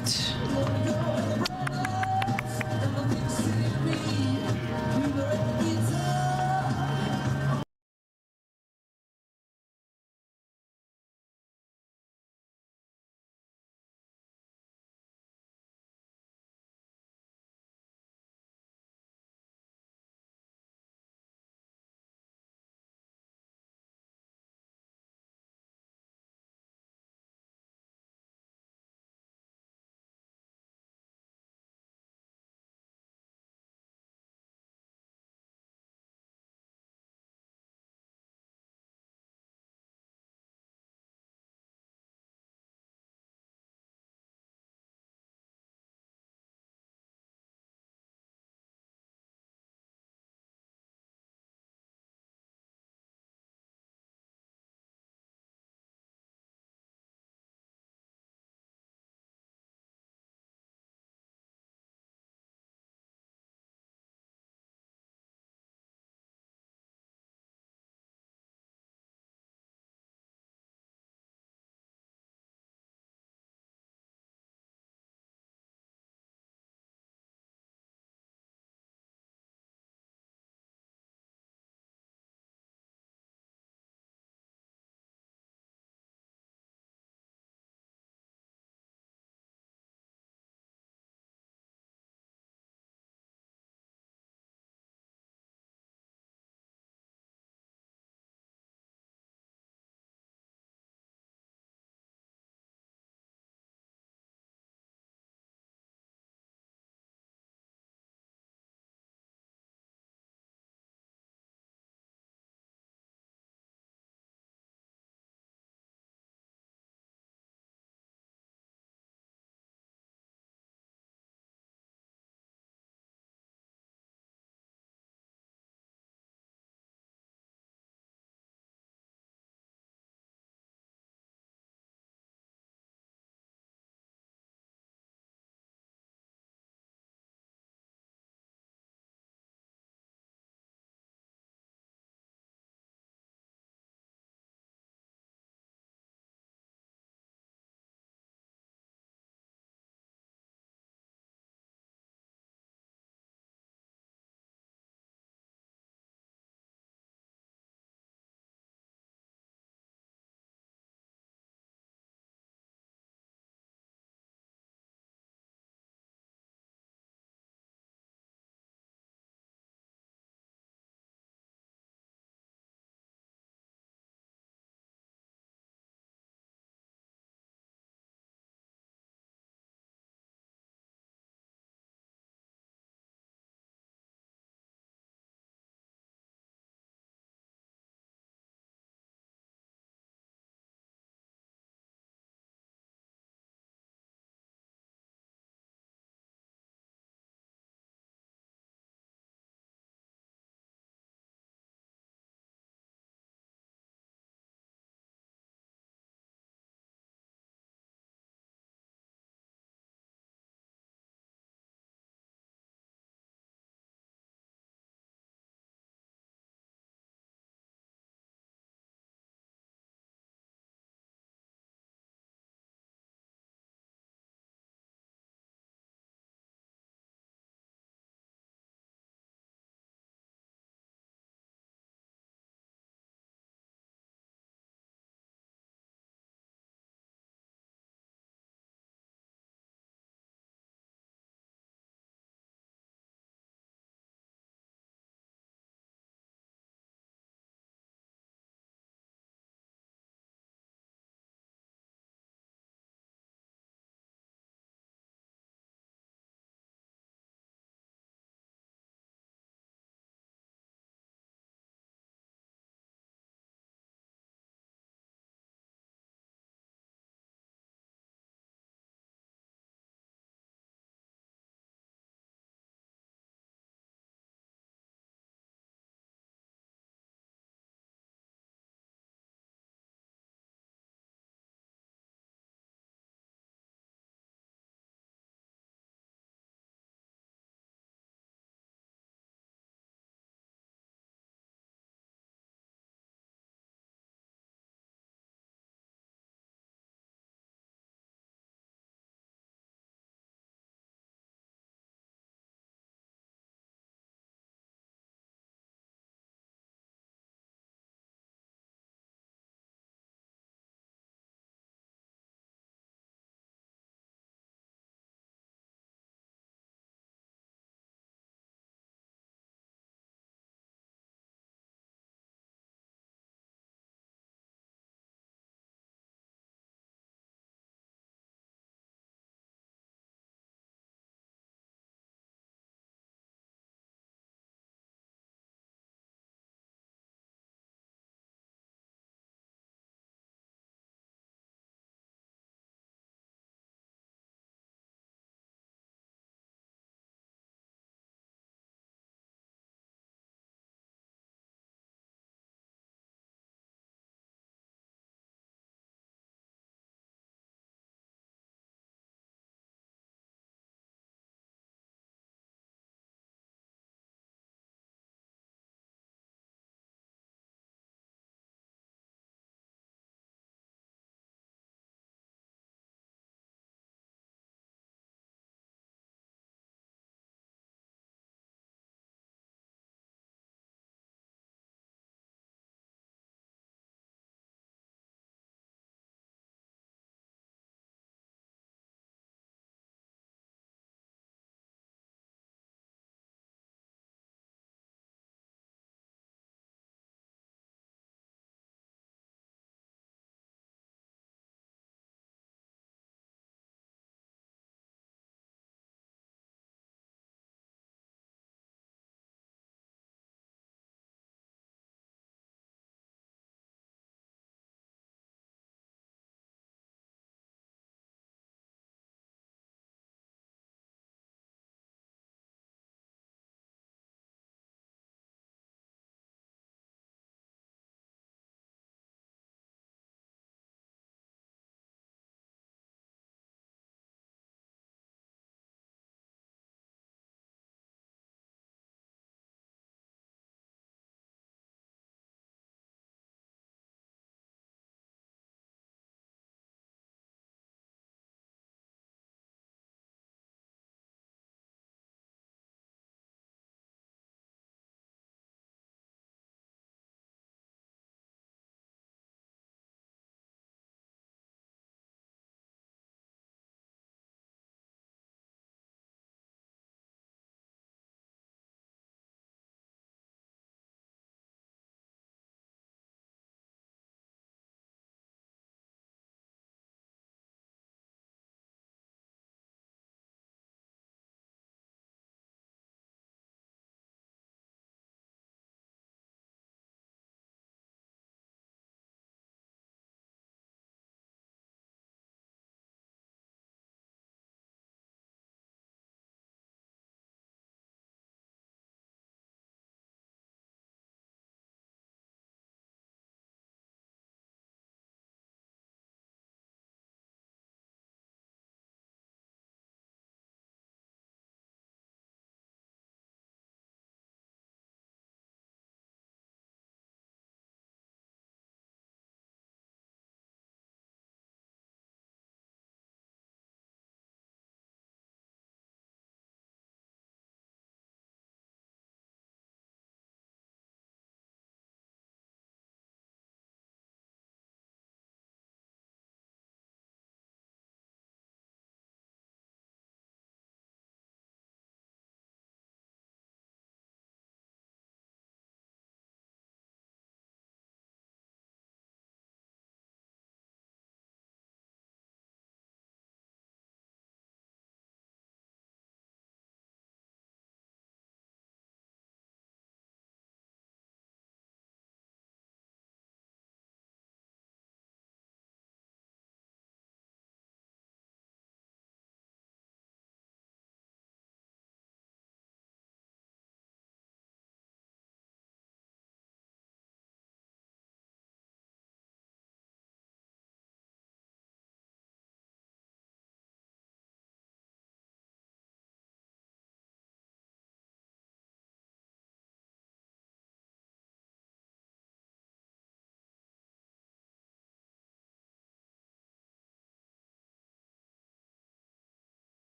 left.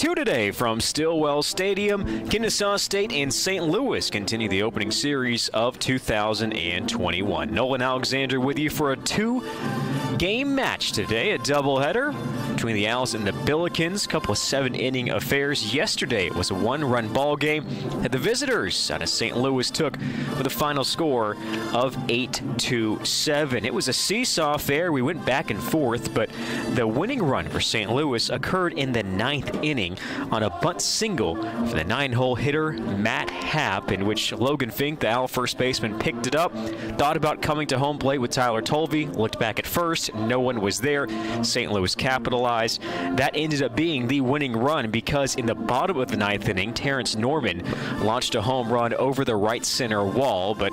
2 today from Stillwell Stadium. Kennesaw State and St. Louis continue the opening series of 2021. Nolan Alexander with you for a 2-game match today, a doubleheader between the Owls and the Billikens. A couple of 7-inning affairs. Yesterday it was a 1-run ball game that the visitors out of St. Louis took with a final score of 8-7. It was a seesaw affair. We went back and forth, but the winning run for St. Louis occurred in the 9th inning on a bunt single for the 9-hole hitter Matt Happ, in which Logan Fink, the Owl first baseman, picked it up, thought about coming to home plate with Tyler Tolvey, looked back at first, no one was there. St. Louis capitalized. That ended up being the winning run because in the bottom of the 9th inning, Terrence Norman launched a home run over the right center wall, but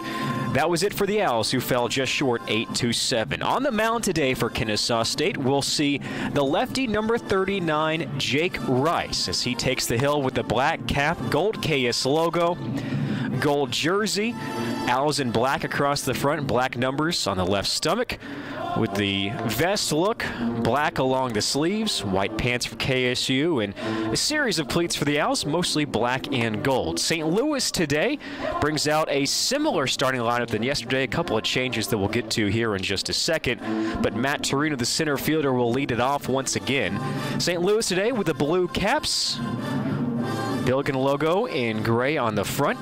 that was it for the Owls, who fell just short 8-7. On the mound today for Kennesaw State, we'll see the lefty number 39, Jake Rice, as he takes the hill with the black cap, gold KS logo, gold jersey, Owls in black across the front, black numbers on the left stomach, with the vest look, black along the sleeves, white pants for KSU, and a series of cleats for the Owls, mostly black and gold. St. Louis today brings out a similar starting lineup than yesterday, a couple of changes that we'll get to here in just a second, but Matt Torino, the center fielder, will lead it off once again. St. Louis today with the blue caps, Billiken logo in gray on the front,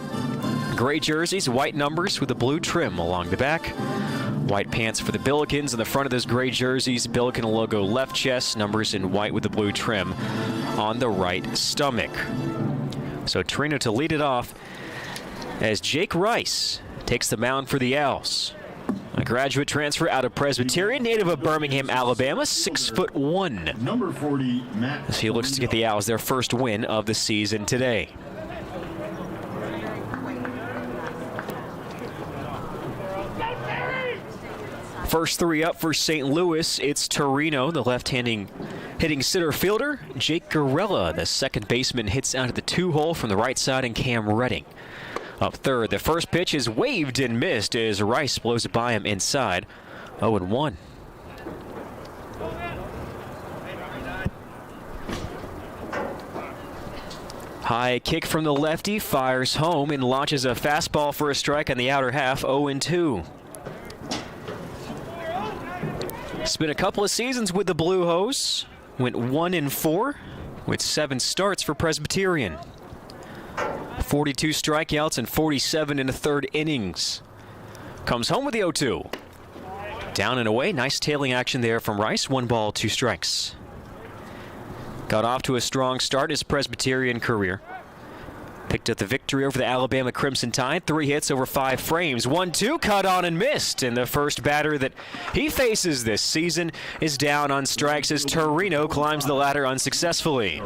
gray jerseys, white numbers with the blue trim along the back. White pants for the Billikens in the front of those gray jerseys. Billiken logo left chest, numbers in white with the blue trim on the right stomach. So Torino to lead it off as Jake Rice takes the mound for the Owls. A graduate transfer out of Presbyterian, native of Birmingham, Alabama, 6'1". Number 40, Matt. As he looks to get the Owls their first win of the season today. First 3 up for St. Louis. It's Torino, the left-handing hitting center fielder. Jake Garella, the second baseman, hits out of the 2-hole from the right side, and Cam Redding up third. The first pitch is waved and missed as Rice blows it by him inside. 0-1. High kick from the lefty, fires home and launches a fastball for a strike on the outer half. 0-2. Spent a couple of seasons with the Blue Hose. Went 1-4 with 7 starts for Presbyterian. 42 strikeouts and 47 in the 3rd innings. Comes home with the 0-2. Down and away. Nice tailing action there from Rice. 1 ball, 2 strikes. Got off to a strong start in his Presbyterian career. Picked up the victory over the Alabama Crimson Tide. 3 hits over 5 frames. 1-2, cut on and missed. And the first batter that he faces this season is down on strikes as Torino climbs the ladder unsuccessfully.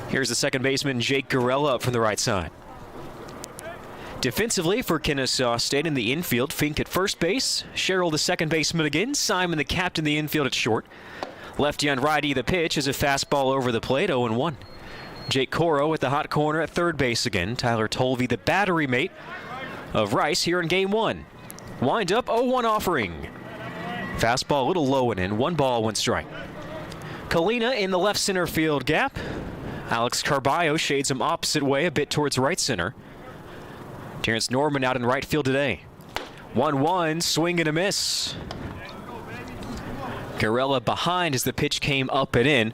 Here's the second baseman, Jake Garella, up from the right side. Defensively for Kennesaw State in the infield, Fink at first base, Sherrill the second baseman again, Simon the captain the infield at short. Lefty on righty, the pitch is a fastball over the plate, 0-1. Jake Coro at the hot corner at third base again. Tyler Tolvey, the battery mate of Rice here in game 1. Wind up, 0-1 offering. Fastball a little low and in, 1 ball, 1 strike. Kalina in the left center field gap. Alex Carballo shades him opposite way, a bit towards right center. Terrence Norman out in right field today. 1-1, swing and a miss. Garella behind as the pitch came up and in,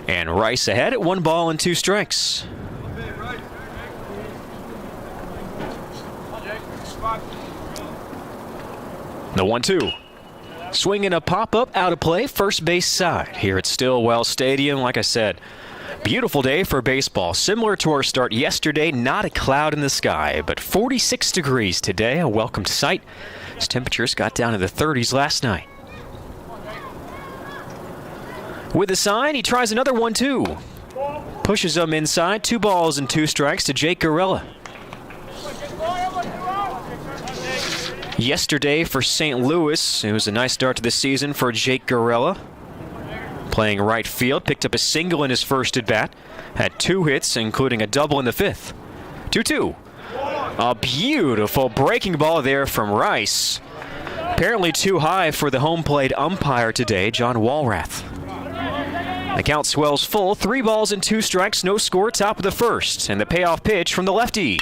and Rice ahead at 1 ball and 2 strikes. The 1-2. Swing and a pop-up out of play, first base side here at Stillwell Stadium. Like I said, beautiful day for baseball. Similar to our start yesterday, not a cloud in the sky, but 46 degrees today, a welcome sight as temperatures got down to the 30s last night. With the sign, he tries another 1-2. Pushes him inside, 2 balls and 2 strikes to Jake Garella. Yesterday for St. Louis, it was a nice start to the season for Jake Garella. Playing right field, picked up a single in his first at-bat. Had 2 hits, including a double in the 5th. 2-2. A beautiful breaking ball there from Rice. Apparently too high for the home plate umpire today, John Walrath. The count swells full, 3 balls and 2 strikes, no score, top of the first. And the payoff pitch from the lefty.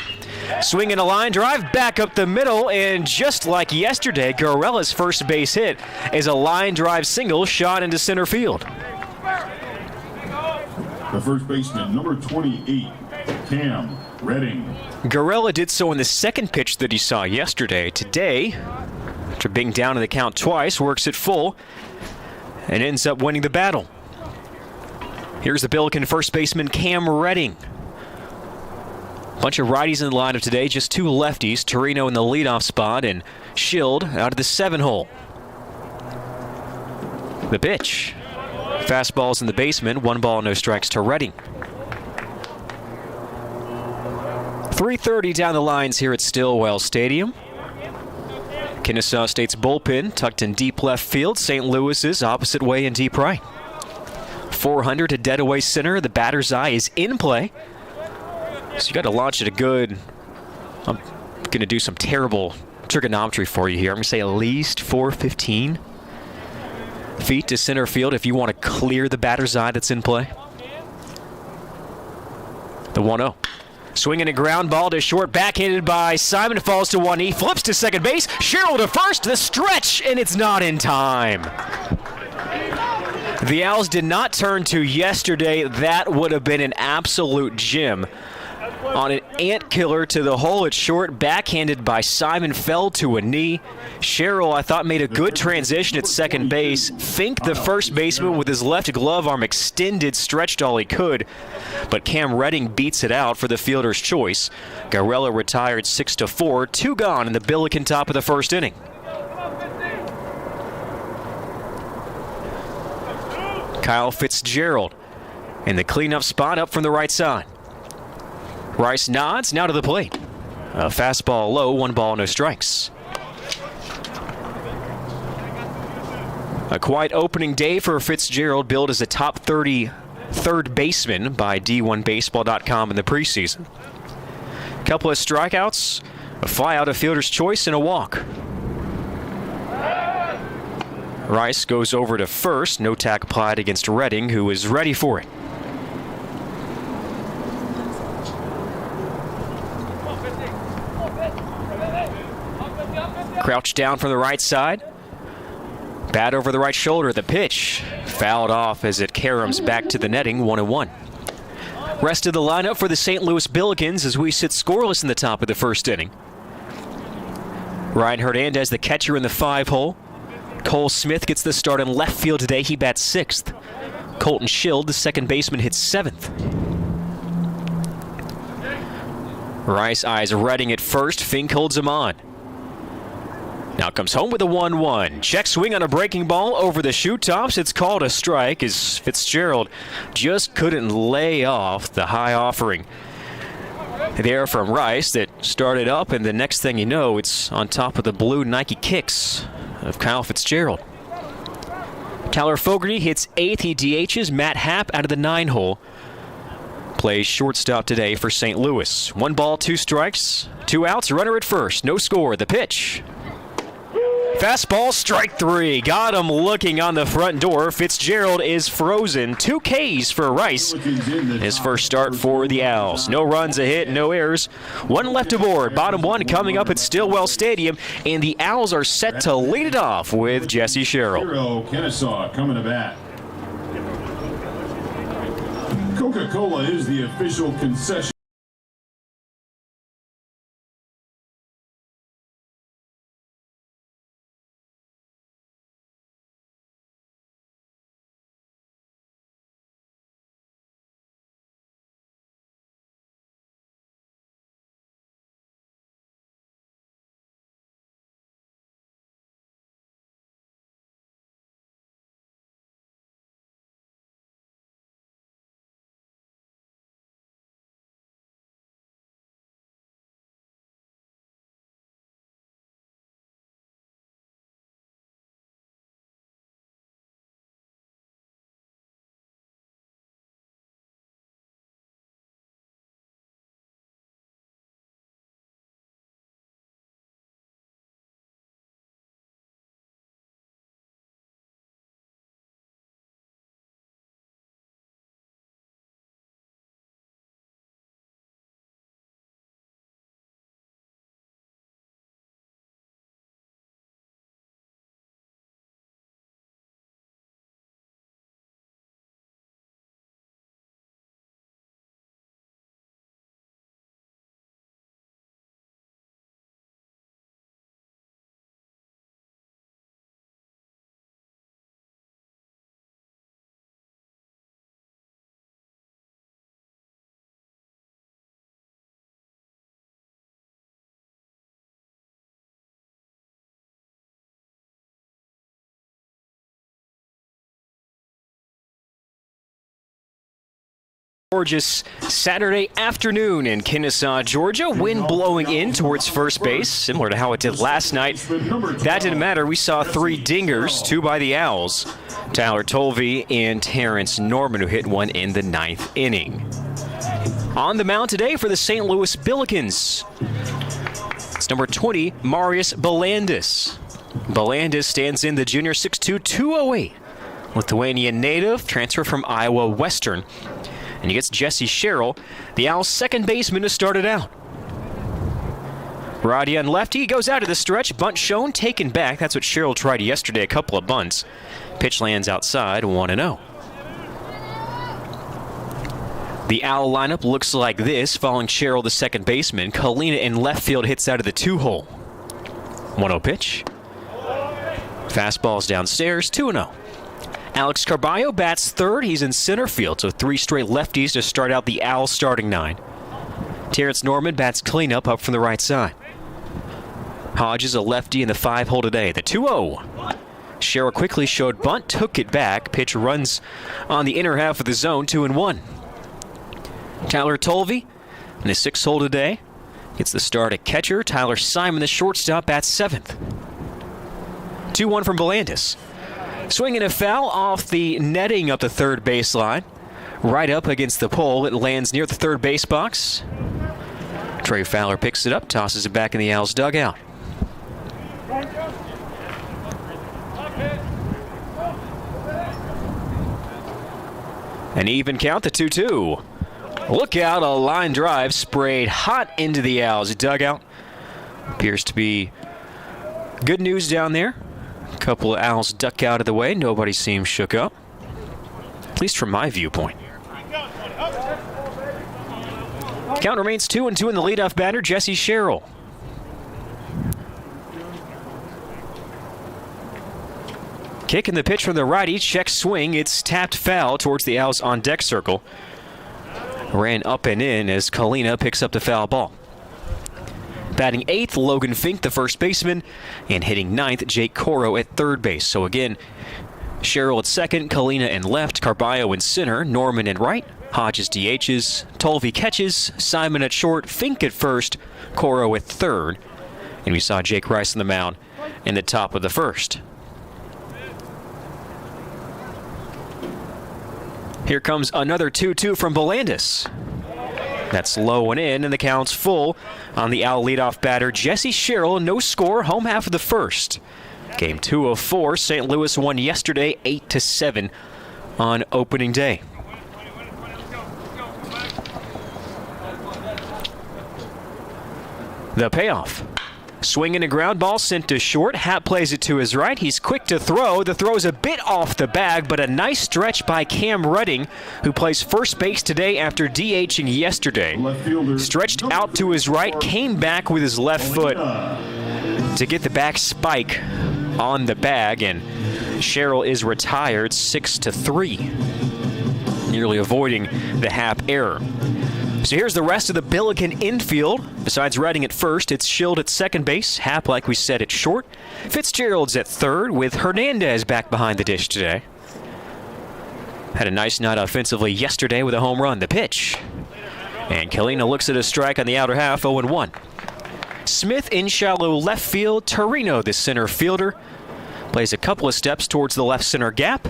Swinging a line drive back up the middle, and just like yesterday, Garella's first base hit is a line drive single shot into center field. The first baseman, number 28, Cam Redding. Garella did so in the second pitch that he saw yesterday. Today, after being down in the count twice, works it full and ends up winning the battle. Here's the Billiken first baseman, Cam Redding. Bunch of righties in the lineup today, just 2 lefties. Torino in the leadoff spot and Schild out of the 7-hole. The pitch. Fastballs in the basement, 1 ball, no strikes to Redding. 3:30 down the lines here at Stillwell Stadium. Kennesaw State's bullpen tucked in deep left field. St. Louis's opposite way in deep right. 400 to dead away center. The batter's eye is in play. So you got to launch it a good. I'm going to do some terrible trigonometry for you here. I'm going to say at least 415 feet to center field if you want to clear the batter's eye that's in play. The 1-0. Swinging a ground ball to short, backhanded by Simon, falls to one knee, flips to second base. Sherrill to first, the stretch, and it's not in time. The Owls did not turn to yesterday. That would have been an absolute gem. On an ant killer to the hole at short, backhanded by Simon, fell to a knee. Sherrill, I thought, made a good transition at second base. Fink, the first baseman, with his left glove arm extended, stretched all he could. But Cam Redding beats it out for the fielder's choice. Garella retired 6-4, 2 gone in the Billiken top of the first inning. Kyle Fitzgerald in the cleanup spot up from the right side. Rice nods, now to the plate. A fastball low, 1 ball, no strikes. A quiet opening day for Fitzgerald, billed as a top 30 third baseman by D1Baseball.com in the preseason. A couple of strikeouts, a fly out, a fielder's choice, and a walk. Rice goes over to first, no tack applied against Redding, who is ready for it. Crouched down from the right side. Bat over the right shoulder. The pitch fouled off as it caroms back to the netting, 1-1. Rest of the lineup for the St. Louis Billikens as we sit scoreless in the top of the first inning. Ryan Hernandez, the catcher, in the 5-hole. Cole Smith gets the start in left field today. He bats 6th. Colton Schild, the second baseman, hits 7th. Rice eyes Redding at first. Fink holds him on. Now comes home with a 1-1. Check swing on a breaking ball over the shoe tops. It's called a strike as Fitzgerald just couldn't lay off the high offering there from Rice that started up, and the next thing you know, it's on top of the blue Nike kicks of Kyle Fitzgerald. Tyler Fogarty hits 8th. He DHs Matt Happ out of the 9-hole. Plays shortstop today for St. Louis. 1 ball, 2 strikes, 2 outs, runner at first, no score. The pitch. Fastball, strike 3. Got him looking on the front door. Fitzgerald is frozen. 2 Ks for Rice. His first start for the Owls. No runs, a hit, no errors. 1 left aboard. Bottom 1 coming up at Stillwell Stadium, and the Owls are set to lead it off with Jesse Sherrill. Kennesaw coming to bat. Coca-Cola is the official concession. Gorgeous Saturday afternoon in Kennesaw, Georgia. Wind blowing in towards first base, similar to how it did last night. That didn't matter. We saw 3 dingers, 2 by the Owls. Tyler Tolvey and Terrence Norman, who hit one in the 9th inning. On the mound today for the St. Louis Billikens, it's number 20, Marius Belandis. Belandis stands in the junior 6'2", 208. Lithuanian native, transfer from Iowa Western. And he gets Jesse Sherrill, the Owls' second baseman, to start it out. Roddy on lefty goes out of the stretch. Bunt shown, taken back. That's what Sherrill tried yesterday, a couple of bunts. Pitch lands outside, 1-0. The Owl lineup looks like this, following Sherrill, the second baseman. Kalina in left field hits out of the 2-hole. 1-0 pitch. Fastball's downstairs, 2-0. Alex Carballo bats third. He's in center field, so 3 straight lefties to start out the Owls starting 9. Terrence Norman bats cleanup up from the right side. Hodges a lefty in the 5-hole today. The 2-0. Sherrill quickly showed bunt, took it back. Pitch runs on the inner half of the zone, 2-1. Tyler Tolvey in the 6-hole today gets the start at catcher. Tyler Simon, the shortstop, bats 7th. 2-1 from Belandis. Swinging a foul off the netting up the third baseline. Right up against the pole. It lands near the third base box. Trey Fowler picks it up, tosses it back in the Owls' dugout. An even count, the 2-2. Look out, a line drive sprayed hot into the Owls' dugout. Appears to be good news down there. A couple of Owls duck out of the way. Nobody seems shook up, at least from my viewpoint. Count remains 2-2 in the leadoff batter, Jesse Sherrill. Kicking the pitch from the righty, check swing. It's tapped foul towards the Owls on deck circle. Ran up and in as Kalina picks up the foul ball. Batting 8th, Logan Fink, the first baseman, and hitting 9th, Jake Coro at third base. So again, Sherrill at second, Kalina in left, Carballo in center, Norman in right, Hodges DHs, Tolvey catches, Simon at short, Fink at first, Coro at third. And we saw Jake Rice on the mound in the top of the first. Here comes another 2-2 from Belandis. That's low and in, and the count's full on the Owl leadoff batter, Jesse Sherrill. No score, home half of the first. Game 2 of 4. St. Louis won yesterday 8-7 on opening day. The payoff. Swinging a ground ball sent to short. Happ plays it to his right. He's quick to throw. The throw's a bit off the bag, but a nice stretch by Cam Redding, who plays first base today after DHing yesterday. Stretched out to his right, came back with his left foot to get the back spike on the bag, and Sherrill is retired 6-3, nearly avoiding the Happ error. So here's the rest of the Billiken infield. Besides Redding at first, it's Schild at second base, Happ, like we said, at short. Fitzgerald's at third, with Hernandez back behind the dish today. Had a nice night offensively yesterday with a home run. The pitch. And Kalina looks at a strike on the outer half, 0-1. Smith in shallow left field. Torino, the center fielder, plays a couple of steps towards the left center gap.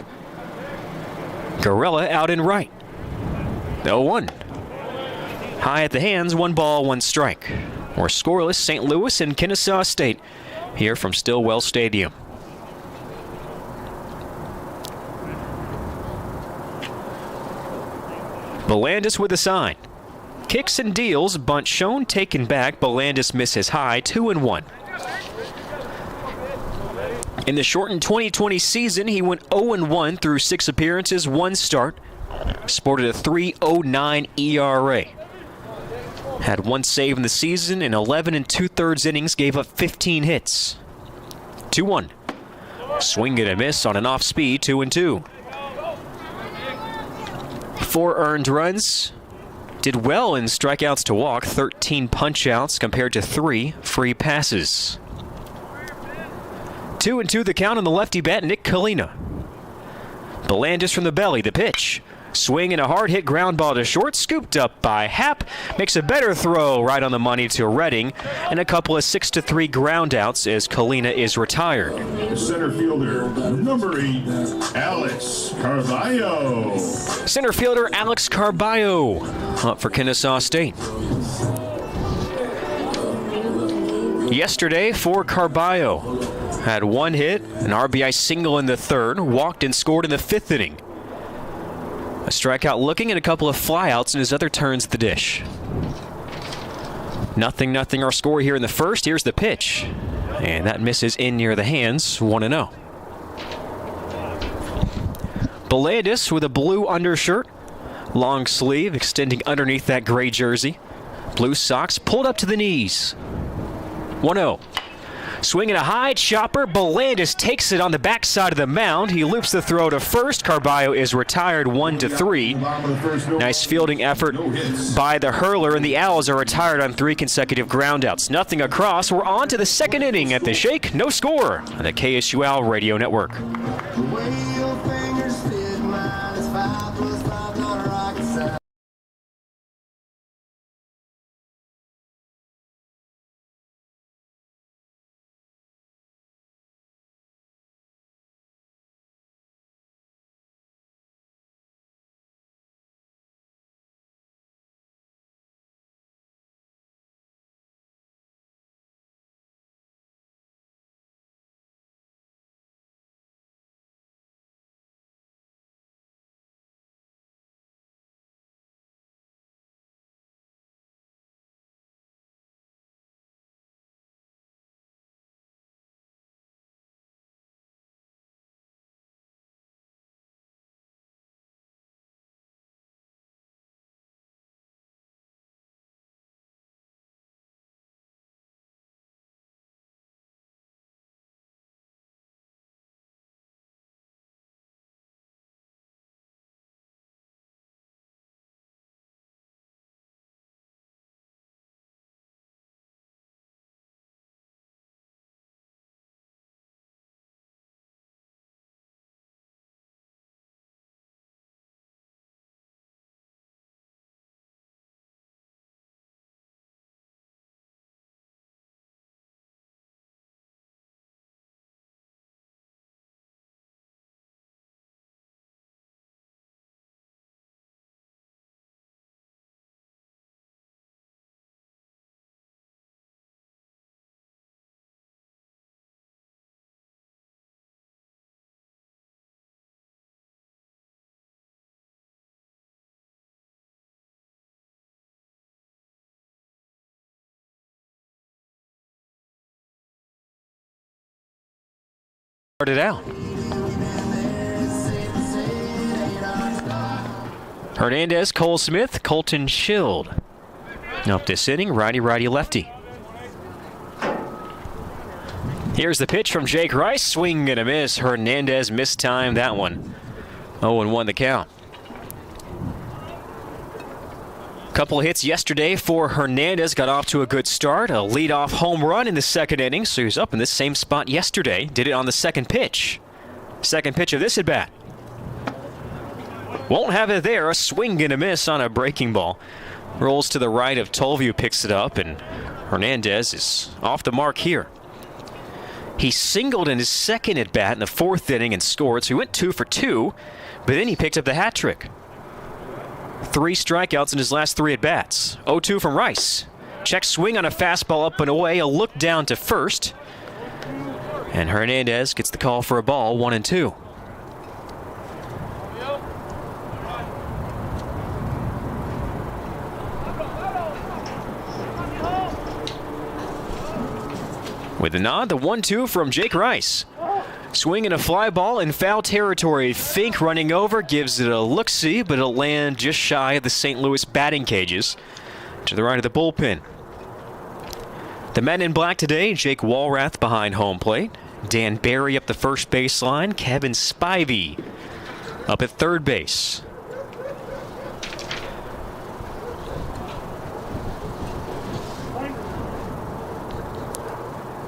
Gorella out in right. 0-1. High at the hands, 1 ball, 1 strike. We're scoreless, St. Louis and Kennesaw State here from Stillwell Stadium. Belandis with a sign. Kicks and deals, bunt shown, taken back. Belandis misses high, 2-1. In the shortened 2020 season, he went 0-1 through 6 appearances, 1 start. Sported a 3.09 ERA. Had 1 save in the season in 11 2/3 innings, gave up 15 hits. 2-1. Swing and a miss on an off speed, 2-2. 4 earned runs. Did well in strikeouts to walk, 13 punch-outs compared to 3 free passes. 2-2 the count on the lefty bat, Nick Kalina. Belandis from the belly, the pitch. Swing and a hard hit ground ball to short, scooped up by Happ. Makes a better throw right on the money to Redding, and a couple of 6-3 ground outs as Kalina is retired. Center fielder, number 8, Alex Carballo. Center fielder Alex Carballo up for Kennesaw State. Yesterday for Carballo, had one hit, an RBI single in the third, walked and scored in the 5th inning. A strikeout looking and a couple of flyouts in his other turns at the dish. 0-0 our score here in the first. Here's the pitch. And that misses in near the hands, 1-0. Belandis with a blue undershirt, long sleeve extending underneath that gray jersey. Blue socks pulled up to the knees. 1-0. Swinging a high chopper, Belandis takes it on the backside of the mound. He loops the throw to first. Carballo is retired 1-3. Nice fielding effort by the hurler, and the Owls are retired on 3 consecutive groundouts. Nothing across. We're on to the 2nd inning at the Shake. No score on the KSU Owl Radio Network. Started out. Hernandez, Cole Smith, Colton Schild. Up this inning, righty, lefty. Here's the pitch from Jake Rice. Swing and a miss. Hernandez mistimed that one. 0-1 the count. Couple of hits yesterday for Hernandez. Got off to a good start. A leadoff home run in the 2nd inning. So he was up in this same spot yesterday. Did it on the 2nd pitch. 2nd pitch of this at bat. Won't have it there. A swing and a miss on a breaking ball. Rolls to the right of Tolview, picks it up, and Hernandez is off the mark here. He singled in his 2nd at bat in the 4th inning and scored. So he went 2 for 2, but then he picked up the hat trick. 3 strikeouts in his last 3 at-bats. 0-2 from Rice. Check swing on a fastball up and away. A look down to first. And Hernandez gets the call for a ball, 1-2. With the nod, the 1-2 from Jake Rice. Swing and a fly ball in foul territory. Fink running over, gives it a look-see, but it'll land just shy of the St. Louis batting cages to the right of the bullpen. The men in black today, Jake Walrath behind home plate. Dan Barry up the first baseline. Kevin Spivey up at third base.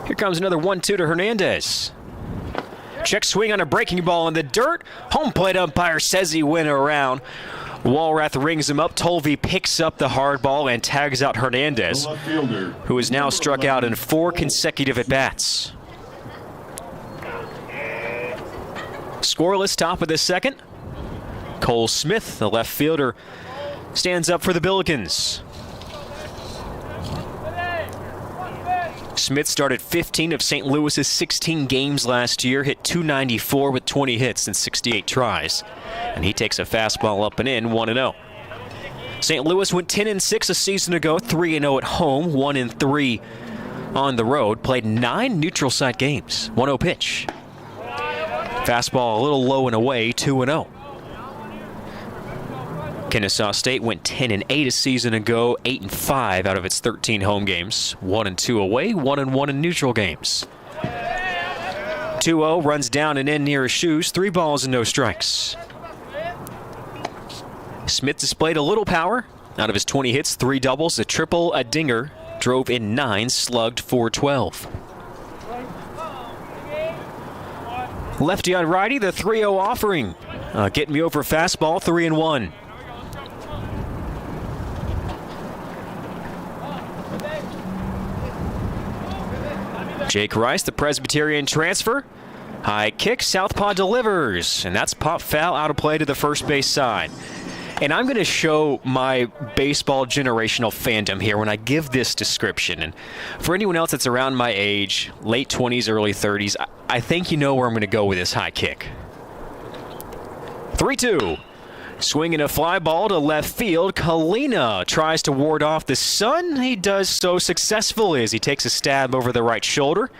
Here comes another 1-2 to Hernandez. Check swing on a breaking ball in the dirt. Home plate umpire says he went around. Walrath rings him up. Tolvey picks up the hard ball and tags out Hernandez, who is now struck out in 4 consecutive at-bats. Scoreless top of the second. Cole Smith, the left fielder, stands up for the Billikens. Smith started 15 of St. Louis's 16 games last year, hit .294 with 20 hits and 68 tries. And he takes a fastball up and in, 1-0. St. Louis went 10-6 a season ago, 3-0 at home, 1-3 on the road. Played 9 neutral site games, 1-0 pitch. Fastball a little low and away, 2-0. Kennesaw State went 10-8 a season ago, 8-5 out of its 13 home games, 1-2 away, 1-1 in neutral games. 2-0 runs down and in near his shoes, 3 balls and no strikes. Smith displayed a little power. Out of his 20 hits, 3 doubles, a triple, a dinger, drove in 9, slugged .412. Lefty on righty, the 3-0 offering. Getting me over fastball, 3-1. Jake Rice, the Presbyterian transfer. High kick, southpaw delivers, and that's pop foul out of play to the first base side. And I'm going to show my baseball generational fandom here when I give this description. And for anyone else that's around my age, late 20s, early 30s, I think you know where I'm going to go with this high kick. 3-2. Swinging a fly ball to left field. Kalina tries to ward off the sun. He does so successfully as he takes a stab over the right shoulder.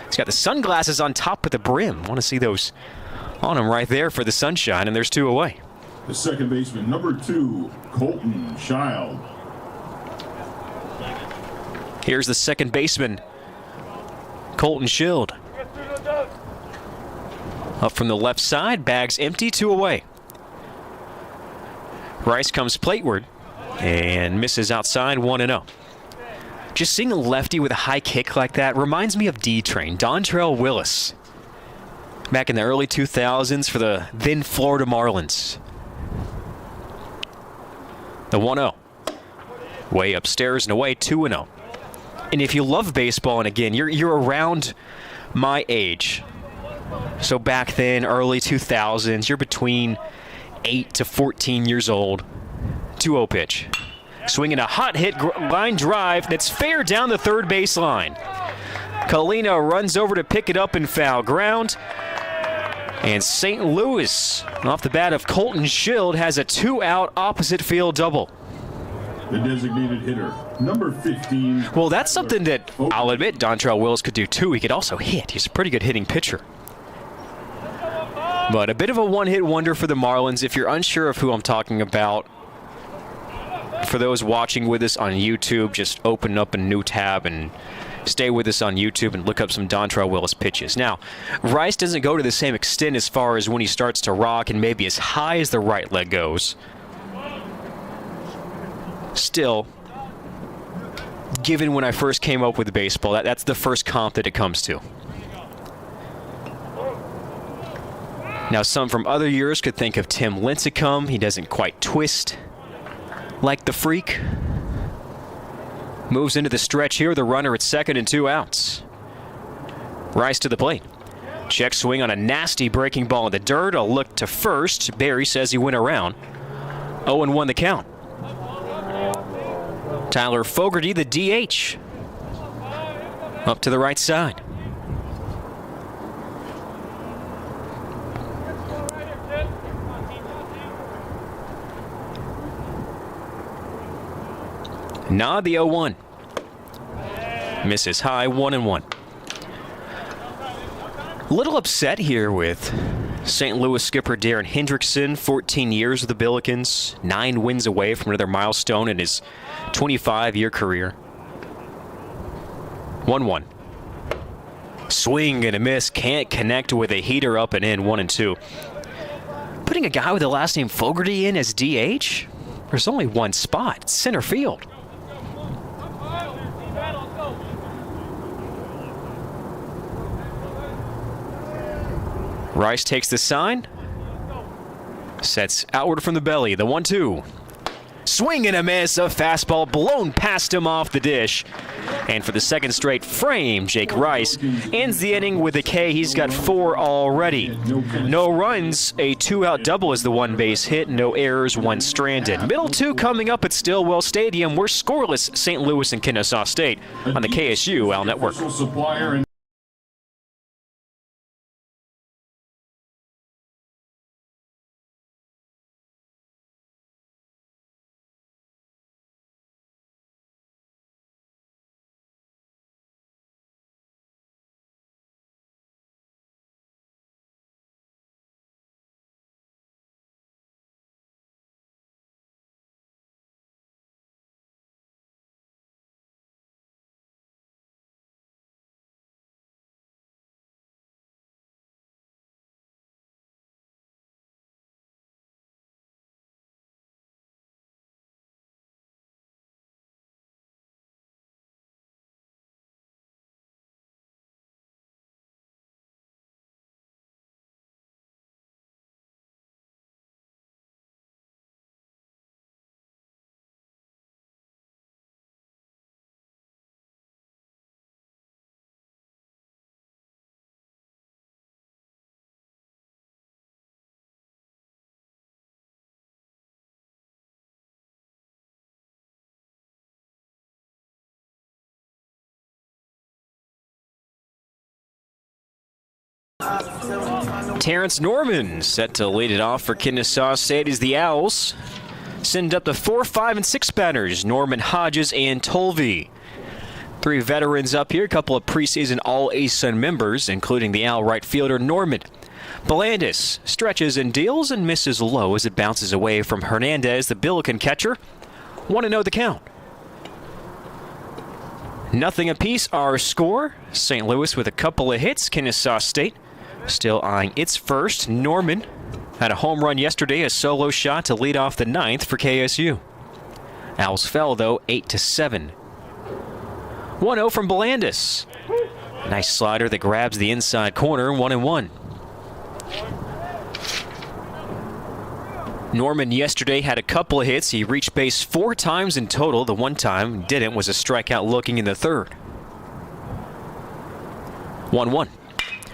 He's got the sunglasses on top of the brim. Want to see those on him right there for the sunshine, and there's 2 away. The second baseman, number 2, Colton Child. Here's the second baseman, Colton Schild. Up from the left side, bags empty, 2 away. Rice comes plateward and misses outside, 1-0. Just seeing a lefty with a high kick like that reminds me of D-Train, Dontrell Willis, back in the early 2000s for the then Florida Marlins. The 1-0. Way upstairs and away, 2-0. And if you love baseball, and again, you're around my age. So back then, early 2000s, you're between 8 to 14 years old. 2-0 pitch. Swinging a hot hit line drive that's fair down the third baseline. Kalina runs over to pick it up in foul ground. And St. Louis, off the bat of Colton Schild, has a 2-out opposite field double. The designated hitter, number 15. Well, that's something that I'll admit Dontrell Willis could do too. He could also hit. He's a pretty good hitting pitcher. But a bit of a one-hit wonder for the Marlins. If you're unsure of who I'm talking about, for those watching with us on YouTube, just open up a new tab and stay with us on YouTube and look up some Dontrell Willis pitches. Now, Rice doesn't go to the same extent as far as when he starts to rock and maybe as high as the right leg goes. Still, given when I first came up with baseball, that's the first comp that it comes to. Now, some from other years could think of Tim Lincecum. He doesn't quite twist like the freak. Moves into the stretch here, the runner at second and 2 outs. Rice to the plate. Check swing on a nasty breaking ball in the dirt. A look to first. Barry says he went around. 0-1 the count. Tyler Fogarty, the DH. Up to the right side. Nod the 0-1. Misses high, 1-1. A little upset here with St. Louis skipper Darren Hendrickson, 14 years with the Billikens, 9 wins away from another milestone in his 25-year career. 1-1. Swing and a miss, can't connect with a heater up and in, 1-2. Putting a guy with the last name Fogarty in as DH? There's only one spot, it's center field. Rice takes the sign. Sets outward from the belly. The 1-2. Swing and a miss. A fastball blown past him off the dish. And for the second straight frame, Jake Rice ends the inning with a K. He's got 4 already. No runs, a 2-out double is the 1-base hit. No errors, 1 stranded. Middle 2 coming up at Stillwell Stadium. We're scoreless, St. Louis and Kennesaw State on the KSU Al Network. Terrence Norman set to lead it off for Kennesaw State as the Owls send up the 4, 5, and 6 batters. Norman, Hodges, and Tolvey. 3 veterans up here, a couple of preseason All-ASUN members, including the Owl right fielder Norman. Belandis stretches and deals and misses low as it bounces away from Hernandez, the Billiken catcher. 1-0 the count. Nothing apiece our score. St. Louis with a couple of hits. Kennesaw State still eyeing its first. Norman had a home run yesterday, a solo shot to lead off the 9th for KSU. Owls fell, though, 8-7. 1-0 from Belandis. Nice slider that grabs the inside corner, 1-1. Norman yesterday had a couple of hits. He reached base 4 times in total. The one time didn't was a strikeout looking in the 3rd. 1-1.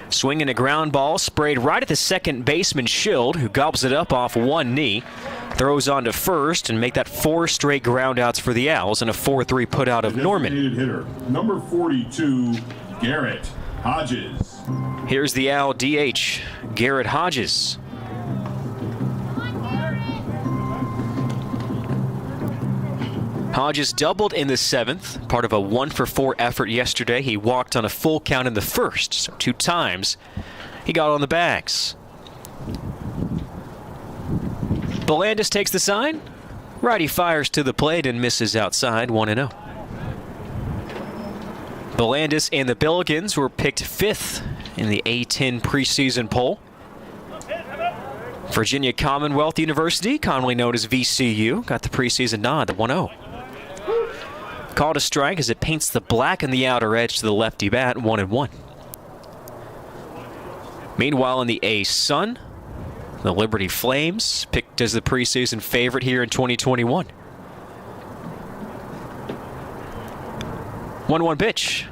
Swinging a ground ball, sprayed right at the second baseman Schild, who gobbles it up off one knee. Throws on to first and make that 4 straight ground outs for the Owls and a 4-3 put out of Norman. Hitter, number 42, Garrett Hodges. Here's the Owl DH, Garrett Hodges. Hodges doubled in the 7th, part of a 1-for-4 effort yesterday. He walked on a full count in the 1st, so 2 times he got on the bags. Belandis takes the sign. Righty fires to the plate and misses outside, 1-0. Belandis and the Billikens were picked 5th in the A10 preseason poll. Virginia Commonwealth University, commonly known as VCU, got the preseason nod, the 1-0. Called a strike as it paints the black on the outer edge to the lefty bat, 1-1. Meanwhile, in the A-Sun, the Liberty Flames picked as the preseason favorite here in 2021. 1-1 pitch.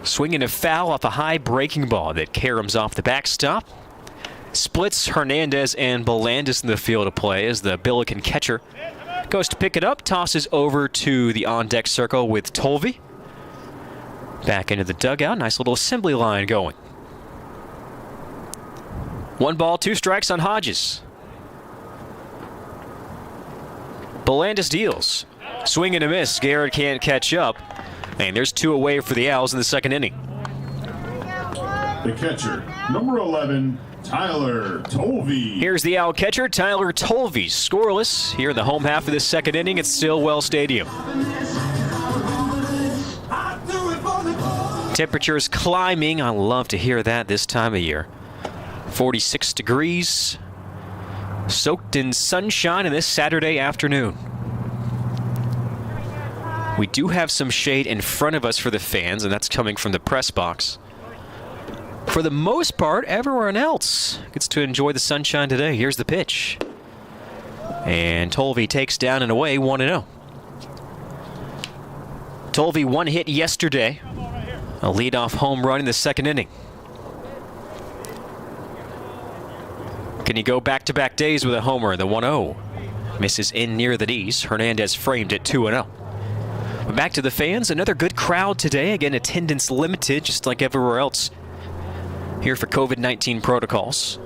Swinging a foul off a high breaking ball that caroms off the backstop. Splits Hernandez and Belandis in the field of play as the Billiken catcher goes to pick it up, tosses over to the on-deck circle with Tolvey. Back into the dugout, nice little assembly line going. 1 ball, 2 strikes on Hodges. Belandis deals. Swing and a miss, Garrett can't catch up. And there's 2 away for the Owls in the 2nd inning. The catcher, number 11, Tyler Tolvey. Here's the Owl catcher, Tyler Tolvey, scoreless here in the home half of the 2nd inning at Stillwell Stadium. Temperatures climbing. I love to hear that this time of year. 46 degrees, soaked in sunshine in this Saturday afternoon. We do have some shade in front of us for the fans, and that's coming from the press box. for the most part, everyone else gets to enjoy the sunshine today. Here's the pitch. And Tolvey takes down and away 1-0. Tolvey one hit yesterday. A leadoff home run in the second inning. Can you go back-to-back days with a homer? The 1-0 misses in near the knees. Hernandez framed it 2-0. But back to the fans. Another good crowd today. Again, attendance limited, just like everywhere else. Here for COVID-19 protocols.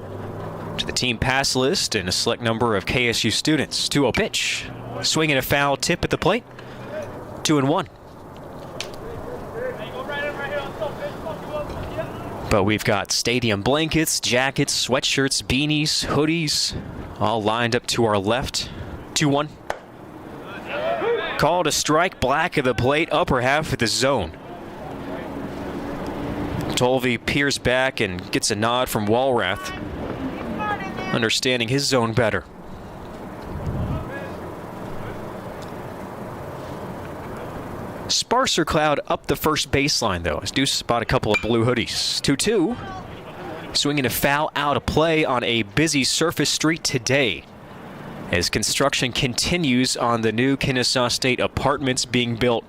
To the team pass list and a select number of KSU students. 2-0 pitch. Swinging a foul tip at the plate. 2-1. But we've got stadium blankets, jackets, sweatshirts, beanies, hoodies, all lined up to our left. 2-1. Called a strike, black of the plate, upper half of the zone. Tolvey peers back and gets a nod from Walrath, understanding his zone better. Sparser cloud up the first baseline, though, as Deuce spot a couple of blue hoodies. 2-2. Swinging a foul out of play on a busy surface street today, as construction continues on the new Kennesaw State apartments being built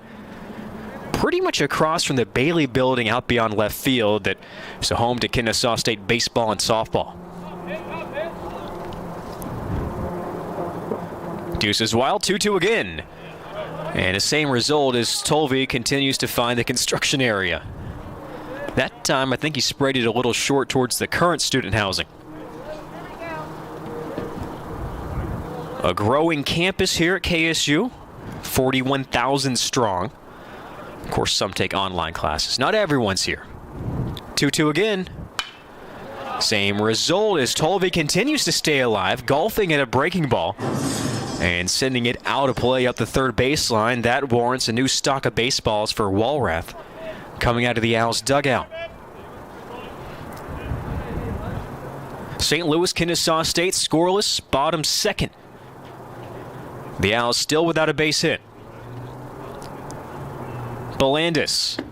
pretty much across from the Bailey building out beyond left field that is a home to Kennesaw State baseball and softball. Deuce is wild, 2-2 again. And the same result as Tolvey continues to find the construction area. That time, I think he sprayed it a little short towards the current student housing. A growing campus here at KSU, 41,000 strong. Of course, some take online classes. Not everyone's here. 2-2 again. Same result as Tolvey continues to stay alive, golfing at a breaking ball and sending it out of play up the third baseline. That warrants a new stock of baseballs for Walrath coming out of the Owls dugout. St. Louis, Kennesaw State scoreless, bottom second. The Owls still without a base hit. Belandis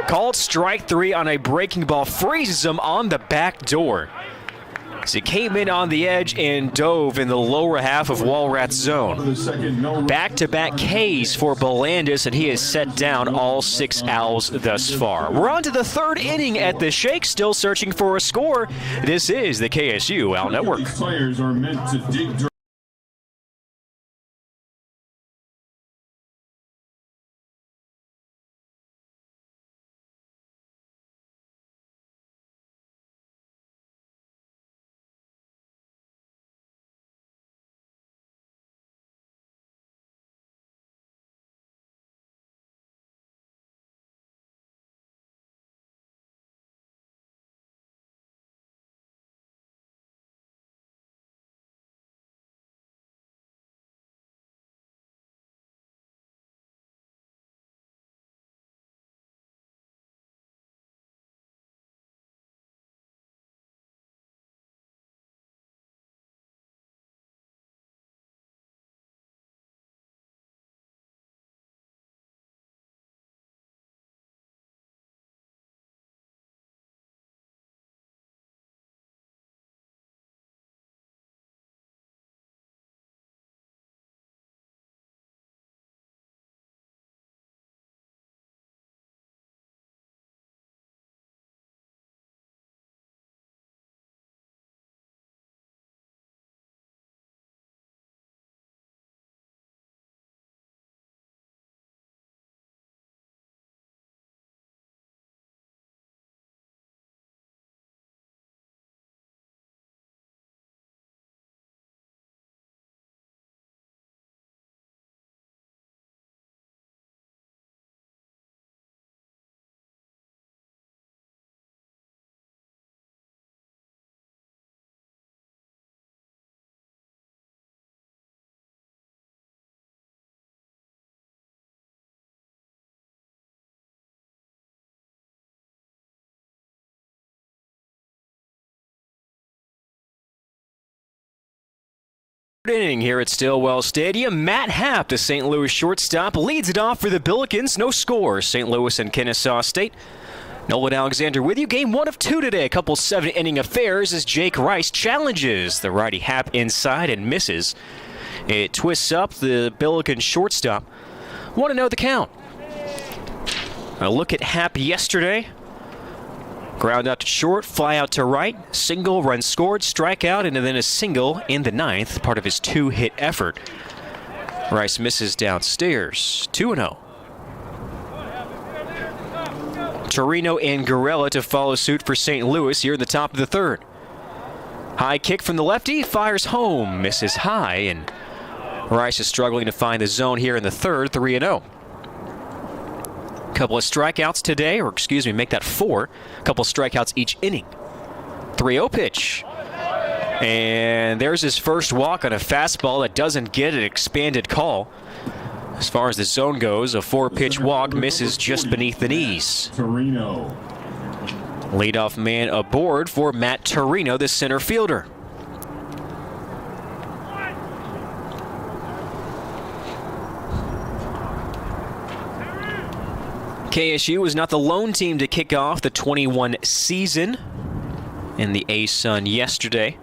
called strike 3 on a breaking ball, freezes him on the back door. As he came in on the edge and dove in the lower half of Walrath's zone. Back-to-back Ks for Belandis, and he has set down all 6 Owls thus far. We're on to the third inning at the Shake, still searching for a score. This is the KSU Owl Network. Players are meant to dig. Inning here at Stillwell Stadium. Matt Happ, the St. Louis shortstop, leads it off for the Billikens. No score. St. Louis and Kennesaw State Nolan Alexander with you. Game 1 of 2 today. A couple 7-inning affairs as Jake Rice challenges the righty Hap inside and misses. It twists up the Billiken shortstop. Want to know the count. A look at Hap yesterday. Ground out to short, fly out to right, single, run scored, strikeout, and then a single in the 9th, part of his 2-hit effort. Rice misses downstairs, 2-0. Torino and Garella to follow suit for St. Louis here in the top of the 3rd. High kick from the lefty, fires home, misses high, and Rice is struggling to find the zone here in the 3rd, 3-0. Couple of strikeouts today, make that 4. Couple of strikeouts each inning. 3-0 pitch. And there's his first walk on a fastball that doesn't get an expanded call. As far as the zone goes, a 4-pitch walk misses just beneath the knees. Torino. Leadoff man aboard for Matt Torino, the center fielder. KSU was not the lone team to kick off the 21 season in the A-Sun yesterday.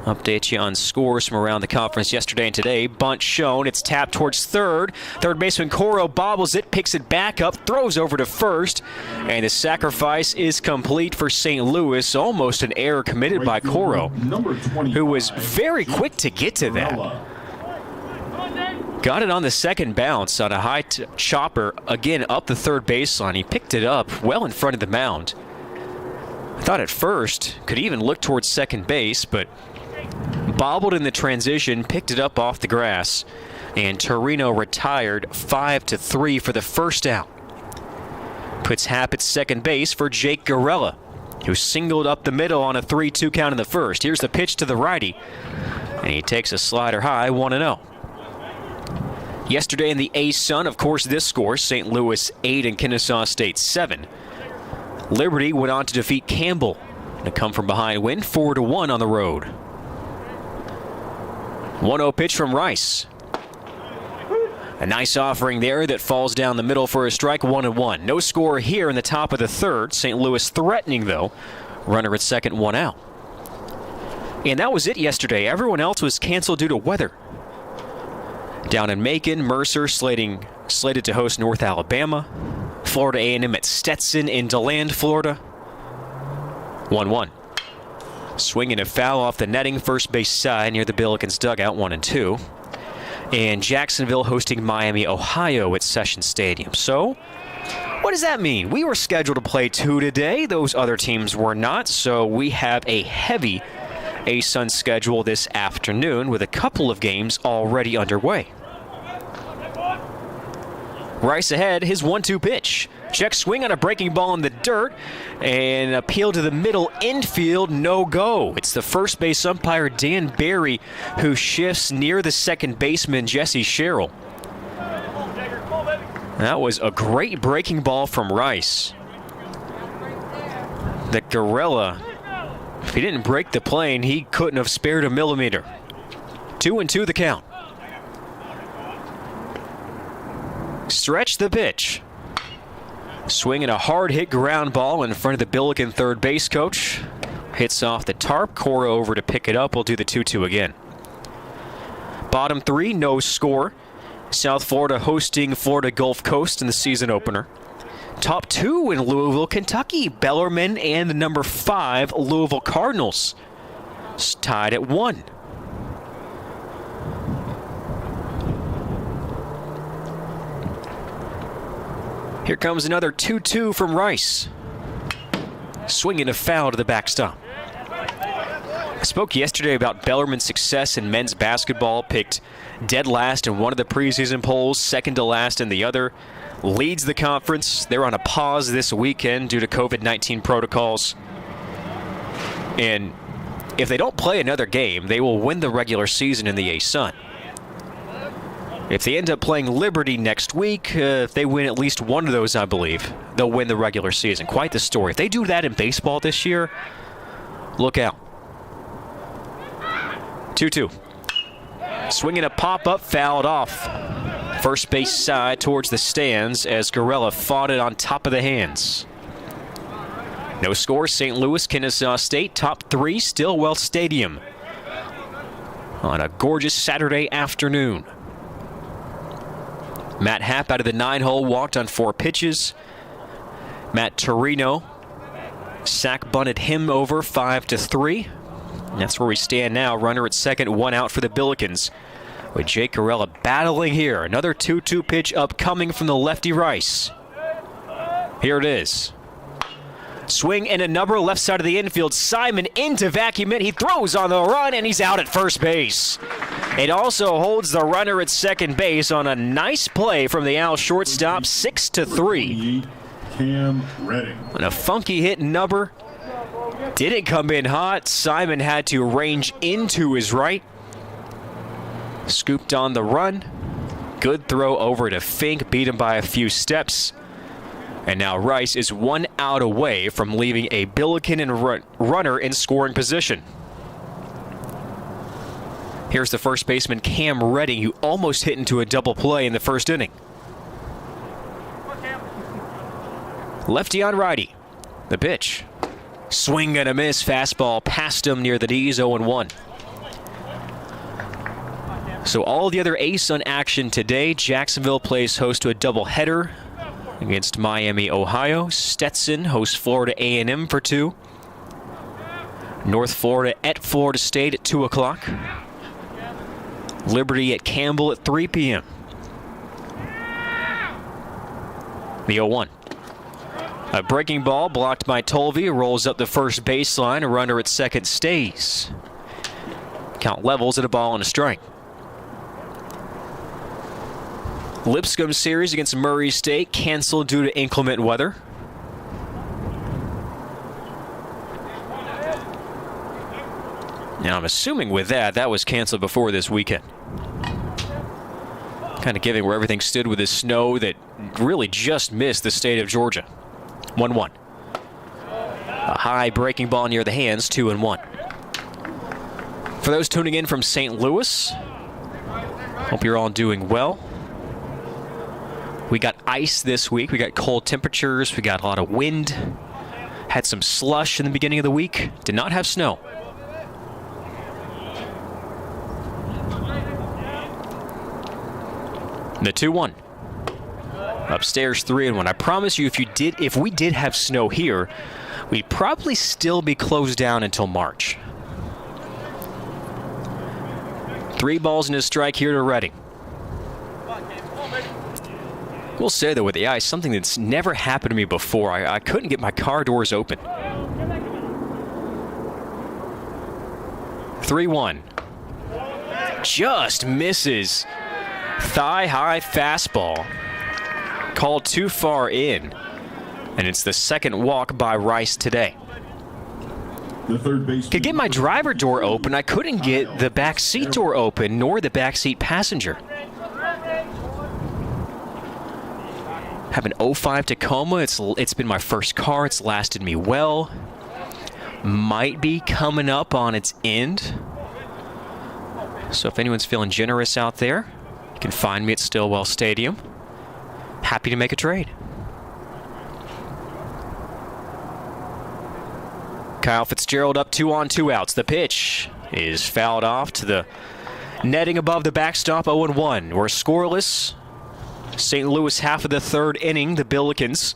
Update you on scores from around the conference yesterday and today. Bunt shown. It's tapped towards third. Third baseman Coro bobbles it, picks it back up, throws over to first. And the sacrifice is complete for St. Louis. Almost an error committed by Coro, who was very quick to get to that. Got it on the second bounce on a high chopper, again up the third baseline. He picked it up well in front of the mound. I thought at first could even look towards second base, but bobbled in the transition, picked it up off the grass, and Torino retired 5-3 for the first out. Puts Hap at second base for Jake Garella, who singled up the middle on a 3-2 count in the first. Here's the pitch to the righty, and he takes a slider high, 1-0. Yesterday in the A-Sun, of course, this score, St. Louis 8 and Kennesaw State 7. Liberty went on to defeat Campbell and a come-from-behind win, 4-1 on the road. 1-0 pitch from Rice. A nice offering there that falls down the middle for a strike, 1-1. No score here in the top of the 3rd. St. Louis threatening, though. Runner at second, 1 out. And that was it yesterday. Everyone else was canceled due to weather. Down in Macon, Mercer slated to host North Alabama. Florida A&M at Stetson in DeLand, Florida. 1-1. Swinging a foul off the netting, first base side near the Billikens dugout, 1-2. And Jacksonville hosting Miami, Ohio at Session Stadium. So, what does that mean? We were scheduled to play 2 today. Those other teams were not, so we have a heavy A-Sun schedule this afternoon with a couple of games already underway. Rice ahead, his 1-2 pitch. Check swing on a breaking ball in the dirt, and appeal to the middle infield, no go. It's the first base umpire, Dan Barry, who shifts near the second baseman, Jesse Sherrill. That was a great breaking ball from Rice. The Garella, if he didn't break the plane, he couldn't have spared a millimeter. 2-2 the count. Stretch the pitch. Swinging a hard-hit ground ball in front of the Billiken third base coach. Hits off the tarp. Cora over to pick it up. We'll do the 2-2 again. Bottom 3, no score. South Florida hosting Florida Gulf Coast in the season opener. Top 2 in Louisville, Kentucky. Bellarmine and the number 5 Louisville Cardinals. It's tied at 1. Here comes another 2-2 from Rice. Swinging a foul to the backstop. I spoke yesterday about Bellarmine's success in men's basketball. Picked dead last in one of the preseason polls, second to last in the other. Leads the conference. They're on a pause this weekend due to COVID-19 protocols. And if they don't play another game, they will win the regular season in the A-Sun. If they end up playing Liberty next week, if they win at least one of those, I believe, they'll win the regular season. Quite the story. If they do that in baseball this year, look out. 2-2. Swinging a pop-up, fouled off. First base side towards the stands as Garella fought it on top of the hands. No score, St. Louis, Kennesaw State, top 3, Stillwell Stadium. On a gorgeous Saturday afternoon. Matt Happ out of the 9-hole walked on 4 pitches. Matt Torino sack bunted him over 5-3. And that's where we stand now. Runner at second, 1 out for the Billikens. With Jake Corella battling here. Another 2-2 pitch upcoming from the lefty Rice. Here it is. Swing and a number left side of the infield. Simon into vacuum it. He throws on the run and he's out at first base. It also holds the runner at second base on a nice play from the Owl shortstop, 6-3. Cam Redding. And a funky hit number. Didn't come in hot. Simon had to range into his right. Scooped on the run. Good throw over to Fink. Beat him by a few steps. And now Rice is 1 out away from leaving a Billiken and runner in scoring position. Here's the first baseman, Cam Redding, who almost hit into a double play in the first inning. Lefty on righty. The pitch. Swing and a miss. Fastball past him near the knees, 0-1. So all the other ace on action today. Jacksonville plays host to a doubleheader against Miami, Ohio. Stetson hosts Florida A&M for 2. North Florida at Florida State at 2 o'clock. Liberty at Campbell at 3 p.m. The 0-1. A breaking ball blocked by Tolvey. Rolls up the first baseline. A runner at second stays. Count levels at a ball and a strike. Lipscomb series against Murray State canceled due to inclement weather. Now I'm assuming with that was canceled before this weekend. Kind of giving where everything stood with the snow that really just missed the state of Georgia. 1-1. A high breaking ball near the hands, 2-1. For those tuning in from St. Louis, hope you're all doing well. We got ice this week. We got cold temperatures. We got a lot of wind. Had some slush in the beginning of the week. Did not have snow. The 2-1. Upstairs 3-1. I promise you, if we did have snow here, we'd probably still be closed down until March. 3 balls and a strike here to Redding. We'll say, though, with the ice, something that's never happened to me before. I couldn't get my car doors open. 3-1. Just misses. Thigh-high fastball. Called too far in. And it's the second walk by Rice today. Could get my driver door open. I couldn't get the back seat door open, nor the back seat passenger. Have an 05 Tacoma. It's been my first car. It's lasted me well. Might be coming up on its end. So if anyone's feeling generous out there, you can find me at Stillwell Stadium. Happy to make a trade. Kyle Fitzgerald up 2 on 2 outs. The pitch is fouled off to the netting above the backstop, 0-1. We're scoreless. St. Louis half of the third inning. The Billikens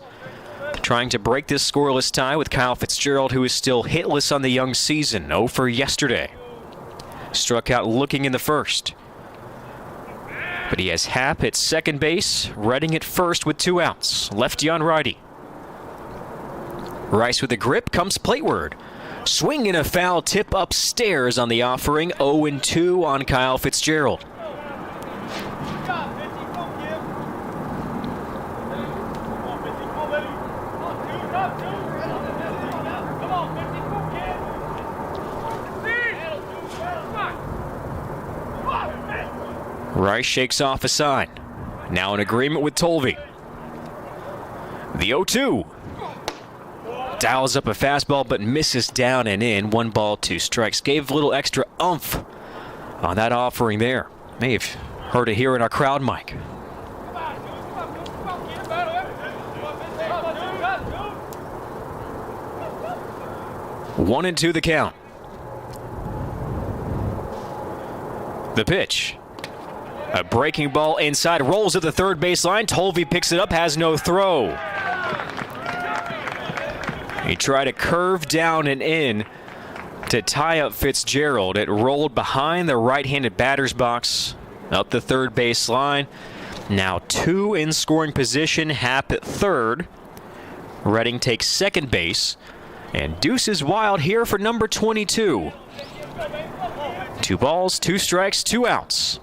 trying to break this scoreless tie with Kyle Fitzgerald, who is still hitless on the young season. 0 for yesterday. Struck out looking in the first. But he has Happ at second base, Redding at first with 2 outs. Lefty on righty. Rice with a grip comes plateward. Swing and a foul tip upstairs on the offering. 0-2 on Kyle Fitzgerald. Rice shakes off a sign. Now in agreement with Tolvey. The 0-2. Dials up a fastball but misses down and in. 1 ball, 2 strikes. Gave a little extra oomph on that offering there. May have heard it here in our crowd mic. 1-2 the count. The pitch. A breaking ball inside, rolls at the third baseline. Tolvey picks it up, has no throw. He tried a curve down and in to tie up Fitzgerald. It rolled behind the right-handed batter's box, up the third baseline. Now 2 in scoring position, Happ at third. Redding takes second base, and Deuce is wild here for number 22. 2 balls, 2 strikes, 2 outs.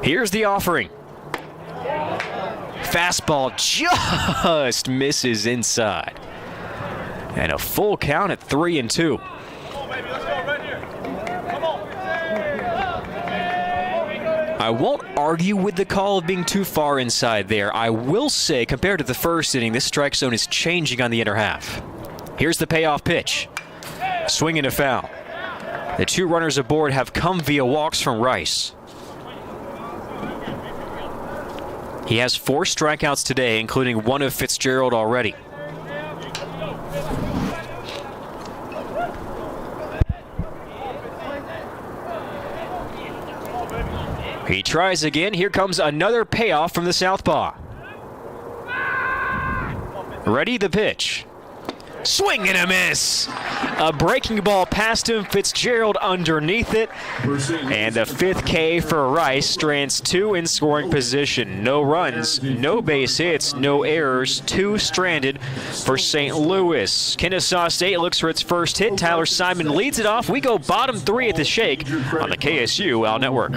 Here's the offering. Fastball just misses inside. And a full count at 3-2. I won't argue with the call of being too far inside there. I will say, compared to the first inning, this strike zone is changing on the inner half. Here's the payoff pitch. Swing and a foul. The 2 runners aboard have come via walks from Rice. He has 4 strikeouts today, including 1 of Fitzgerald already. He tries again. Here comes another payoff from the southpaw. Ready, the pitch. Swing and a miss. A breaking ball past him, Fitzgerald underneath it. And the 5th K for Rice, strands 2 in scoring position. No runs, no base hits, no errors, 2 stranded for St. Louis. Kennesaw State looks for its first hit. Tyler Simon leads it off. We go bottom 3 at the shake on the KSU Al Network.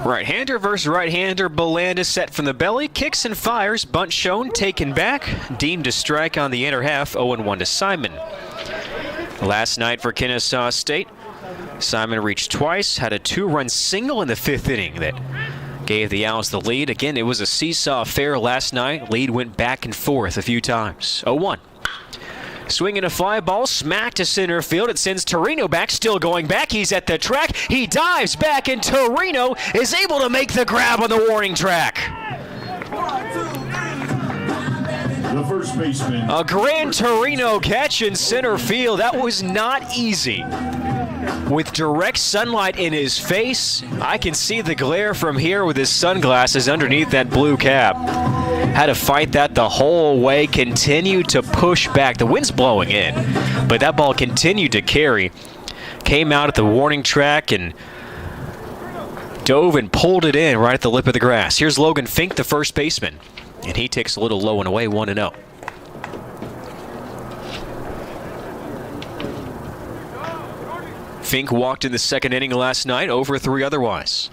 Right-hander versus right-hander. Belanda set from the belly. Kicks and fires. Bunt shown. Taken back. Deemed a strike on the inner half. 0-1 to Simon. Last night for Kennesaw State, Simon reached twice. Had a 2-run single in the 5th inning that gave the Owls the lead. Again, it was a seesaw affair last night. Lead went back and forth a few times. 0-1. Swinging a fly ball, smack to center field. It sends Torino back, still going back. He's at the track. He dives back, and Torino is able to make the grab on the warning track. The first baseman. A grand Torino catch in center field. That was not easy. With direct sunlight in his face, I can see the glare from here with his sunglasses underneath that blue cap. Had to fight that the whole way, continued to push back. The wind's blowing in, but that ball continued to carry. Came out at the warning track and dove and pulled it in right at the lip of the grass. Here's Logan Fink, the first baseman, and he takes a little low and away, 1-0. Fink walked in the 2nd inning last night, over 3 otherwise.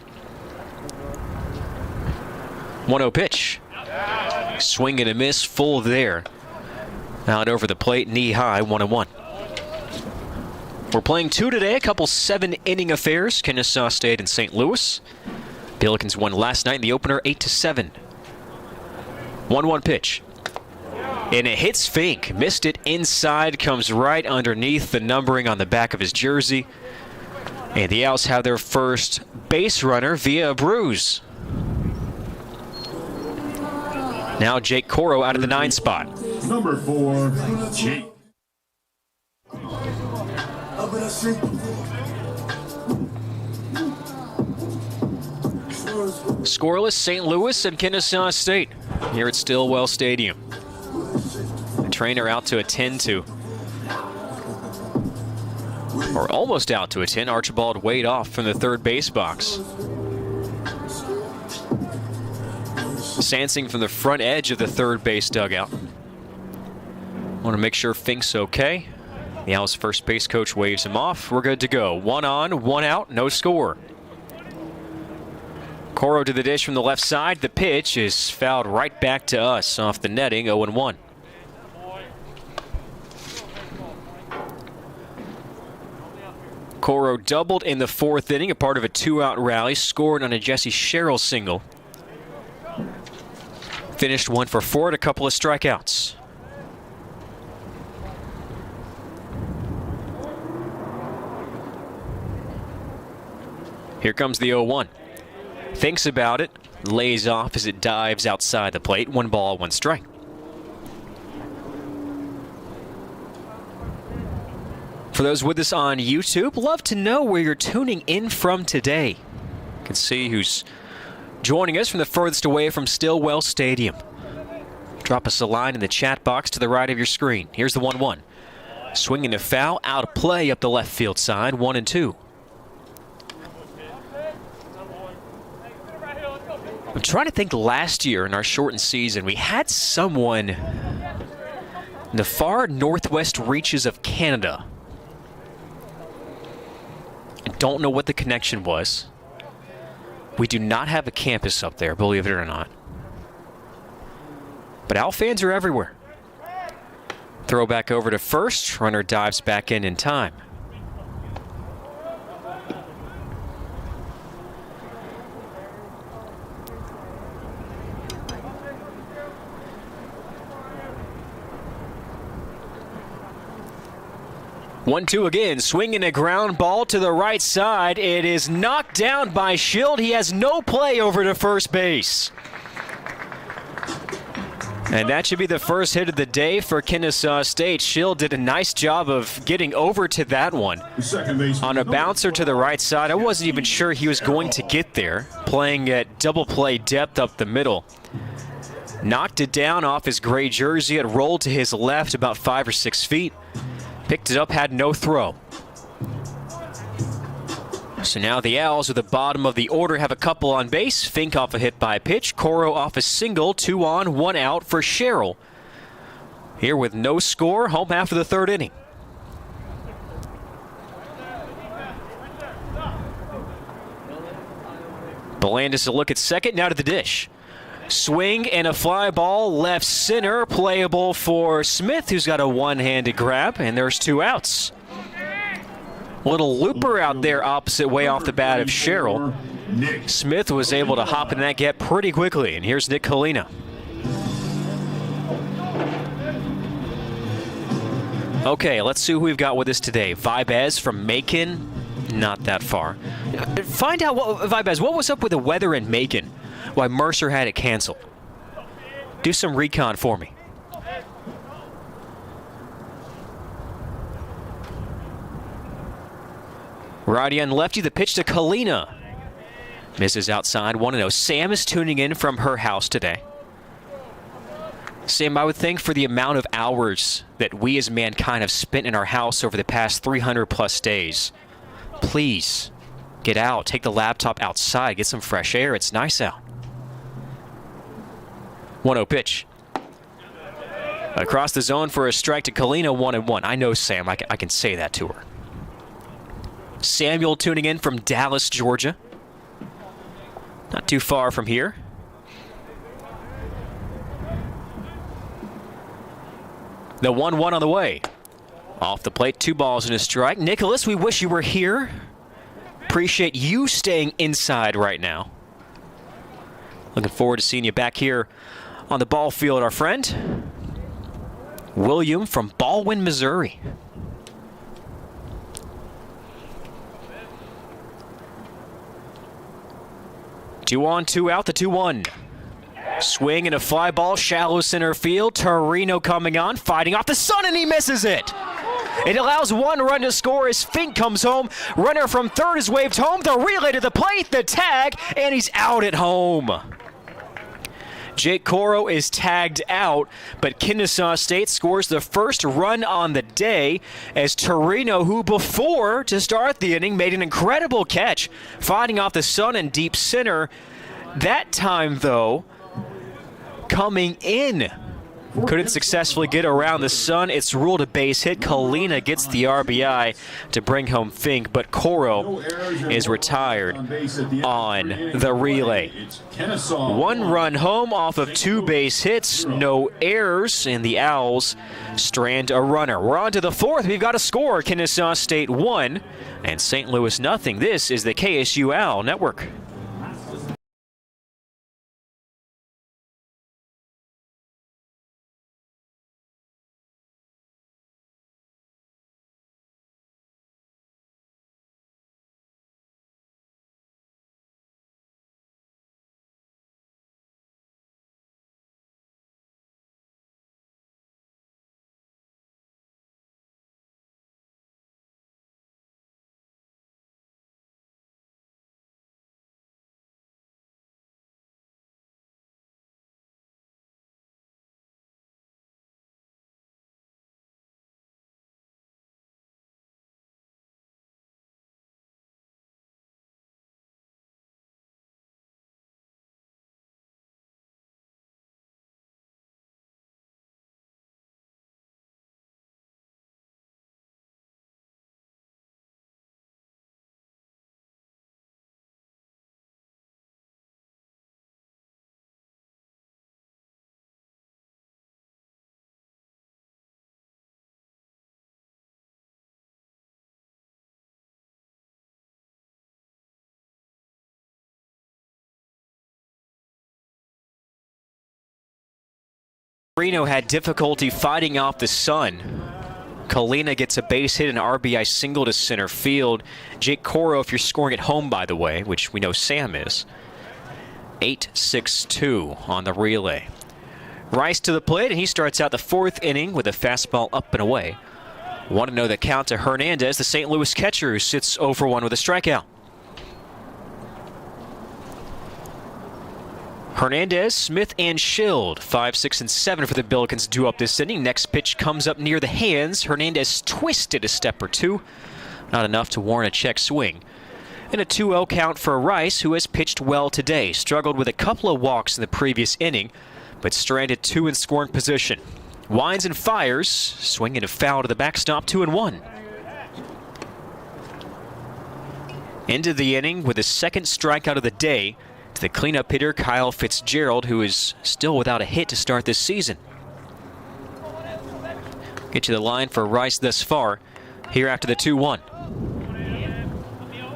1-0 pitch. Swing and a miss, full there. Out over the plate, knee high, 1-1. We're playing 2 today, a couple 7-inning affairs, Kennesaw State and St. Louis. Pelicans won last night in the opener 8-7. 1-1 pitch. And it hits Fink. Missed it inside, comes right underneath the numbering on the back of his jersey. And the Owls have their first base runner via a bruise. Now Jake Coro out of the 9 spot. Number 4, Jake. Scoreless St. Louis and Kennesaw State here at Stillwell Stadium. The trainer out to a 10-2. Or almost out to a 10. Archibald Wade off from the third base box. Sansing from the front edge of the third base dugout. Want to make sure Fink's okay. The Owls' first base coach waves him off. We're good to go. 1 on, 1 out, no score. Coro to the dish from the left side. The pitch is fouled right back to us off the netting, 0-1. Coro doubled in the 4th inning, a part of a 2-out rally, scored on a Jesse Sherrill single. Finished 1 for 4 and a couple of strikeouts. Here comes the 0-1. Thinks about it, lays off as it dives outside the plate. 1 ball, 1 strike. For those with us on YouTube, love to know where you're tuning in from today. You can see who's joining us from the furthest away from Stillwell Stadium. Drop us a line in the chat box to the right of your screen. Here's the 1-1. Swinging a foul, out of play up the left field side, 1-2. I'm trying to think, last year in our shortened season, we had someone in the far northwest reaches of Canada. I don't know what the connection was. We do not have a campus up there, believe it or not. But Owl fans are everywhere. Throw back over to first. Runner dives back in time. One-two again, swinging a ground ball to the right side. It is knocked down by Schild. He has no play over to first base. And that should be the first hit of the day for Kennesaw State. Schild did a nice job of getting over to that one. On a bouncer to the right side, I wasn't even sure he was going to get there. Playing at double play depth up the middle. Knocked it down off his gray jersey. It rolled to his left about 5 or 6 feet. Picked it up, had no throw. So now the Owls at the bottom of the order have a couple on base. Fink off a hit by pitch. Coro off a single. 2 on, 1 out for Sherrill. Here with no score, home half of the 3rd inning. Belandis a look at second, now to the dish. Swing and a fly ball left center, playable for Smith, who's got a one-handed grab, and there's 2 outs. Little looper out there opposite way off the bat of Sherrill. Smith was able to hop in that gap pretty quickly, and here's Nick Kalina. Okay, let's see who we've got with us today. Vibez from Macon, not that far. Find out, Vibez, what was up with the weather in Macon? Why Mercer had it canceled. Do some recon for me. Righty and lefty, the pitch to Kalina. Misses outside, 1-0. Sam is tuning in from her house today. Sam, I would think for the amount of hours that we as mankind have spent in our house over the past 300 plus days, please get out, take the laptop outside, get some fresh air. It's nice out. 1-0 pitch. Across the zone for a strike to Kalina, 1-1. I know Sam, I can say that to her. Samuel tuning in from Dallas, Georgia. Not too far from here. The 1-1 on the way. Off the plate, 2 balls and a strike. Nicholas, we wish you were here. Appreciate you staying inside right now. Looking forward to seeing you back here on the ball field, our friend. William from Baldwin, Missouri. Two on, 2 out, the 2-1. Swing and a fly ball, shallow center field. Torino coming on, fighting off the sun, and he misses it. It allows 1 run to score as Fink comes home. Runner from third is waved home. The relay to the plate, the tag, and he's out at home. Jake Coro is tagged out, but Kennesaw State scores the first run on the day as Torino, who before to start the inning made an incredible catch, fighting off the sun in deep center. That time, though, coming in. Couldn't successfully get around the sun. It's ruled a base hit. Kalina gets the RBI to bring home Fink, but Coro is retired on the relay. 1 run home off of 2 base hits, no errors, and the Owls strand a runner. We're on to the 4th. We've got a score. Kennesaw State 1 and St. Louis nothing. This is the KSU Owl Network. Torino had difficulty fighting off the sun. Kalina gets a base hit and RBI single to center field. Jake Coro, if you're scoring at home, by the way, which we know Sam is, 8-6-2 on the relay. Rice to the plate, and he starts out the 4th inning with a fastball up and away. 1-0 the count to Hernandez, the St. Louis catcher, who sits 0-for-1 with a strikeout. Hernandez, Smith, and Schild, 5, 6, and 7 for the Billikens due up this inning. Next pitch comes up near the hands. Hernandez twisted a step or 2. Not enough to warrant a check swing. And a 2-0 count for Rice, who has pitched well today. Struggled with a couple of walks in the previous inning, but stranded 2 in scoring position. Winds and fires, swinging a foul to the backstop, 2-1. Into the inning with the 2nd strikeout of the day to the cleanup hitter Kyle Fitzgerald, who is still without a hit to start this season. Get you the line for Rice thus far here after the 2-1.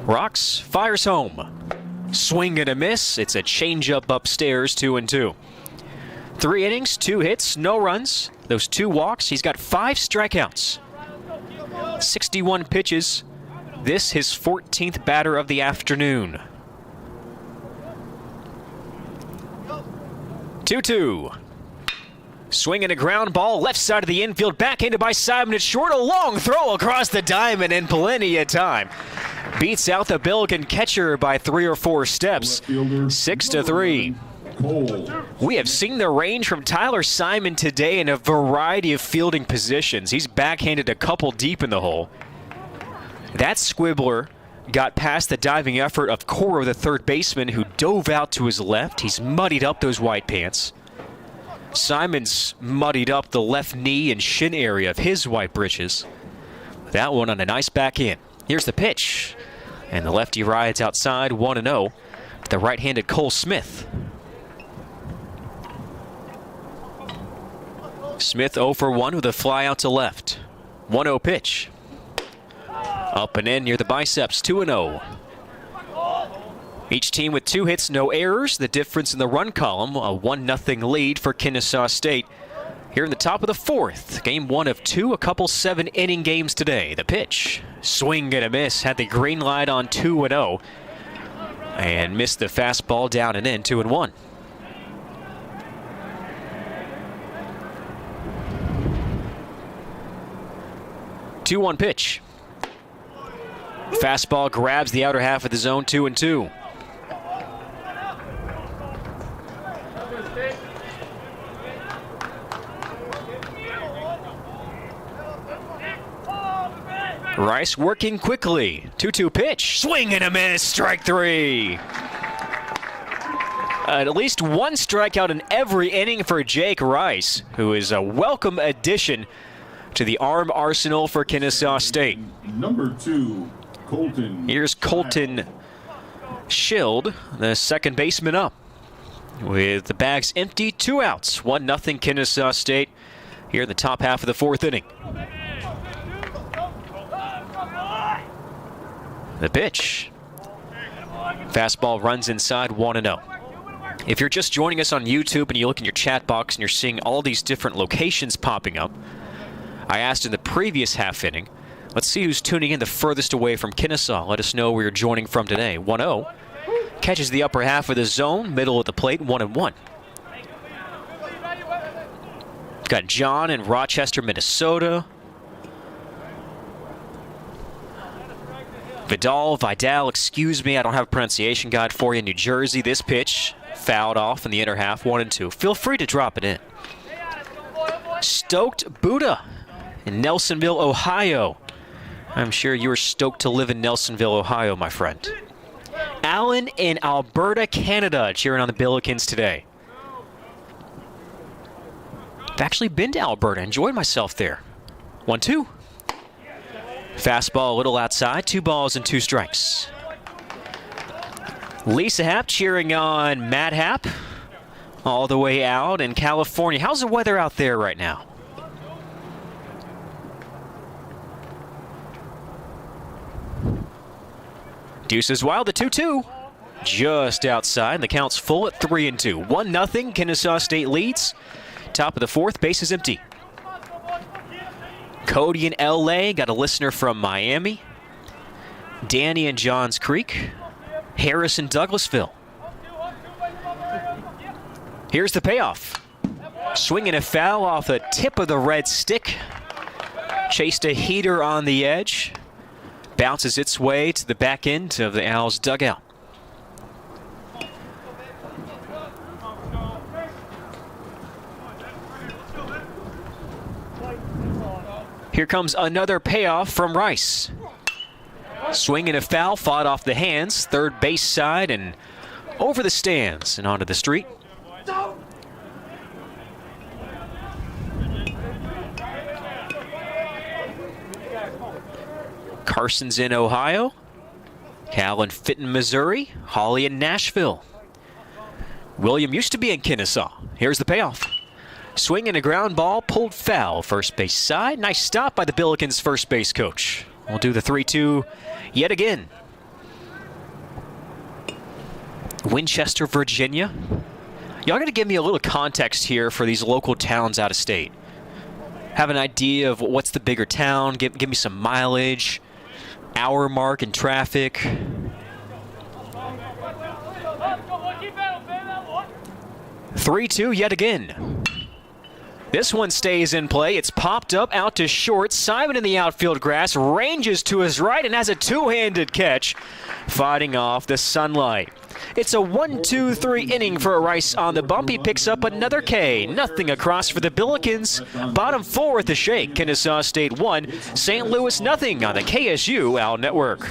Rocks fires home. Swing and a miss. It's a changeup upstairs, 2-2. 3 innings, 2 hits, no runs. Those 2 walks. He's got 5 strikeouts. 61 pitches. This his 14th batter of the afternoon. 2-2. Swinging a ground ball, left side of the infield, backhanded by Simon at short. A long throw across the diamond and plenty of time. Beats out the Billiken catcher by 3 or 4 steps. 6-3. We have seen the range from Tyler Simon today in a variety of fielding positions. He's backhanded a couple deep in the hole. That squibbler got past the diving effort of Coro, the third baseman, who dove out to his left. He's muddied up those white pants. Simon's muddied up the left knee and shin area of his white breeches. That one on a nice back end. Here's the pitch. And the lefty rides outside, 1-0. The right-handed Cole Smith. Smith 0-for-1 with a fly out to left. 1-0 pitch. Up and in near the biceps, 2-0. Each team with 2 hits, no errors. The difference in the run column, a 1-0 lead for Kennesaw State. Here in the top of the 4th, game 1 of 2, a couple 7-inning games today. The pitch, swing and a miss, had the green light on 2-0, and missed the fastball down and in, 2-1. Two-one pitch. Fastball grabs the outer half of the zone, 2-2. Rice working quickly. 2-2 pitch. Swing and a miss. Strike 3. At least one strikeout in every inning for Jake Rice, who is a welcome addition to the arm arsenal for Kennesaw State. Number 2, Colton. Here's Colton Schild, the second baseman up. With the bags empty, 2 outs. 1-0 Kennesaw State here in the top half of the 4th inning. The pitch. Fastball runs inside, 1-0. If you're just joining us on YouTube and you look in your chat box and you're seeing all these different locations popping up, I asked in the previous half inning, let's see who's tuning in the furthest away from Kennesaw. Let us know where you're joining from today. 1-0. Catches the upper half of the zone, middle of the plate, 1-1. Got John in Rochester, Minnesota. Vidal, excuse me, I don't have a pronunciation guide for you. New Jersey, this pitch fouled off in the inner half, 1-2. Feel free to drop it in. Stoked Buddha in Nelsonville, Ohio. I'm sure you were stoked to live in Nelsonville, Ohio, my friend. Alan in Alberta, Canada, cheering on the Billikens today. I've actually been to Alberta, enjoyed myself there. 1-2. Fastball a little outside, 2 balls and 2 strikes. Lisa Happ cheering on Matt Happ all the way out in California. How's the weather out there right now? Deuces wild, the 2-2. Just outside. The count's full at 3-2. 1-0. Kennesaw State leads. Top of the 4th, base is empty. Cody in LA, got a listener from Miami. Danny in Johns Creek. Harris in Douglasville. Here's the payoff. Swinging a foul off the tip of the red stick. Chased a heater on the edge. Bounces its way to the back end of the Owls' dugout. Here comes another payoff from Rice. Swinging a foul, fought off the hands, third base side and over the stands and onto the street. Carson's in Ohio. Cal in Fitton, Missouri. Holly in Nashville. William used to be in Kennesaw. Here's the payoff. Swinging a ground ball, pulled foul, first base side. Nice stop by the Billikens' first base coach. We'll do the 3-2 yet again. Winchester, Virginia. Y'all gotta give me a little context here for these local towns out of state. Have an idea of what's the bigger town. Give me some mileage, hour mark and traffic. Three-two yet again. This one stays in play. It's popped up out to short. Simon in the outfield grass ranges to his right and has a two-handed catch, fighting off the sunlight. It's a 1-2-3 inning for Rice on the bump. He picks up another K. Nothing across for the Billikens. Bottom 4 at the shake. Kennesaw State 1, St. Louis nothing on the KSU Owl Network.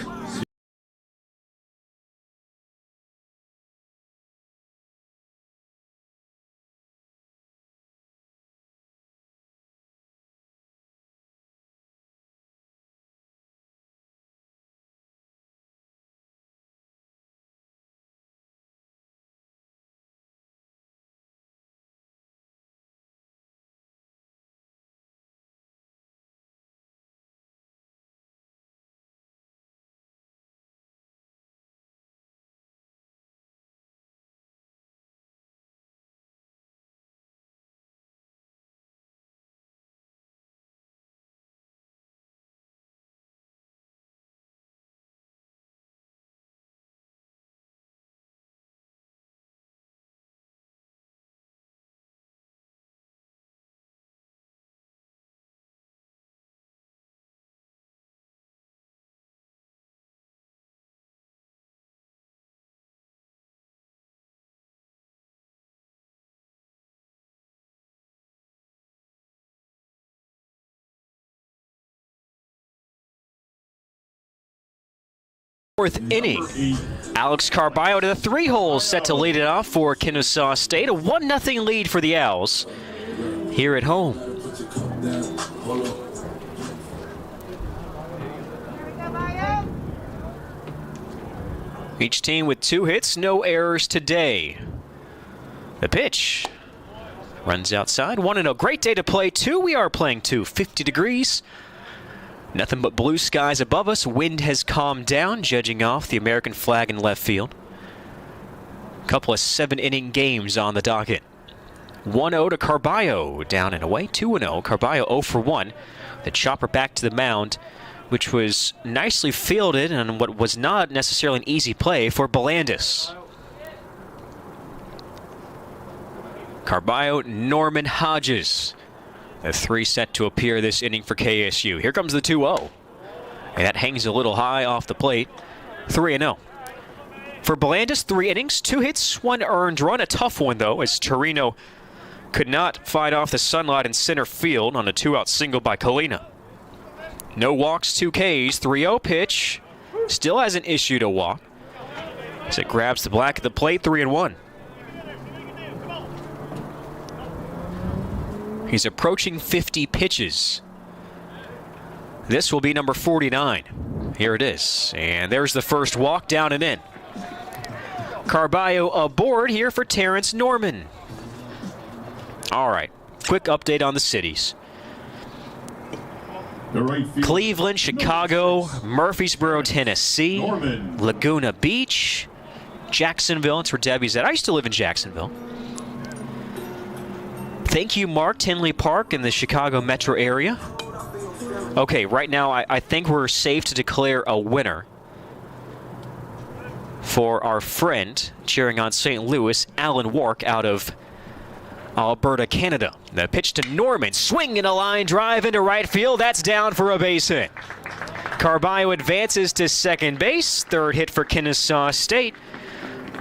Fourth inning. Alex Carballo to the 3-hole, set to lead it off for Kennesaw State. A 1-0 lead for the Owls here at home. Each team with 2 hits, no errors today. The pitch runs outside. 1-0. Great day to play 2. We are playing 2. 50 degrees. Nothing but blue skies above us. Wind has calmed down, judging off the American flag in left field. A couple of 7-inning games on the docket. 1-0 to Carballo, down and away. 2-0. Carballo 0 for 1. The chopper back to the mound, which was nicely fielded on what was not necessarily an easy play for Belandis. Carballo, Norman, Hodges. The 3 set to appear this inning for KSU. Here comes the 2-0. And that hangs a little high off the plate. 3-0. For Belandis, 3 innings, 2 hits, 1 earned run. A tough one, though, as Torino could not fight off the sunlight in center field on a 2-out single by Kalina. No walks, 2 Ks, 3-0 pitch. Still hasn't issued a walk. As it grabs the black of the plate, 3-1. He's approaching 50 pitches. This will be number 49. Here it is. And there's the first walk, down and in. Carballo aboard here for Terrence Norman. All right, quick update on the cities. Cleveland, Chicago, Murfreesboro, Tennessee, Norman. Laguna Beach, Jacksonville. That's where Debbie's at. I used to live in Jacksonville. Thank you, Mark. Tinley Park in the Chicago metro area. Okay, right now I think we're safe to declare a winner for our friend cheering on St. Louis, Alan Wark out of Alberta, Canada. The pitch to Norman, swinging a line drive into right field. That's down for a base hit. Carballo advances to second base. 3rd hit for Kennesaw State.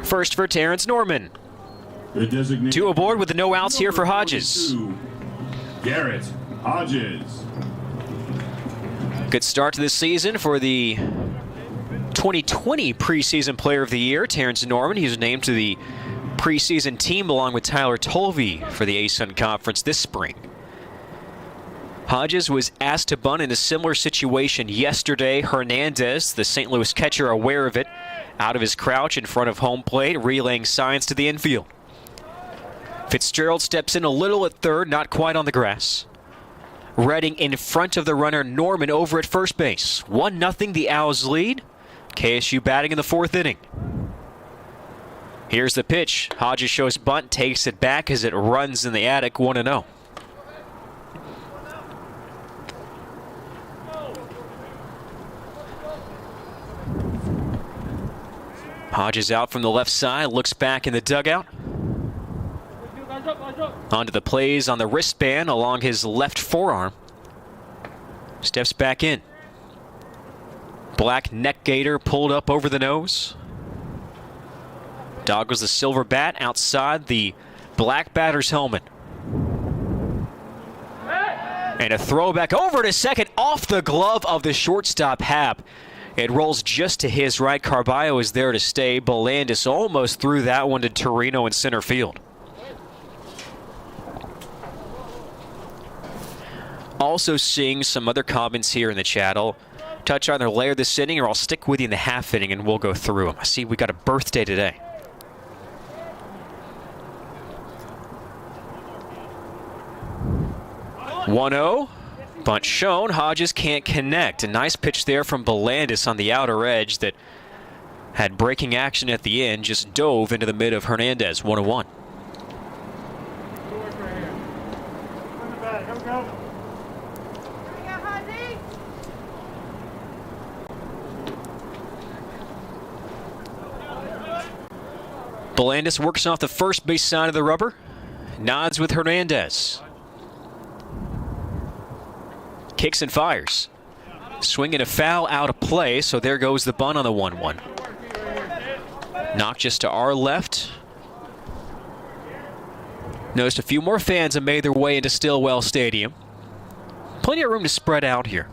First for Terrence Norman. 2 aboard with the no outs here for Hodges. Garrett Hodges. Good start to this season for the 2020 preseason player of the year, Terrence Norman. He was named to the preseason team along with Tyler Tolvey for the ASUN Conference this spring. Hodges was asked to bunt in a similar situation yesterday. Hernandez, the St. Louis catcher, aware of it, out of his crouch in front of home plate, relaying signs to the infield. Fitzgerald steps in a little at third, not quite on the grass. Redding in front of the runner, Norman over at first base. 1-0 the Owls lead. KSU batting in the 4th inning. Here's the pitch. Hodges shows bunt, takes it back as it runs in the attic, 1-0. Hodges out from the left side, looks back in the dugout. Onto the plays on the wristband along his left forearm. Steps back in. Black neck gaiter pulled up over the nose. Doggles the silver bat outside the black batter's helmet. And a throwback over to second off the glove of the shortstop Hap. It rolls just to his right. Carballo is there to stay. Belandis almost threw that one to Torino in center field. Also seeing some other comments here in the chat. I'll touch on their layer this inning, or I'll stick with you in the half inning and we'll go through them. I see we got a birthday today. "1-0, bunt shown. Hodges can't connect. A nice pitch there from Belandis on the outer edge that had breaking action at the end, just dove into the mid of Hernandez. 1-1. Belandis works off the first base side of the rubber. Nods with Hernandez. Kicks and fires. Swinging a foul out of play, so there goes the bunt on the 1-1. Knock just to our left. Noticed a few more fans have made their way into Stillwell Stadium. Plenty of room to spread out here.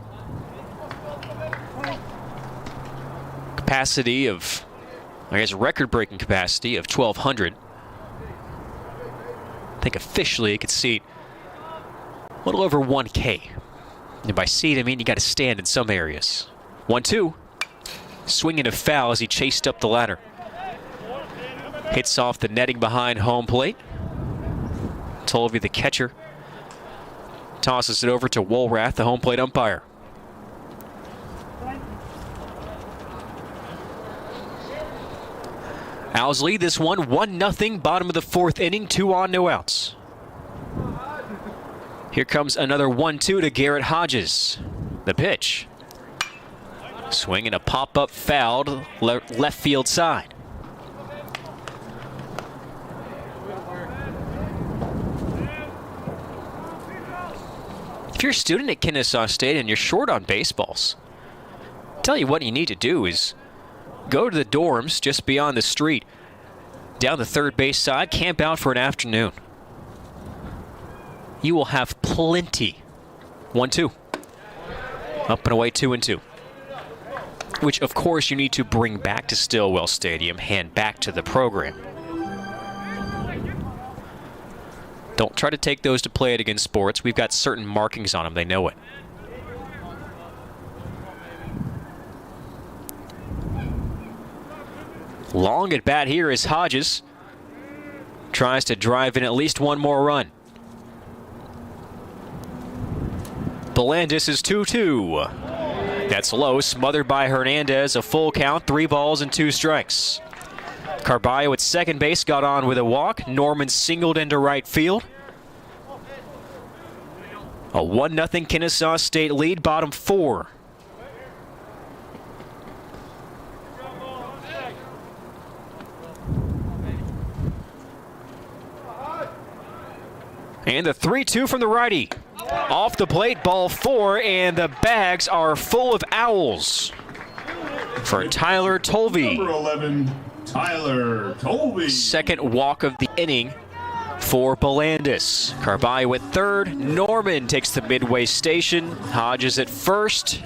capacity of, I guess, record-breaking capacity of 1,200. I think officially it could seat a little over 1K. And by seat, I mean you got to stand in some areas. 1-2. Swinging a foul as he chased up the ladder. Hits off the netting behind home plate. Tolvey, the catcher, tosses it over to Woolrath, the home plate umpire. Owls lead this one 1-0, bottom of the fourth inning, 2 on, no outs. Here comes another 1-2 to Garrett Hodges. The pitch. Swing and a pop-up fouled left field side. If you're a student at Kennesaw State and you're short on baseballs, I'll tell you what you need to do is go to the dorms just beyond the street, down the third base side, camp out for an afternoon. You will have plenty. 1-2. Up and away, 2-2. Which, of course, you need to bring back to Stillwell Stadium, hand back to the program. Don't try to take those to Play It Again Sports. We've got certain markings on them. They know it. Long at bat here is Hodges. Tries to drive in at least one more run. Belandis is 2-2. That's low, smothered by Hernandez. A full count, 3 balls and 2 strikes. Carballo at second base got on with a walk. Norman singled into right field. A 1-0 Kennesaw State lead, bottom 4. And the 3-2 from the righty. Off the plate, ball 4, and the bags are full of Owls for Tyler Tolvey. Number 11, Tyler Tolvey. Second walk of the inning for Belandis. Carballo at third. Norman takes the midway station. Hodges at first.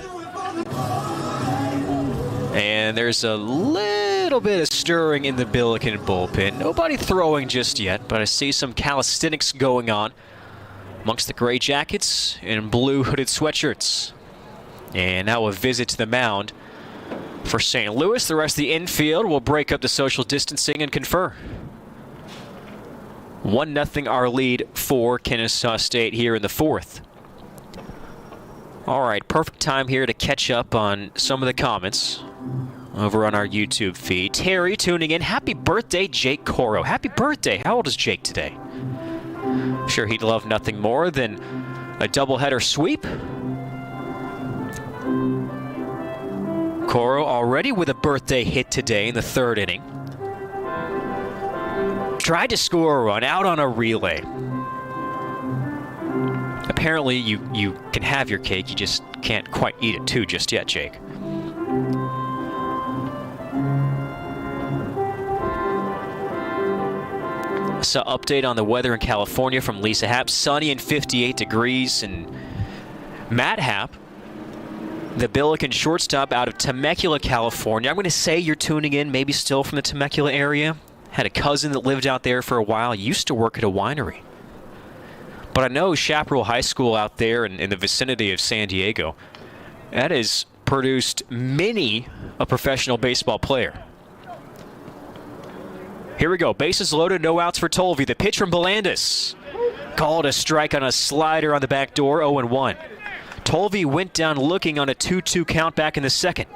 And there's a little bit of stirring in the Billiken bullpen. Nobody throwing just yet, but I see some calisthenics going on amongst the gray jackets and blue hooded sweatshirts. And now a visit to the mound for St. Louis. The rest of the infield will break up the social distancing and confer. 1-0 our lead for Kennesaw State here in the fourth. All right, perfect time here to catch up on some of the comments over on our YouTube feed. Terry tuning in. Happy birthday, Jake Coro. Happy birthday. How old is Jake today? I'm sure he'd love nothing more than a doubleheader sweep. Coro already with a birthday hit today in the third inning. Tried to score a run out on a relay. Apparently you can have your cake, you just can't quite eat it too just yet, Jake. So update on the weather in California from Lisa Happ. Sunny and 58 degrees. And Matt Happ, the Billiken shortstop out of Temecula, California. I'm going to say you're tuning in maybe still from the Temecula area. Had a cousin that lived out there for a while. Used to work at a winery. But I know Chaparral High School out there in the vicinity of San Diego, that has produced many a professional baseball player. Here we go. Bases loaded, no outs for Tolvey. The pitch from Belandis. Called a strike on a slider on the back door, 0-1. Tolvey went down looking on a 2-2 count back in the second.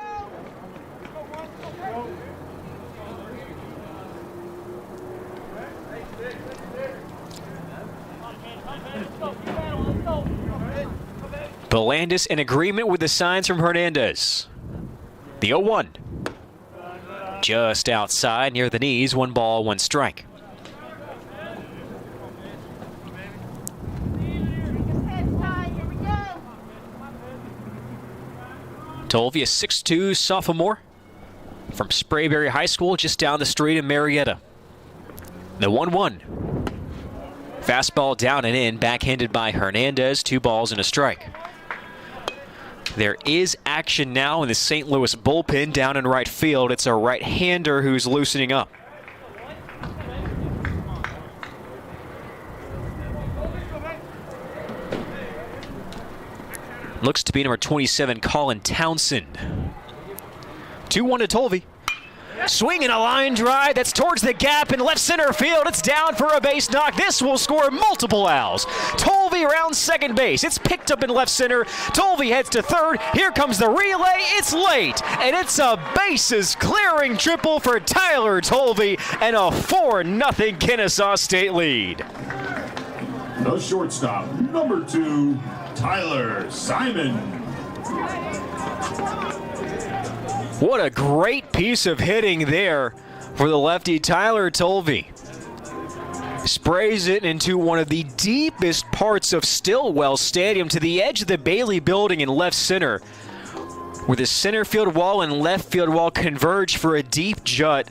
Belandis in agreement with the signs from Hernandez. The 0-1. Just outside, near the knees, 1 ball, 1 strike. Tolvey, a 6'2" sophomore from Sprayberry High School, just down the street in Marietta. The 1-1. Fastball down and in, backhanded by Hernandez, 2 balls and a strike. There is action now in the St. Louis bullpen down in right field. It's a right-hander who's loosening up. Looks to be number 27, Colin Townsend. 2-1 to Tolvey. Swinging a line drive that's towards the gap in left center field. It's down for a base knock. This will score multiple outs. Tolvey around second base. It's picked up in left center. Tolvey heads to third. Here comes the relay. It's late, and it's a bases clearing triple for Tyler Tolvey and a 4-0 Kennesaw State lead. The shortstop, number 2, Tyler Simon. What a great piece of hitting there for the lefty Tyler Tolvey. Sprays it into one of the deepest parts of Stillwell Stadium to the edge of the Bailey building in left center, where the center field wall and left field wall converge for a deep jut.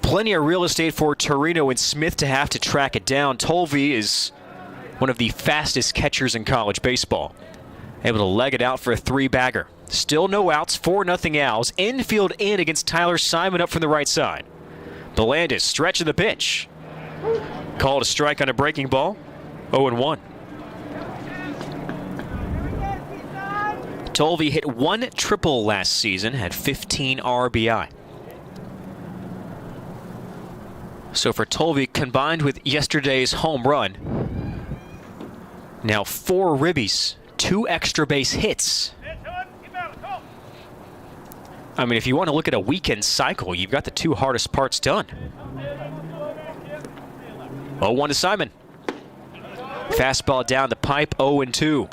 Plenty of real estate for Torino and Smith to have to track it down. Tolvey is one of the fastest catchers in college baseball. Able to leg it out for a 3-bagger. Still no outs, 4-0 Owls. Infield in against Tyler Simon up from the right side. Belandis stretching the pitch. Called a strike on a breaking ball. 0-1. Tolvey hit 1 triple last season, had 15 RBI. So for Tolvey, combined with yesterday's home run, now 4 ribbies, 2 extra base hits. I mean, if you want to look at a weekend cycle, you've got the 2 hardest parts done. 0-1 to Simon. Fastball down the pipe, 0-2.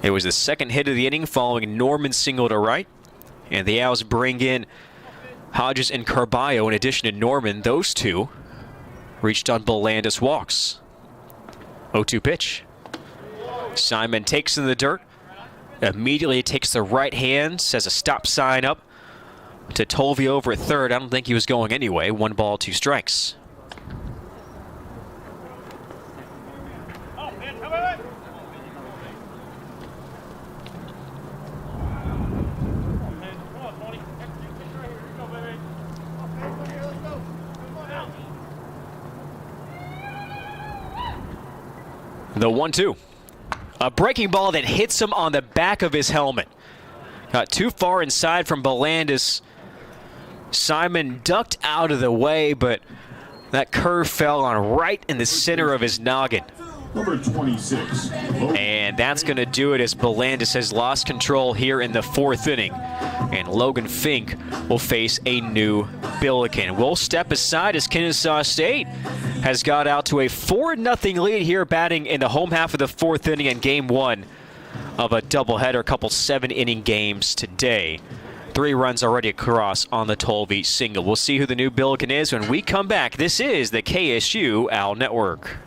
It was the second hit of the inning following Norman's single to right. And the Owls bring in Hodges and Carballo in addition to Norman. Those 2 reached on Belandis walks. 0-2 pitch. Simon takes in the dirt. Immediately takes the right hand, says a stop sign up to Tolvey over at third. I don't think he was going anyway. 1 ball, 2 strikes. The 1-2. A breaking ball that hits him on the back of his helmet. Got too far inside from Belandis. Simon ducked out of the way, but that curve fell on right in the center of his noggin. Number 26. And that's going to do it as Belandis has lost control here in the 4th inning. And Logan Fink will face a new Billiken. We'll step aside as Kennesaw State has got out to a 4-0 lead here, batting in the home half of the 4th inning in Game 1 of a doubleheader, a couple 7-inning games today. 3 runs already across on the Tolvey single. We'll see who the new Billiken is when we come back. This is the KSU Owl Network.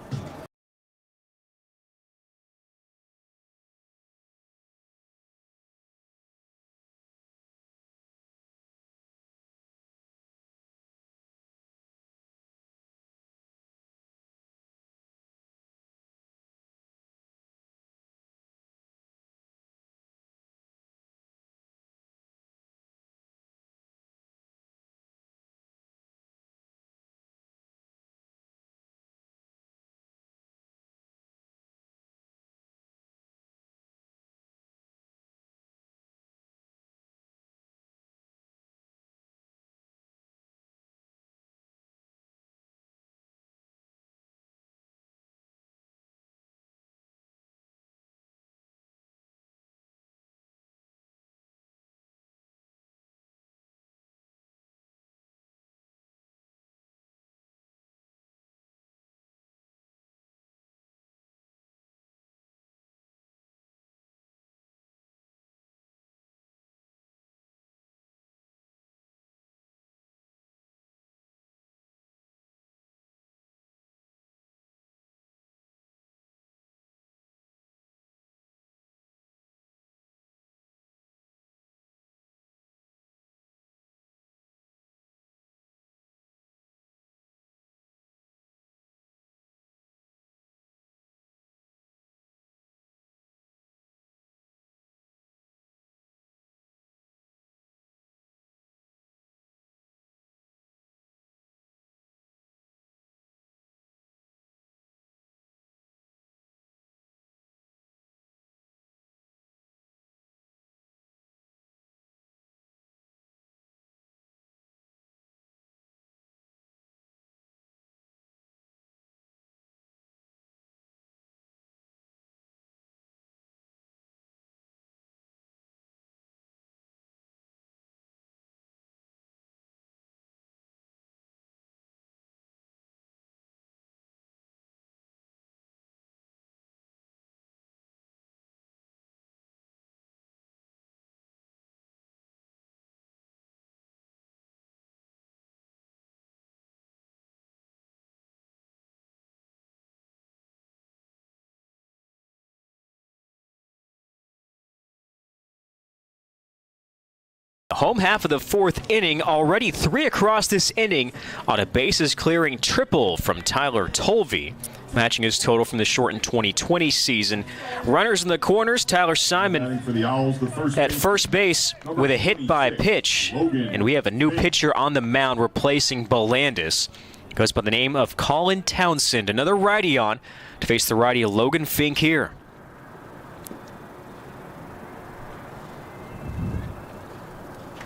home half of the fourth inning, already 3 across this inning on a bases-clearing triple from Tyler Tolvey, matching his total from the shortened 2020 season. Runners in the corners, Tyler Simon at first base with a hit by pitch. And we have a new pitcher on the mound replacing Belandis. Goes by the name of Colin Townsend, another righty on to face the righty Logan Fink here.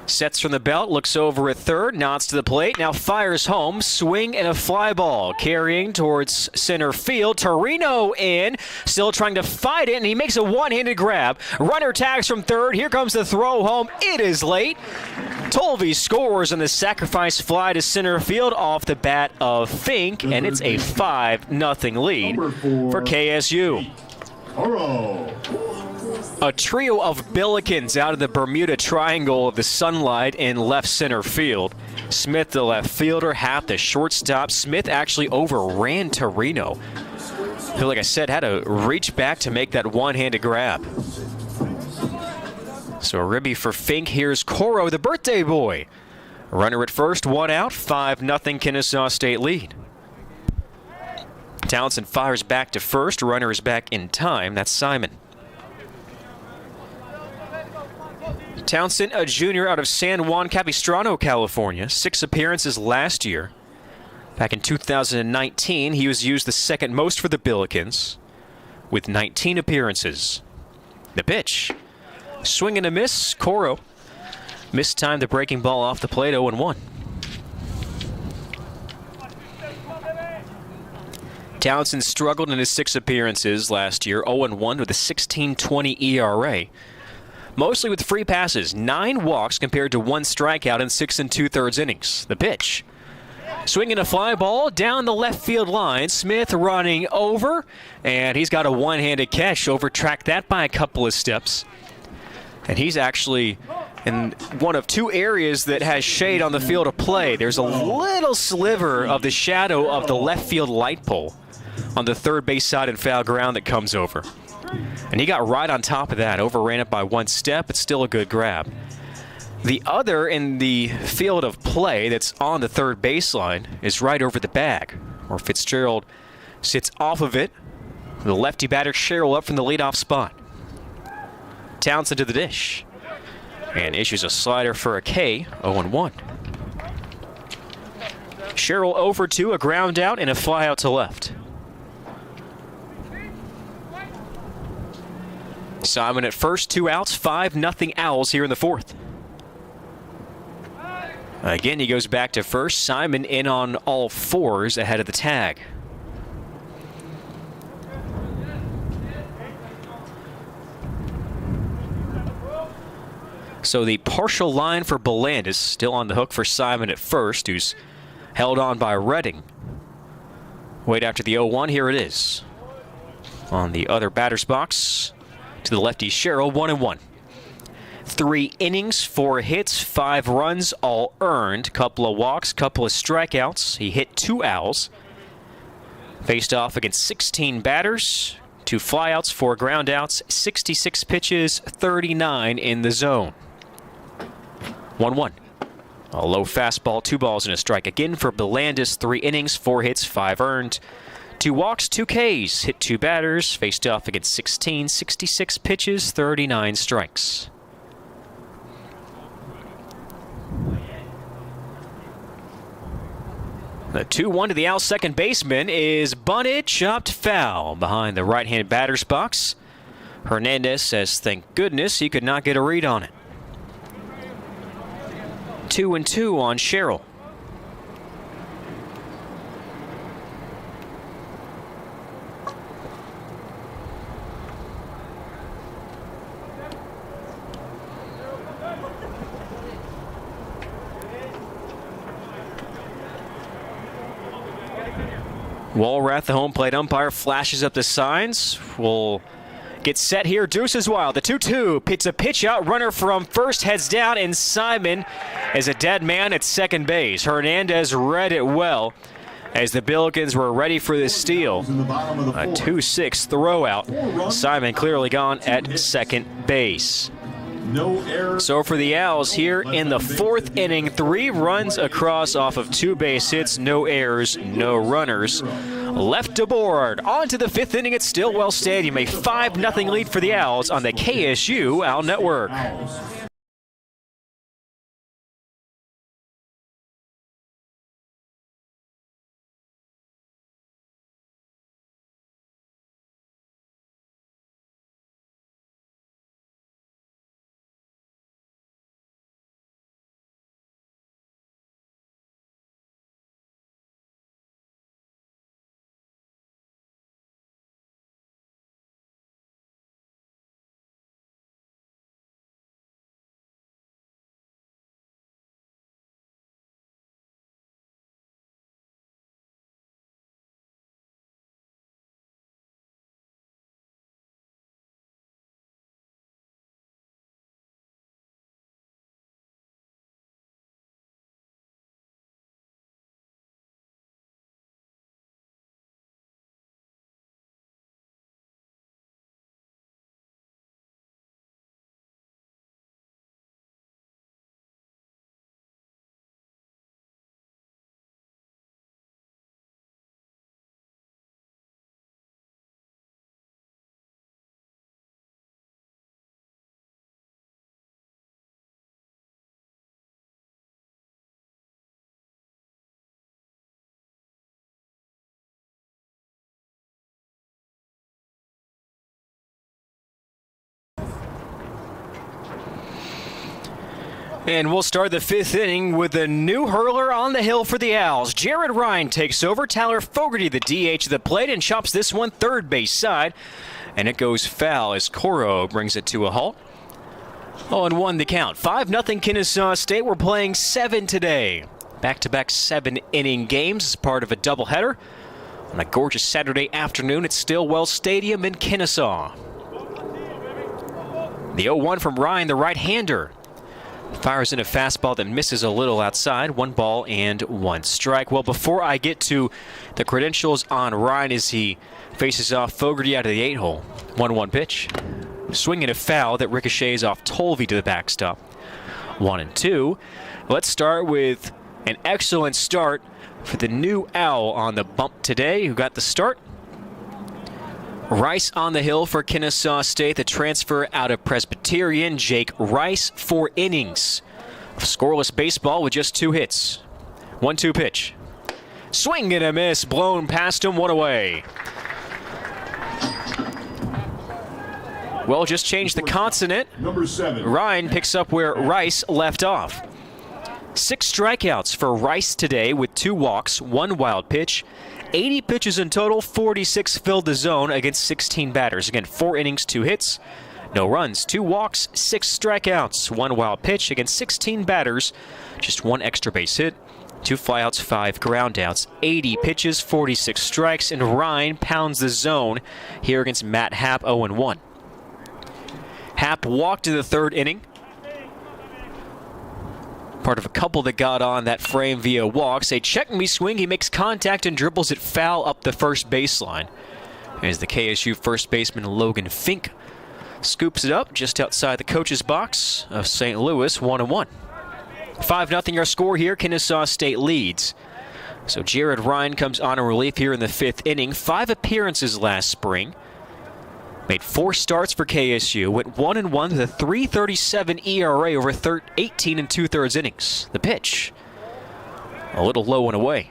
Sets from the belt, looks over at third, nods to the plate, now fires home, swing and a fly ball, carrying towards center field. Torino in, still trying to fight it, and he makes a one-handed grab. Runner tags from third, here comes the throw home, it is late. Tolvey scores on the sacrifice fly to center field off the bat of Fink, and it's a 5-0 lead for KSU. A trio of Billikens out of the Bermuda Triangle of the sunlight in left center field. Smith, the left fielder, Happ, the shortstop. Smith actually overran Torino, who, like I said, had to reach back to make that one-handed grab. So a ribby for Fink. Here's Coro, the birthday boy. Runner at first, 1 out, 5-0 Kennesaw State lead. Townsend fires back to first. Runner is back in time. That's Simon. Townsend, a junior out of San Juan Capistrano, California. 6 appearances last year. Back in 2019, he was used the second most for the Billikens with 19 appearances. The pitch. Swing and a miss. Coro mistimed the breaking ball off the plate, 0-1. Townsend struggled in his 6 appearances last year, 0-1 with a 16.20 ERA. Mostly with free passes, 9 walks compared to 1 strikeout in 6 2/3 innings. The pitch. Swinging a fly ball down the left field line. Smith running over, and he's got a one-handed catch. Overtracked that by a couple of steps. And he's actually in one of 2 areas that has shade on the field of play. There's a little sliver of the shadow of the left field light pole on the third base side and foul ground that comes over. And he got right on top of that, overran it by 1 step. It's still a good grab. The other in the field of play that's on the third baseline is right over the bag, where Fitzgerald sits off of it. The lefty batter Sherrill up from the leadoff spot. Townsend to the dish. And issues a slider for a K, 0-1. Sherrill 0-2, a ground out and a fly out to left. Simon at first, 2 outs, 5-0 Owls here in the fourth. Again, he goes back to first. Simon in on all 4s ahead of the tag. So the partial line for Belandis still on the hook for Simon at first, who's held on by Redding. Wait after the 0-1, here it is. On the other batter's box, to the lefty Sherrill, 1-1. 3 innings, 4 hits, 5 runs, all earned. Couple of walks, couple of strikeouts. He hit 2 Owls. Faced off against 16 batters, 2 flyouts, 4 groundouts, 66 pitches, 39 in the zone. 1-1. A low fastball, 2 balls and a strike again for Belandis. 3 innings, 4 hits, 5 earned. 2 walks, 2 Ks, hit 2 batters, faced off against 16, 66 pitches, 39 strikes. The 2-1 to the Owls' second baseman is bunted, chopped foul behind the right-handed batter's box. Hernandez says thank goodness he could not get a read on it. 2-2 on Sherrill. Walrath, the home plate umpire, flashes up the signs. We'll get set here. Deuces wild. The 2-2. It's a pitch out. Runner from first heads down, and Simon is a dead man at second base. Hernandez read it well as the Billikens were ready for this steal. A 2-6 throw out. Simon clearly gone at second base. No errors. So for the Owls here in the fourth inning, 3 runs across off of 2 base hits, no errors, no runners left aboard. On to the 5th inning at Stillwell Stadium, a 5-0 lead for the Owls on the KSU Owl Network. And we'll start the 5th inning with a new hurler on the hill for the Owls. Jared Ryan takes over. Tyler Fogarty, the DH of the plate, and chops this one third base side. And it goes foul as Coro brings it to a halt. 0-1 the count. 5-0 Kennesaw State. We're playing 7 today. Back-to-back 7-inning games as part of a doubleheader on a gorgeous Saturday afternoon at Stillwell Stadium in Kennesaw. The 0-1 from Ryan, the right-hander. Fires in a fastball that misses a little outside. 1 ball and 1 strike. Well, before I get to the credentials on Ryan as he faces off Fogarty out of the 8-hole. 1-1 pitch. Swinging a foul that ricochets off Tolvey to the backstop. 1-2. Let's start with an excellent start for the new Owl on the bump today, who got the start. Rice on the hill for Kennesaw State, the transfer out of Presbyterian. Jake Rice, 4 innings of scoreless baseball with just 2 hits. 1-2 pitch. Swing and a miss, blown past him, 1 away. Well, just changed the consonant. Number 7. Ryan picks up where Rice left off. 6 strikeouts for Rice today with 2 walks, 1 wild pitch. 80 pitches in total, 46 filled the zone against 16 batters. Again, 4 innings, 2 hits, no runs, 2 walks, 6 strikeouts, 1 wild pitch against 16 batters, just 1 extra base hit, 2 flyouts, 5 groundouts, 80 pitches, 46 strikes, and Ryan pounds the zone here against Matt Happ, 0-1. Happ walked in the 3rd inning. Part of a couple that got on that frame via walks. A check-me swing. He makes contact and dribbles it foul up the first baseline. As the KSU first baseman Logan Fink scoops it up just outside the coach's box of St. Louis, 1-1. 5-0 our score here. Kennesaw State leads. So Jared Ryan comes on in relief here in the 5th inning. 5 appearances last spring. Made 4 starts for KSU, went 1-1 with a 3.37 ERA over 18 2/3 innings. The pitch, a little low and away.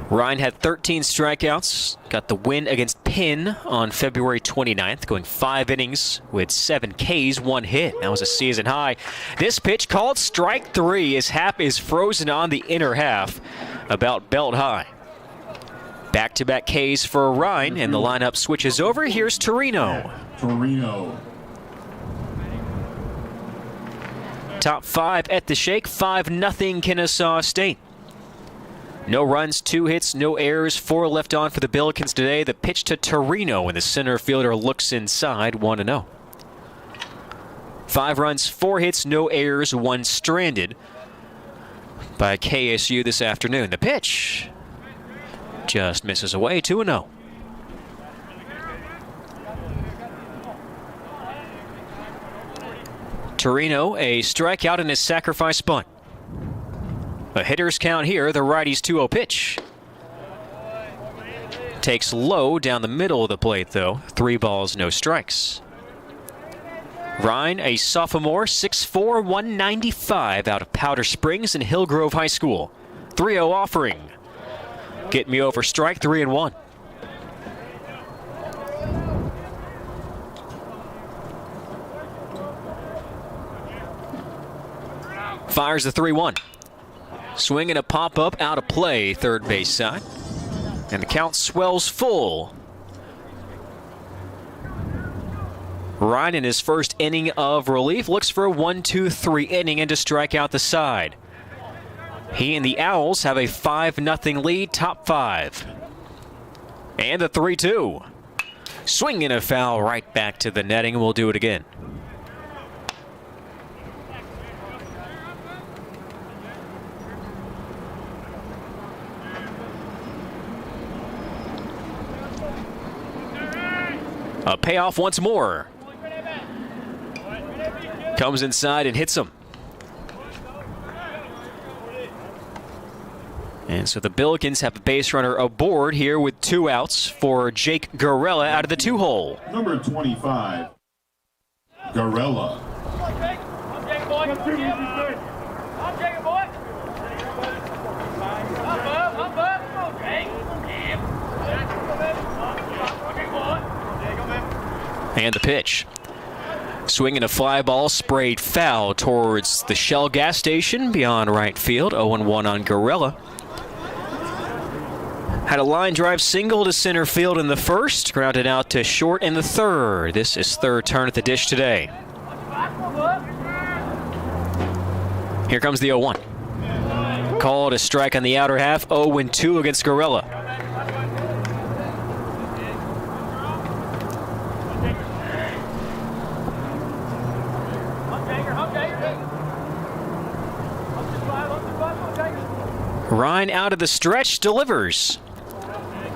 Ryan had 13 strikeouts, got the win against Penn on February 29th, going 5 innings with 7 Ks, 1 hit. That was a season high. This pitch called strike 3 as Happ is frozen on the inner half, about belt high. Back-to-back Ks for Ryan, and the lineup switches over. Here's Torino. Top 5 at the shake, 5-0 Kennesaw State. No runs, 2 hits, no errors, 4 left on for the Billikens today. The pitch to Torino, and the center fielder looks inside, 1-0. 5 runs, 4 hits, no errors, 1 stranded by KSU this afternoon. The pitch just misses away, 2-0. Torino, a strikeout in his sacrifice bunt. A hitter's count here, the righty's 2-0 pitch. Takes low down the middle of the plate, though. 3 balls, no strikes. Ryan, a sophomore, 6'4", 195, out of Powder Springs and Hillgrove High School. 3-0 offering. Get me over strike, 3-1. Fires the 3-1. Swing and a pop-up out of play, third base side. And the count swells full. Ryan in his first inning of relief looks for a 1-2-3 inning and to strike out the side. He and the Owls have a 5-0 lead, top 5. And the 3-2. Swing and a foul right back to the netting. We'll do it again. A payoff once more. Comes inside and hits him. And so the Billikens have a base runner aboard here with 2 outs for Jake Garella out of the 2-hole. Number 25, Garella. And the pitch. Swinging a fly ball sprayed foul towards the Shell gas station beyond right field. 0-1 on Garella. Had a line drive single to center field in the first, grounded out to short in the third. This is third turn at the dish today. Here comes the 0-1. Called a strike on the outer half, 0-2 against Garella. Ryan out of the stretch, delivers.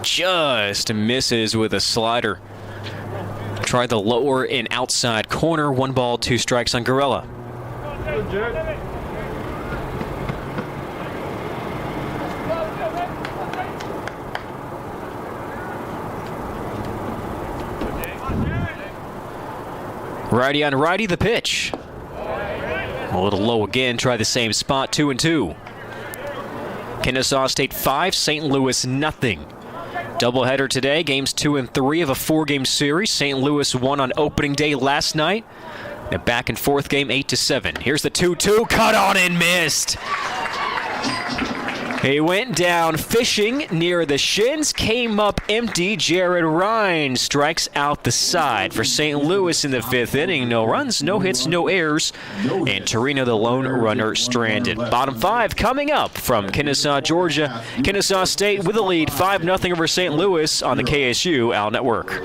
Just misses with a slider. Tried the lower and outside corner. 1 ball, 2 strikes on Garella. Righty on righty, the pitch. A little low again. Try the same spot. 2-2. Kennesaw State 5, St. Louis nothing. Doubleheader today, games 2 and 3 of a 4-game series. St. Louis won on opening day last night. A back and forth game, 8-7. Here's the 2-2, cut on and missed. He went down fishing near the shins, came up empty. Jared Ryan strikes out the side for St. Louis in the 5th inning. No runs, no hits, no errors, and Torino, the lone runner, stranded. Bottom 5 coming up from Kennesaw, Georgia. Kennesaw State with a lead, 5-0 over St. Louis on the KSU Owl Network.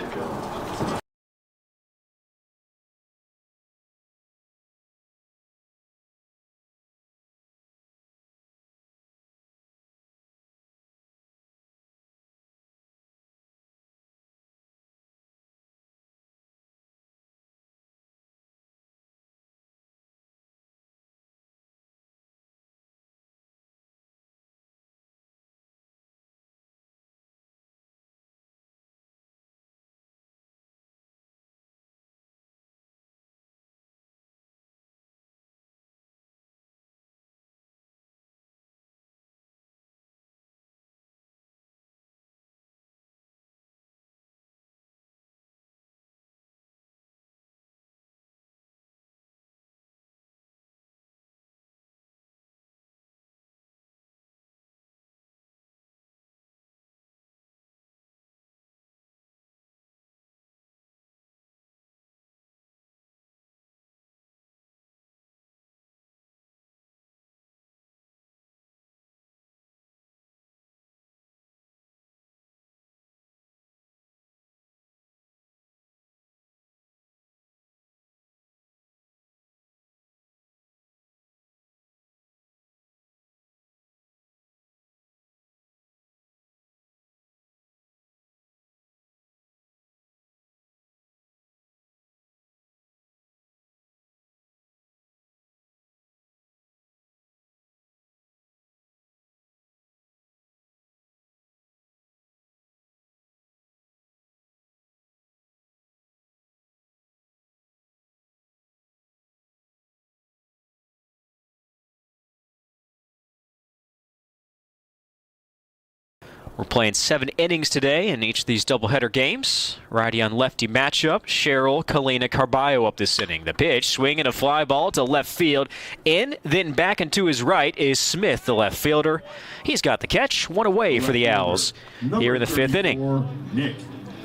We're playing 7 innings today in each of these doubleheader games. Righty on lefty matchup. Cheryl, Kalina, Carballo up this inning. The pitch, swinging a fly ball to left field. In, then back and to his right is Smith, the left fielder. He's got the catch. One away for the Owls here in the 5th inning. Nick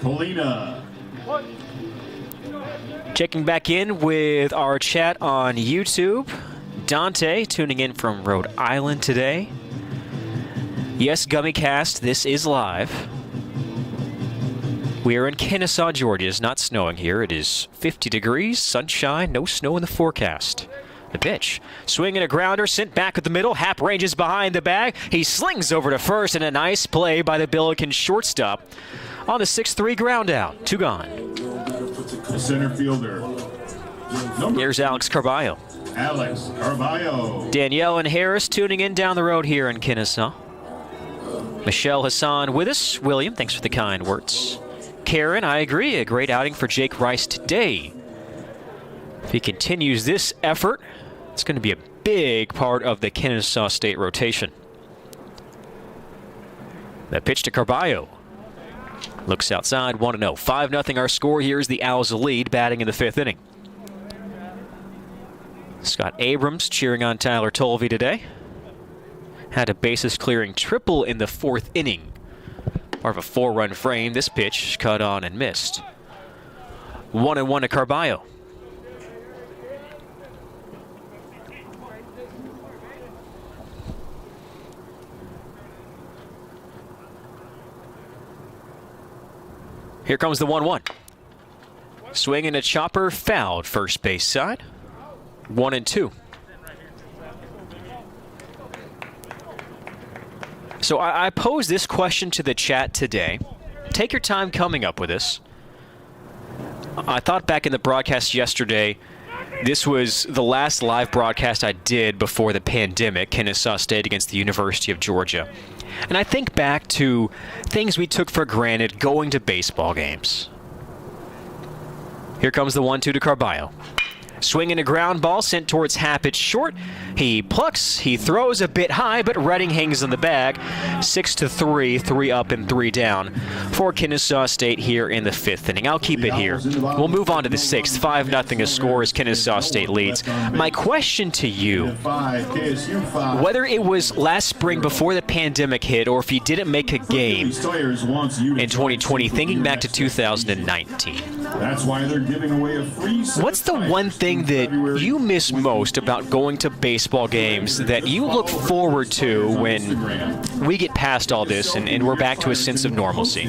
Kalina. Checking back in with our chat on YouTube. Dante tuning in from Rhode Island today. Yes, GummyCast, this is live. We are in Kennesaw, Georgia. It's not snowing here. It is 50 degrees, sunshine, no snow in the forecast. The pitch, swinging a grounder, sent back at the middle. Happ ranges behind the bag. He slings over to first, and a nice play by the Billiken shortstop on the 6-3 ground out. 2 gone. The center fielder. Here's Alex Carballo. Alex Carballo. Danielle and Harris tuning in down the road here in Kennesaw. Michelle Hassan with us. William, thanks for the kind words. Karen, I agree. A great outing for Jake Rice today. If he continues this effort, it's going to be a big part of the Kennesaw State rotation. That pitch to Carballo. Looks outside, 1-0. 5-0 our score. Here's the Owls lead, batting in the 5th inning. Scott Abrams cheering on Tyler Tolvey today. Had a bases-clearing triple in the 4th inning. Part of a 4-run frame. This pitch cut on and missed. 1-1 to Carballo. Here comes the 1-1. Swinging a chopper, fouled first base side. 1-2. So I posed this question to the chat today. Take your time coming up with this. I thought back in the broadcast yesterday, this was the last live broadcast I did before the pandemic, Kennesaw State against the University of Georgia. And I think back to things we took for granted going to baseball games. Here comes the 1-2 to Carballo. Swinging a ground ball sent towards Happ at short. He plucks, he throws a bit high, but Redding hangs in the bag. 6-3, 3 up and 3 down for Kennesaw State here in the 5th inning. I'll keep it here. We'll move on to the 6th. 5-0 a score as Kennesaw State leads. My question to you, whether it was last spring before the pandemic hit or if you didn't make a game in 2020, thinking back to 2019, that's why they're giving away a free. what's the one thing that you miss most about going to baseball games that you look forward to when we get past all this and we're back to a sense of normalcy?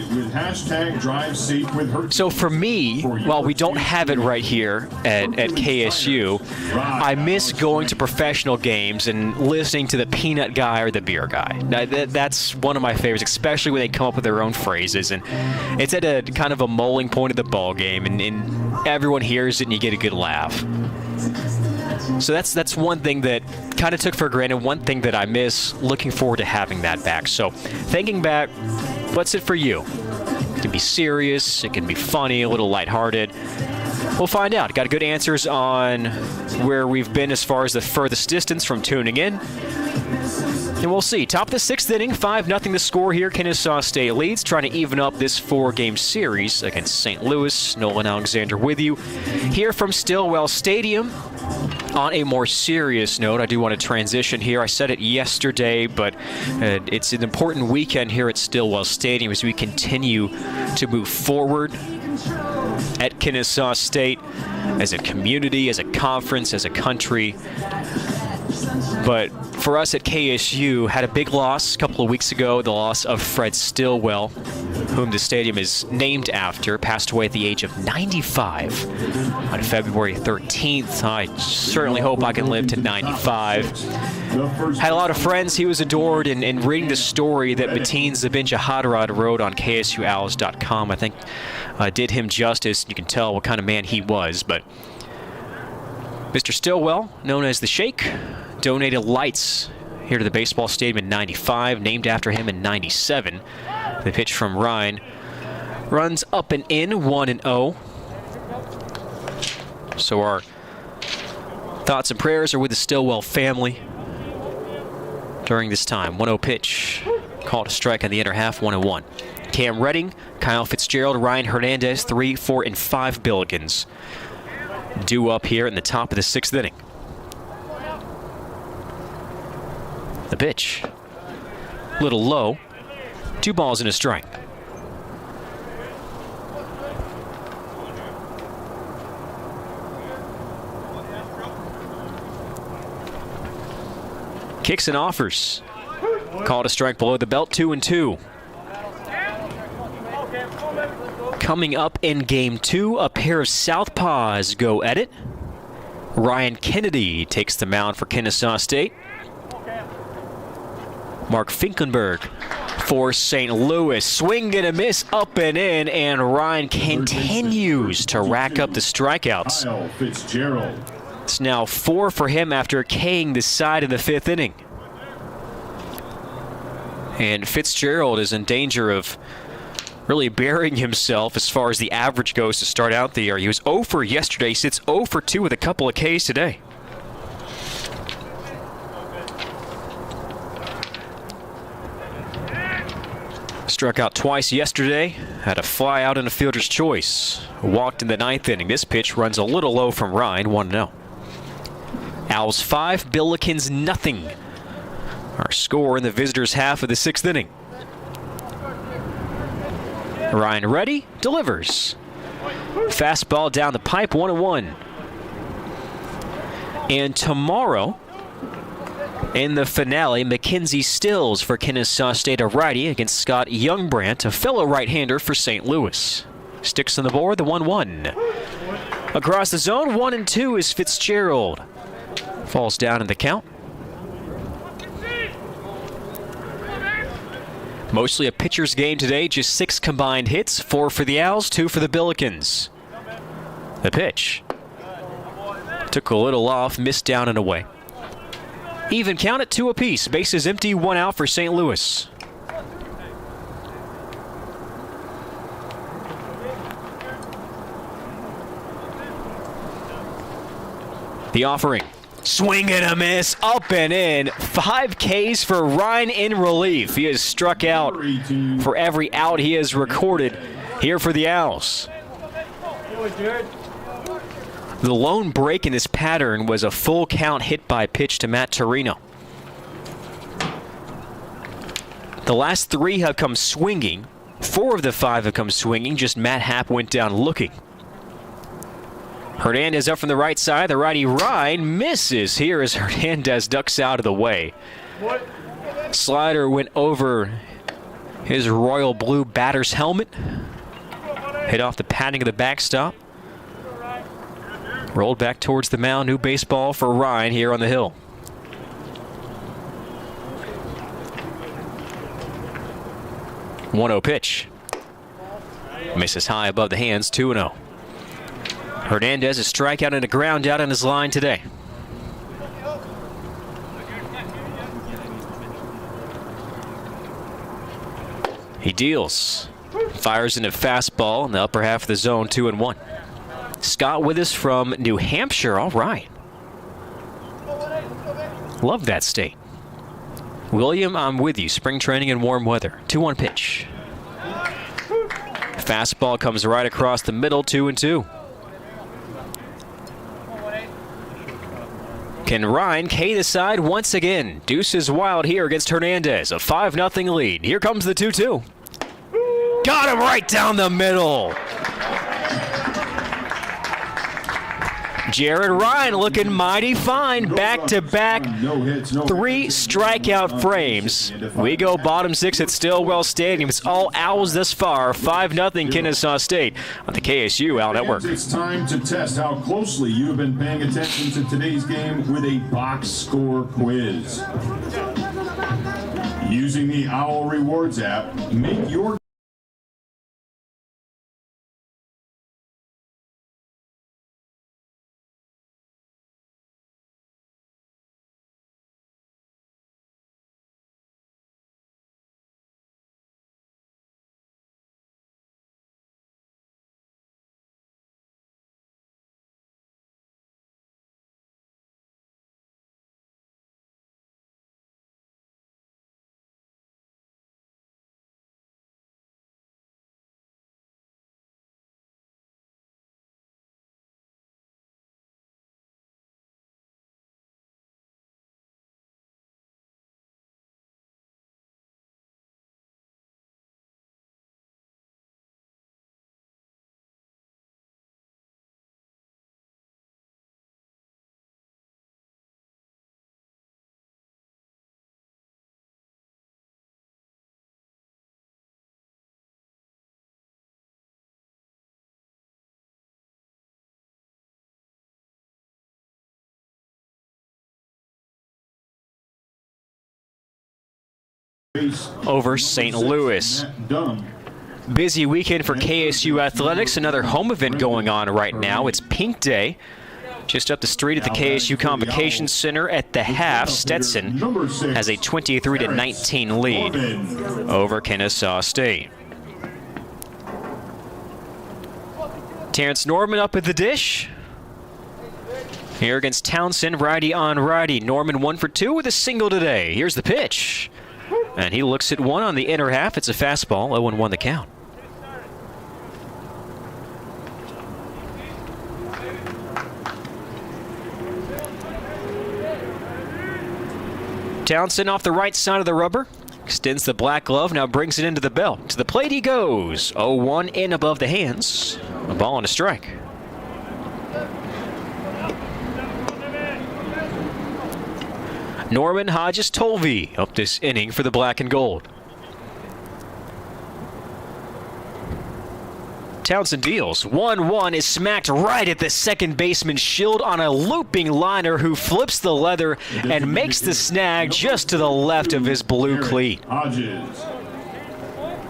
So for me, while we don't have it right here at KSU, I miss going to professional games and listening to the peanut guy or the beer guy. Now, that's one of my favorites, especially when they come up with their own phrases. And it's at a kind of a mulling point of the ball game, and everyone hears it and you get a good laugh. So that's one thing that kind of took for granted, one thing that I miss. Looking forward to having that back. So thinking back, what's it for you? It can be serious, it can be funny, a little lighthearted. We'll find out. Got good answers on where we've been as far as the furthest distance from tuning in. And we'll see. Top of the 6th inning, 5-0 the score here. Kennesaw State leads, trying to even up this 4-game series against St. Louis. Nolan Alexander with you here from Stillwell Stadium. On a more serious note, I do want to transition here. I said it yesterday, but it's an important weekend here at Stillwell Stadium as we continue to move forward at Kennesaw State as a community, as a conference, as a country. But for us at KSU, had a big loss a couple of weeks ago, the loss of Fred Stillwell, whom the stadium is named after, passed away at the age of 95 on February 13th. I certainly hope I can live to 95. Had a lot of friends. He was adored, and reading the story that Mateen Zabin-Jahadarad wrote on KSUOwls.com, I think did him justice. You can tell what kind of man he was. But Mr. Stillwell, known as the Sheik, donated lights here to the baseball stadium in 95, named after him in 97. The pitch from Ryan runs up and in, 1-0. So our thoughts and prayers are with the Stillwell family during this time. 1-0 pitch. Called a strike on the inner half, 1-1. Cam Redding, Kyle Fitzgerald, Ryan Hernandez, 3, 4, and 5 Billikens due up here in the top of the 6th inning. The pitch, little low, 2 balls and a strike. Kicks and offers. Called a strike below the belt, 2-2. Coming up in game 2, a pair of southpaws go at it. Ryan Kennedy takes the mound for Kennesaw State. Mark Finkenberg for St. Louis. Swing and a miss, up and in, and Ryan continues to rack up the strikeouts. Kyle Fitzgerald. It's now 4 for him after K-ing the side in the 5th inning. And Fitzgerald is in danger of really burying himself as far as the average goes to start out the year. He was 0 for yesterday, sits 0 for 2 with a couple of Ks today. Struck out twice yesterday, had a fly out in a fielder's choice. Walked in the 9th inning. This pitch runs a little low from Ryan, 1-0. Owls 5, Billikens nothing. Our score in the visitors' half of the 6th inning. Ryan ready, delivers. Fastball down the pipe, 1-1. And tomorrow, in the finale, Mackenzie Stills for Kennesaw State, a righty, against Scott Youngbrandt, a fellow right-hander for St. Louis. Sticks on the board, the 1-1. Across the zone, 1-2 is Fitzgerald. Falls down in the count. Mostly a pitcher's game today, just 6 combined hits, 4 for the Owls, 2 for the Billikens. The pitch. Took a little off, missed down and away. Even count at 2 apiece. Bases empty, 1 out for St. Louis. The offering. Swing and a miss, up and in. 5 Ks for Ryan in relief. He has struck out for every out he has recorded here for the Owls. The lone break in this pattern was a full count hit by pitch to Matt Torino. The last 3 have come swinging. 4 of the 5 have come swinging. Just Matt Happ went down looking. Hernandez up from the right side. The righty Ryan misses here as Hernandez ducks out of the way. Slider went over his royal blue batter's helmet. Hit off the padding of the backstop. Rolled back towards the mound. New baseball for Ryan here on the hill. One-0 pitch. Misses high above the hands, 2-0. Hernandez a strikeout and a ground out on his line today. He deals. Fires in a fastball in the upper half of the zone, 2-1. Scott with us from New Hampshire. All right. Love that state. William, I'm with you. Spring training and warm weather. 2-1 pitch. Fastball comes right across the middle, 2-2. Can Ryan K the side once again? Deuce is wild here against Hernandez. A 5-0 lead. Here comes the 2-2. Got him right down the middle. Jared Ryan looking mighty fine. Back-to-back 3 strikeout frames. We go bottom 6 at Stillwell Stadium. It's all Owls thus far. 5-0 Kennesaw State on the KSU Owl Network. It's time to test how closely you have been paying attention to today's game with a box score quiz. Using the Owl Rewards app, make your over St. Louis. Busy weekend for KSU athletics. Another home event going on right now. It's Pink Day. Just up the street at the KSU Convocation Center at the half, Stetson has a 23-19 lead over Kennesaw State. Terrence Norman up at the dish. Here against Townsend, righty on righty. Norman 1 for 2 with a single today. Here's the pitch. And he looks at one on the inner half. It's a fastball, 0-1 the count. Townsend off the right side of the rubber. Extends the black glove, now brings it into the belt. To the plate he goes. 0-1 in above the hands. A ball and a strike. Norman, Hodges, Tolvey up this inning for the black and gold. Townsend deals. 1-1 is smacked right at the second baseman's shield on a looping liner who flips the leather and makes the snag just to the left of his blue cleat.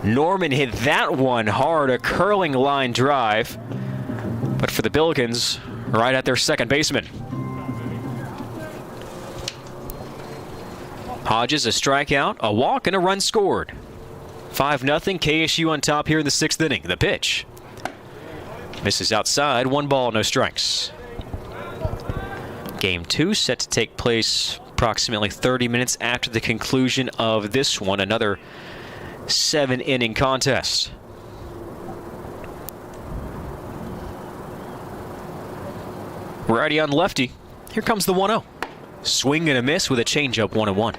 Norman hit that one hard, a curling line drive. But for the Billikens, right at their second baseman. Hodges a strikeout, a walk, and a run scored. 5-0, KSU on top here in the 6th inning. The pitch. Misses outside, 1 ball, no strikes. Game 2 set to take place approximately 30 minutes after the conclusion of this one. Another 7-inning contest. Righty on lefty. Here comes the 1-0. Swing and a miss with a changeup, 1-1.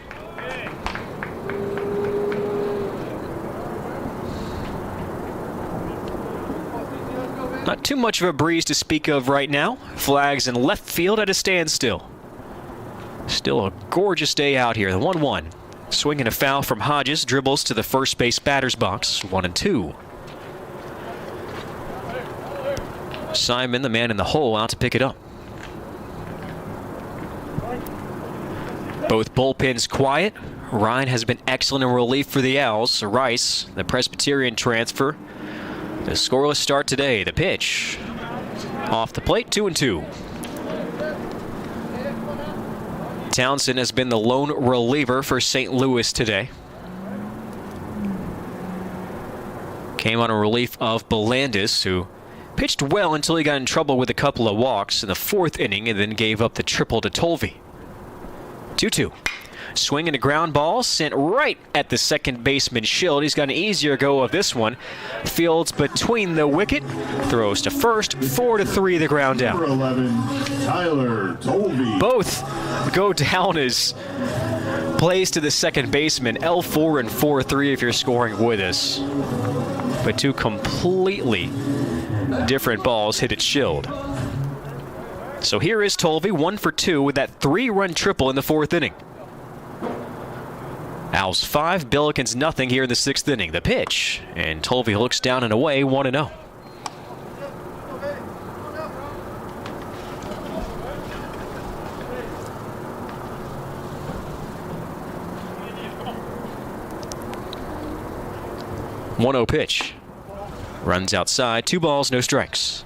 Not too much of a breeze to speak of right now. Flags in left field at a standstill. Still a gorgeous day out here. The 1-1. Swing and a foul from Hodges. Dribbles to the first base batter's box. 1-2. Simon, the man in the hole, out to pick it up. Both bullpens quiet. Ryan has been excellent in relief for the Owls. Rice, the Presbyterian transfer. The scoreless start today. The pitch. Off the plate, 2-2. Townsend has been the lone reliever for St. Louis today. Came on a relief of Belandis, who pitched well until he got in trouble with a couple of walks in the 4th inning and then gave up the triple to Tolvey. 2-2. Swing and a ground ball sent right at the second baseman's shield. He's got an easier go of this one. Fields between the wicket. Throws to first. 4-3 the ground down. 11, Tyler Tolvey. Both go down as plays to the second baseman. L4 and 4-3 if you're scoring with us. But two completely different balls hit its shield. So here is Tolvey, 1 for 2 with that 3-run triple in the 4th inning. Owls 5, Billikens nothing here in the 6th inning. The pitch, and Tolvey looks down and away, 1-0. One-0 pitch. Runs outside, 2 balls, no strikes.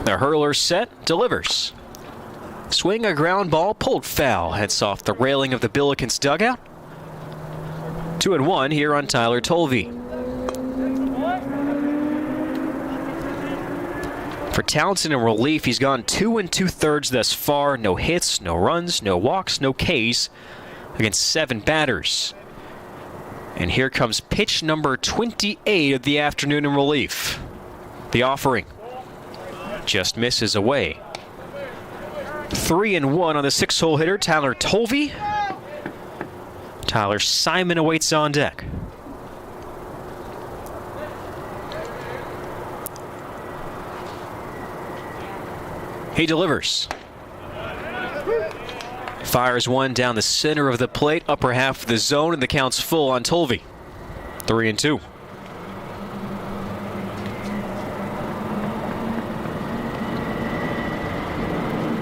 The hurler set, delivers. Swing a ground ball, pulled foul, heads off the railing of the Billikens dugout. 2-1 here on Tyler Tolvey. For Townsend in relief, he's gone 2 2/3 thus far. No hits, no runs, no walks, no Ks against 7 batters. And here comes pitch number 28 of the afternoon in relief. The offering. Just misses away. 3-1 on the 6-hole hitter, Tyler Tolvey. Tyler Simon awaits on deck. He delivers. Fires one down the center of the plate, upper half of the zone, and the count's full on Tolvey. 3-2.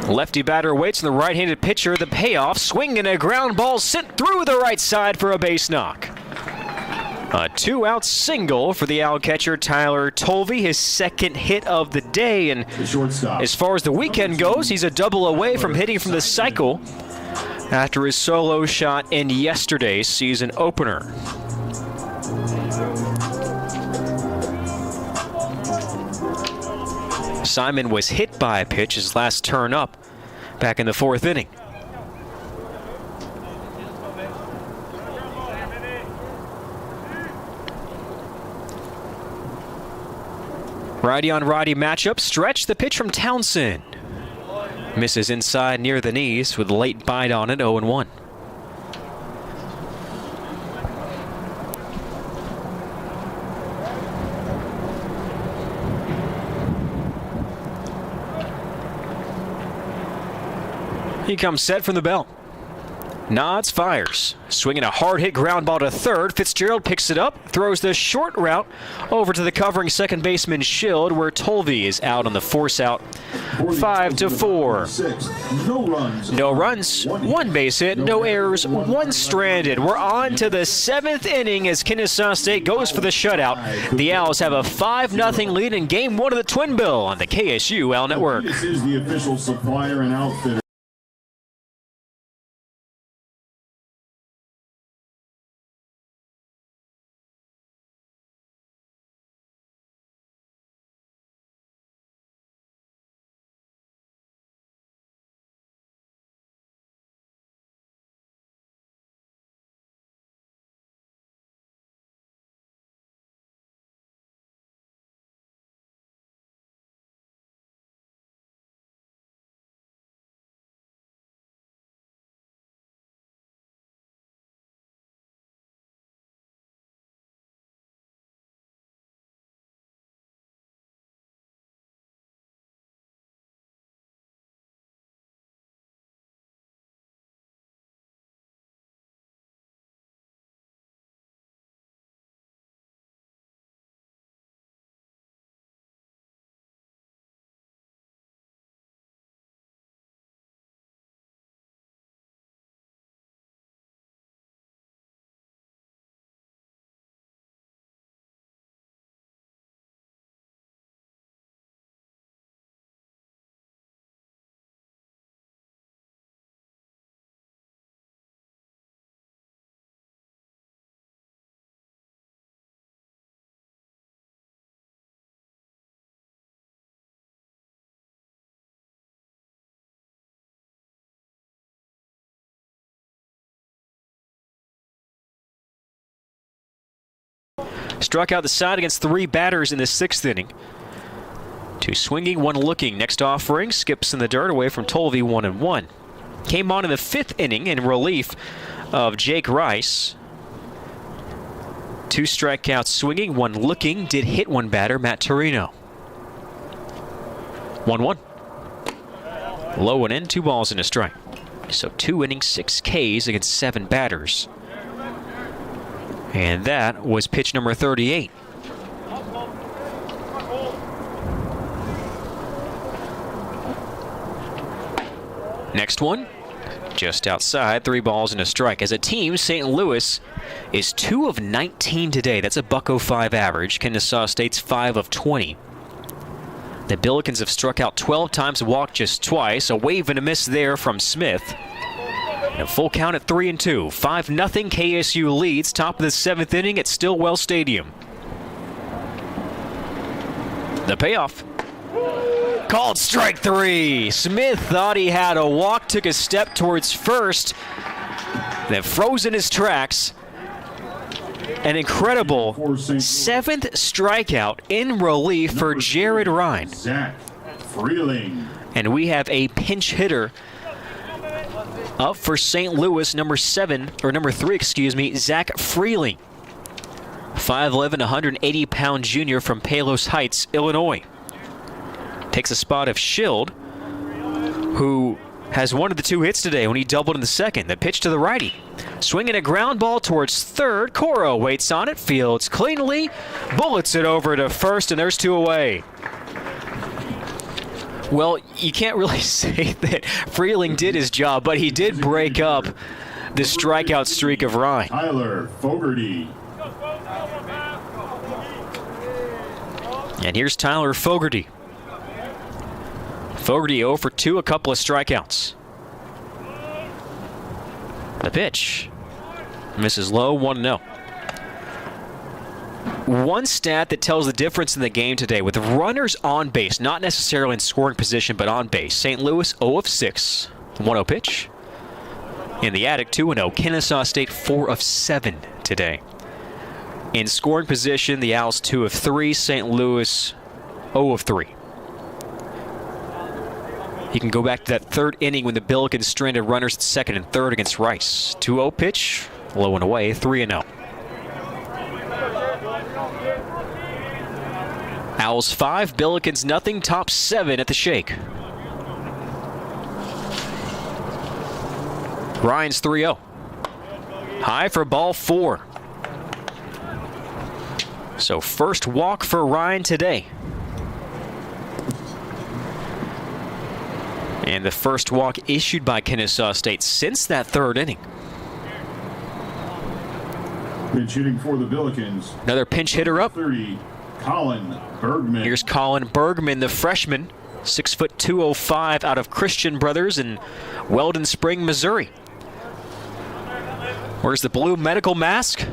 Lefty batter waits on the right-handed pitcher. The payoff, swing and a ground ball sent through the right side for a base knock. A 2-out single for the Owl catcher Tyler Tolvey, his second hit of the day. And as far as the weekend goes, he's a double away from hitting from the cycle after his solo shot in yesterday's season opener. Simon was hit by a pitch his last turn up back in the fourth inning. Righty on righty matchup. Stretch, the pitch from Townsend. Misses inside near the knees with a late bite on it, 0-1. He comes set from the belt. Nods, fires. Swinging a hard-hit ground ball to third. Fitzgerald picks it up, throws the short route over to the covering second baseman Schild, where Tolvey is out on the force out. 5-4. No runs, one base hit, no errors, one stranded. We're on to the seventh inning as Kennesaw State goes for the shutout. The Owls have a 5-0 lead in Game 1 of the Twin Bill on the KSU Owl Network. This is the official supplier and outfitter. Struck out the side against three batters in the sixth inning. Two swinging, one looking. Next offering, skips in the dirt away from Tolvey, 1-1. Came on in the fifth inning in relief of Jake Rice. Two strikeouts swinging, one looking. Did hit one batter, Matt Torino. 1-1. Low and in, 2 balls and a strike. So 2 innings, 6 Ks against 7 batters. And that was pitch number 38. Next one, just outside, 3 balls and a strike. As a team, St. Louis is 2 of 19 today. That's a .05 average. Kennesaw State's 5 of 20. The Billikens have struck out 12 times, walked just twice. A wave and a miss there from Smith. A full count at 3-2. 5-0 KSU leads. Top of the 7th inning at Stillwell Stadium. The payoff. Called strike 3. Smith thought he had a walk, took a step towards first, then froze in his tracks. An incredible 7th strikeout in relief for Jared Ryan. Zach Freeling. And we have a pinch hitter up for St. Louis, number 3, Zach Freeling. 5'11", 180-pound junior from Palos Heights, Illinois. Takes a spot of Schild, who has one of the 2 hits today when he doubled in the second. The pitch to the righty. Swinging a ground ball towards third. Coro waits on it, fields cleanly, bullets it over to first, and there's 2 away. Well, you can't really say that Freeling did his job, but he did break up the strikeout streak of Ryan. Tyler Fogarty. And here's Tyler Fogarty. Fogarty 0 for 2, a couple of strikeouts. The pitch misses low, 1-0. One stat that tells the difference in the game today with runners on base, not necessarily in scoring position, but on base. St. Louis 0 of 6, 1-0 pitch. In the attic, 2-0. Kennesaw State 4 of 7 today. In scoring position, the Owls 2 of 3, St. Louis 0 of 3. You can go back to that third inning when the Billikens stranded runners at second and third against Rice. 2-0 pitch, low and away, 3-0. Owls 5, Billikens nothing, top 7 at the shake. Ryan's 3-0. High for ball 4. So first walk for Ryan today. And the first walk issued by Kennesaw State since that third inning. Pinch hitting for the Billikens. Another pinch hitter up. 30, Colin Bergman. Here's Colin Bergman, the freshman, 6'2", 205 out of Christian Brothers in Weldon Spring, Missouri. Where's the blue medical mask?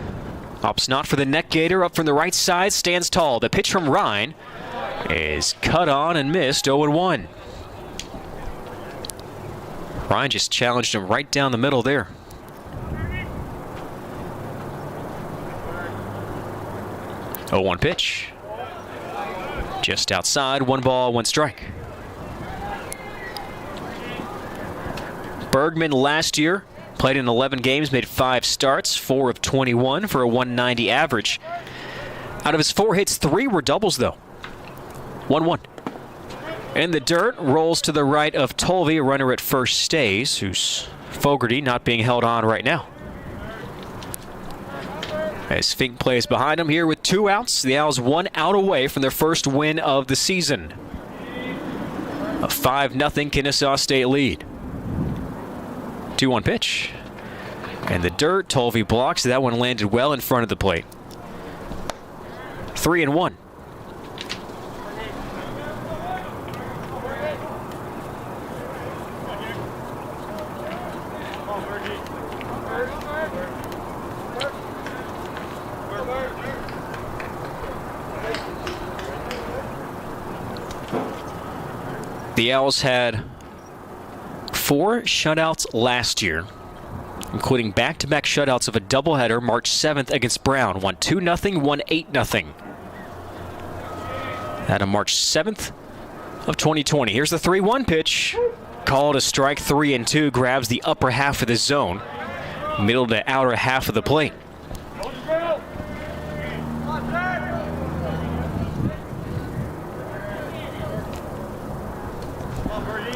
Opts not for the neck gator, up from the right side, stands tall. The pitch from Ryan is cut on and missed, 0-1. Ryan just challenged him right down the middle there. Oh, 1 pitch. Just outside, 1 ball, 1 strike. Bergman last year played in 11 games, made 5 starts, 4 of 21 for a 190 average. Out of his 4 hits, 3 were doubles, though. 1-1. In the dirt, rolls to the right of Tolvey, a runner at first stays, who's Fogarty not being held on right now. As Fink plays behind him here with 2 outs, the Owls 1 out away from their first win of the season. A 5-0 Kennesaw State lead. 2-1 pitch. And the dirt, Tolvey blocks. That one landed well in front of the plate. 3-1. The Owls had 4 shutouts last year, including back-to-back shutouts of a doubleheader March 7th against Brown. One 2-0, one 8-0. That on March 7th of 2020. Here's the 3-1 pitch. Called a strike, 3-2. Grabs the upper half of the zone, middle to outer half of the plate.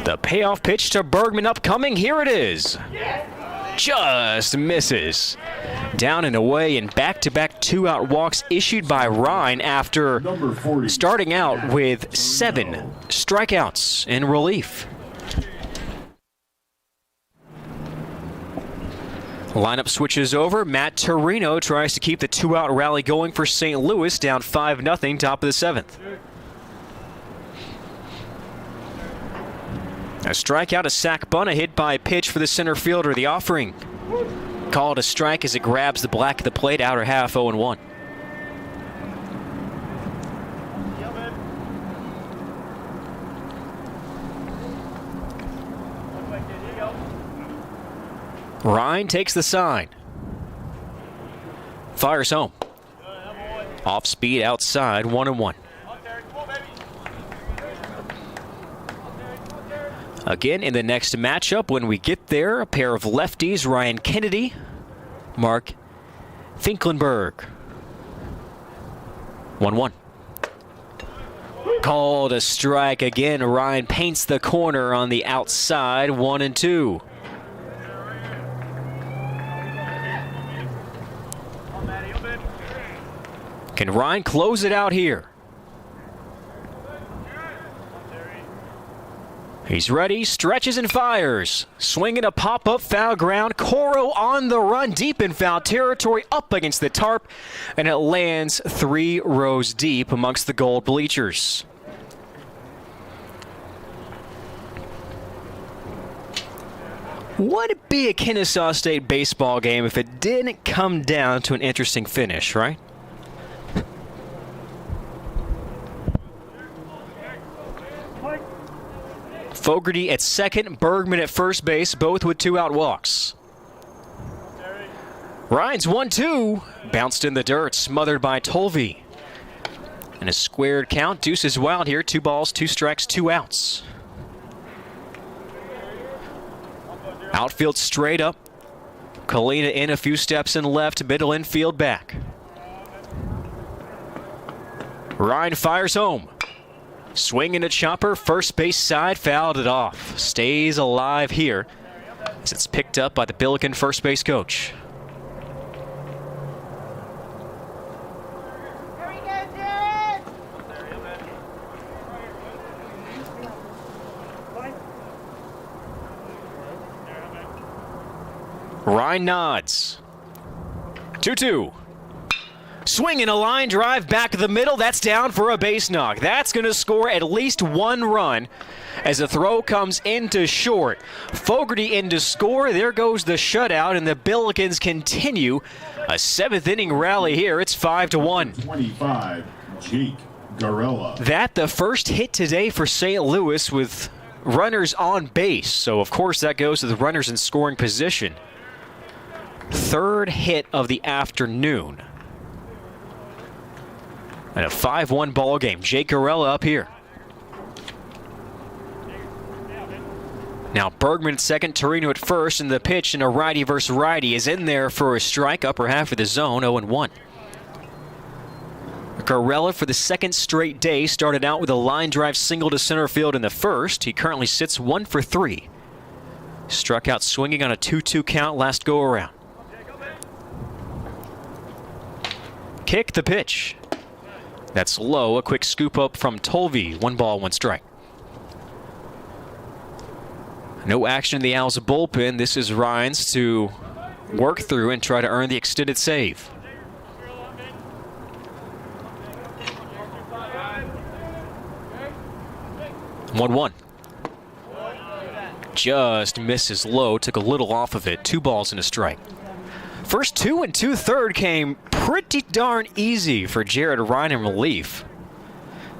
The payoff pitch to Bergman upcoming. Here it is. Just misses. Down and away, and back-to-back 2-out walks issued by Ryan after starting out with 7 strikeouts in relief. Lineup switches over. Matt Torino tries to keep the 2-out rally going for St. Louis, down 5-0, top of the 7th. A strikeout, a sac bunt, a hit by a pitch for the center fielder. The offering called a strike as it grabs the black of the plate, outer half, 0-1. Ryan takes the sign. Fires home. Off speed outside, 1-1. Again, in the next matchup, when we get there, a pair of lefties, Ryan Kennedy, Mark Finklenberg. 1-1. Called a strike again. Ryan paints the corner on the outside, 1-2. Can Ryan close it out here? He's ready, stretches and fires. Swinging a pop-up foul ground. Coro on the run, deep in foul territory, up against the tarp, and it lands 3 rows deep amongst the gold bleachers. Would it be a Kennesaw State baseball game if it didn't come down to an interesting finish, right? Fogarty at second, Bergman at first base, both with 2 out walks. Ryan's 1-2, bounced in the dirt, smothered by Tolvey. And a squared count, deuce is wild here, 2 balls, 2 strikes, 2 outs. Outfield straight up. Kalina in a few steps and left, middle infield back. Ryan fires home. Swinging a chopper, first base side, fouled it off. Stays alive here as it's picked up by the Billiken first base coach. Ryan nods. 2-2. Swinging a line drive back to the middle. That's down for a base knock. That's going to score at least 1 run as the throw comes into short. Fogarty in to score. There goes the shutout, and the Billikens continue a 7th inning rally here. It's 5-1. 25, Jake Garella. That the first hit today for St. Louis with runners on base. So, of course, that goes to the runners in scoring position. 3rd hit of the afternoon. And a 5-1 ball game. Jake Garella up here. Now Bergman at second, Torino at first, and the pitch in a righty versus righty is in there for a strike, upper half of the zone, 0-1. Garella for the 2nd straight day started out with a line drive single to center field in the first. He currently sits 1 for 3. Struck out swinging on a 2-2 count last go around. Kick the pitch. That's low. A quick scoop up from Tolvey. 1 ball, 1 strike. No action in the Owls' bullpen. This is Ryan's to work through and try to earn the extended save. One. Just misses low. Took a little off of it. 2 balls and a strike. First 2 2/3 came pretty darn easy for Jared Ryan in relief.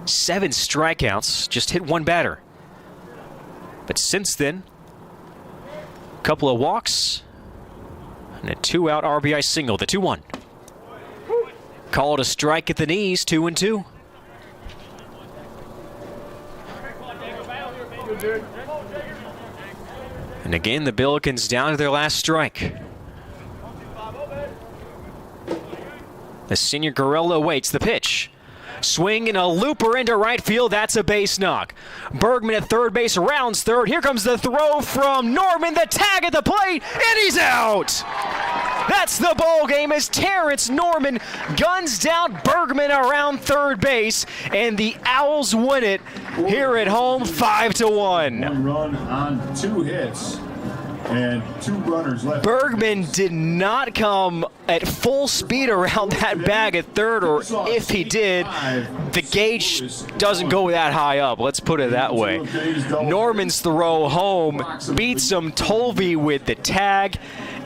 7 strikeouts, just hit 1 batter. But since then, a couple of walks and a 2-out RBI single, the 2-1. Called a strike at the knees, 2-2. And again, the Billikens down to their last strike. The senior Garella waits the pitch. Swing and a looper into right field. That's a base knock. Bergman at third base, rounds third. Here comes the throw from Norman. The tag at the plate, and he's out. That's the ball game as Terrence Norman guns down Bergman around third base, and the Owls win it here at home, 5-1. 1 run on 2 hits. And 2 runners left. Bergman did not come at full speed around that bag at third, or if he did, the gauge doesn't go that high up. Let's put it that way. Norman's throw home beats him. Tolvey with the tag,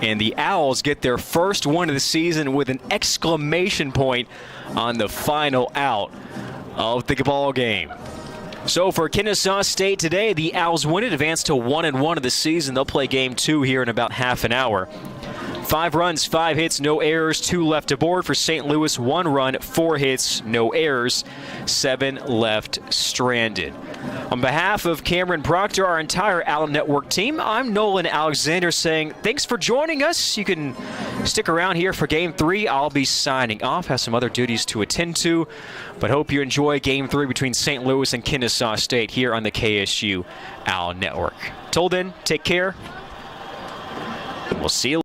and the Owls get their first one of the season with an exclamation point on the final out of the ball game. So for Kennesaw State today, the Owls win it, advance to 1-1 of the season. They'll play game 2 here in about half an hour. 5 runs, 5 hits, no errors, 2 left aboard for St. Louis. 1 run, 4 hits, no errors, 7 left stranded. On behalf of Cameron Proctor, our entire Allen Network team, I'm Nolan Alexander saying thanks for joining us. You can stick around here for Game 3. I'll be signing off, have some other duties to attend to, but hope you enjoy Game 3 between St. Louis and Kennesaw State here on the KSU Allen Network. Till then, take care. We'll see you.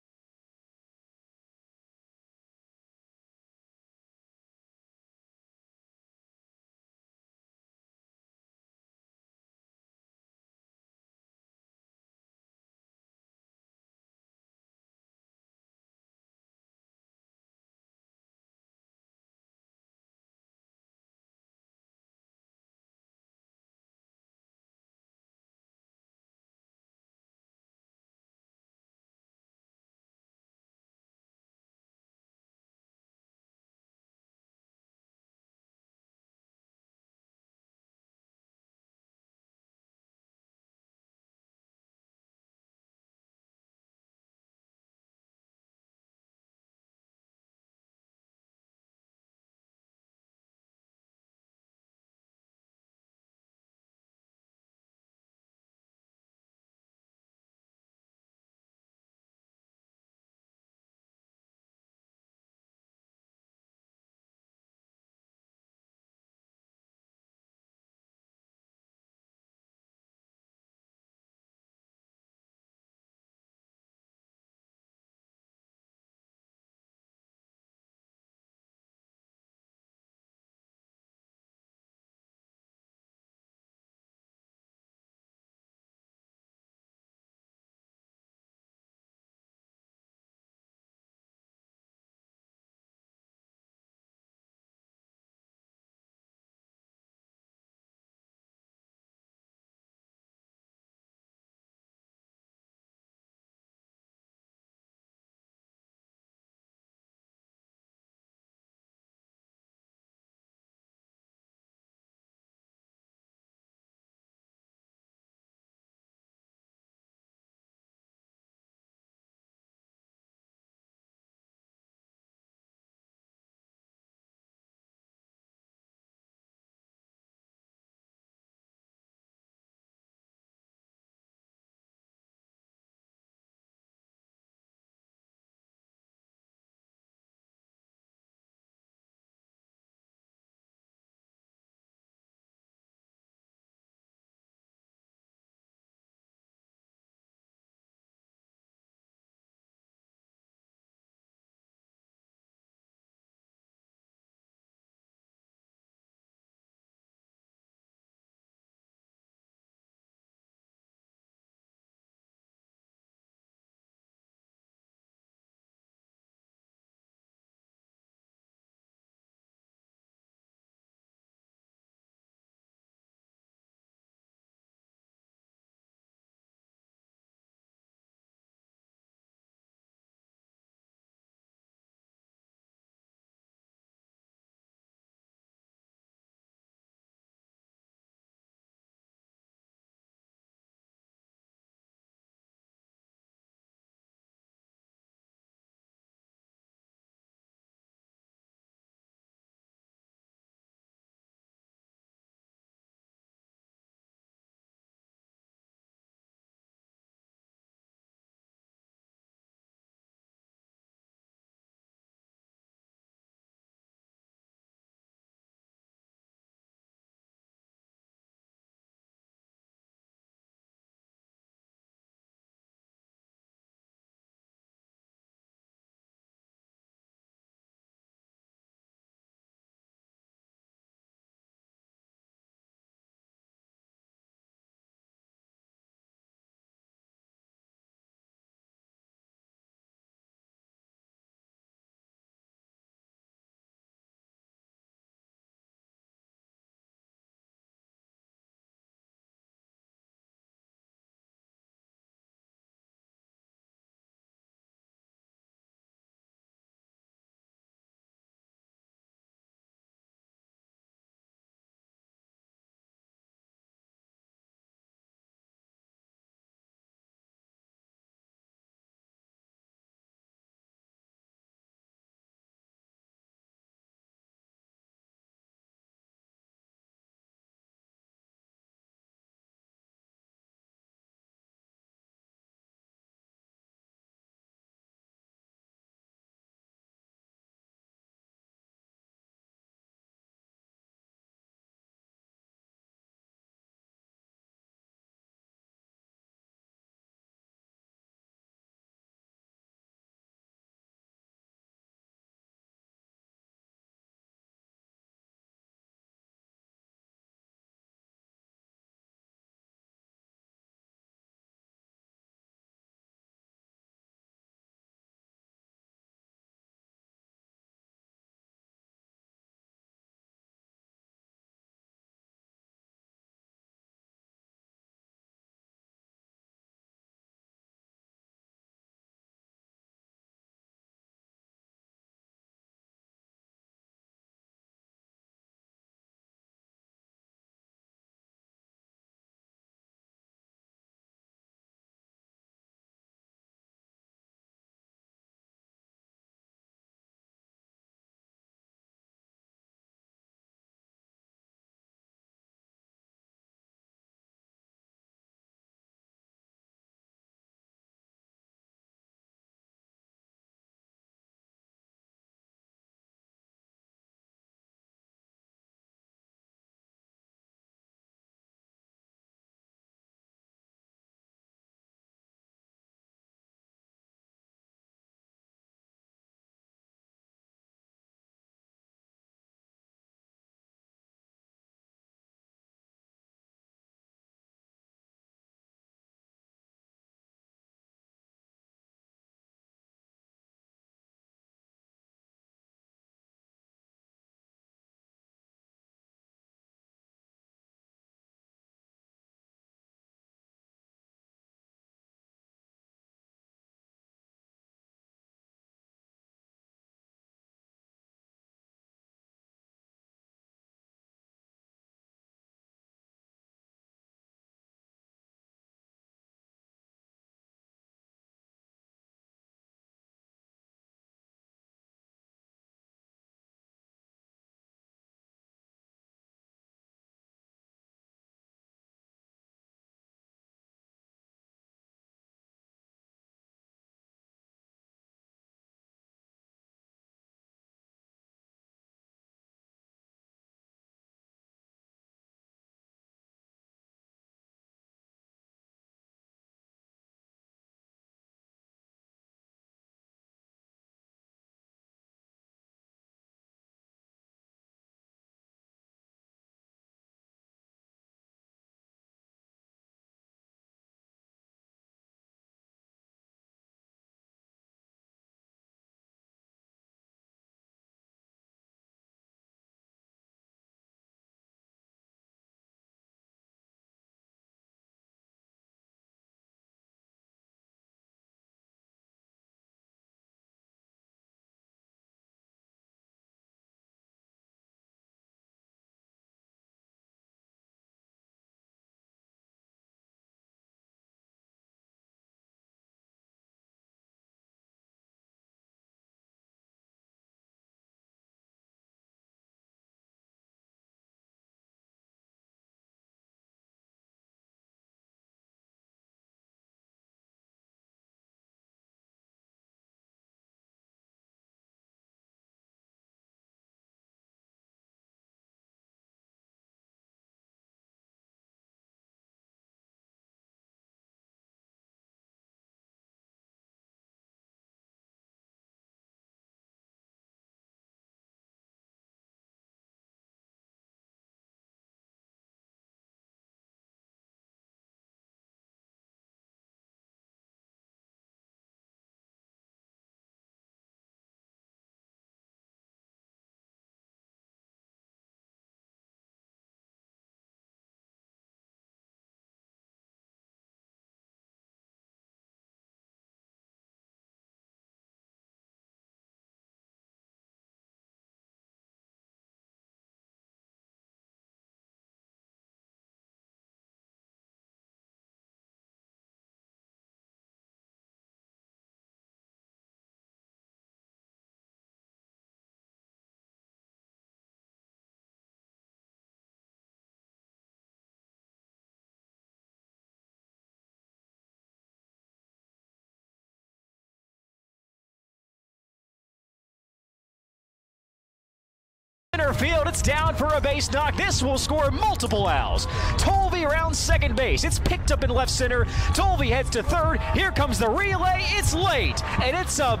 It's down for a base knock. This will score multiple outs. Tolvey around second base. It's picked up in left center. Tolvey heads to third. Here comes the relay. It's late, and it's a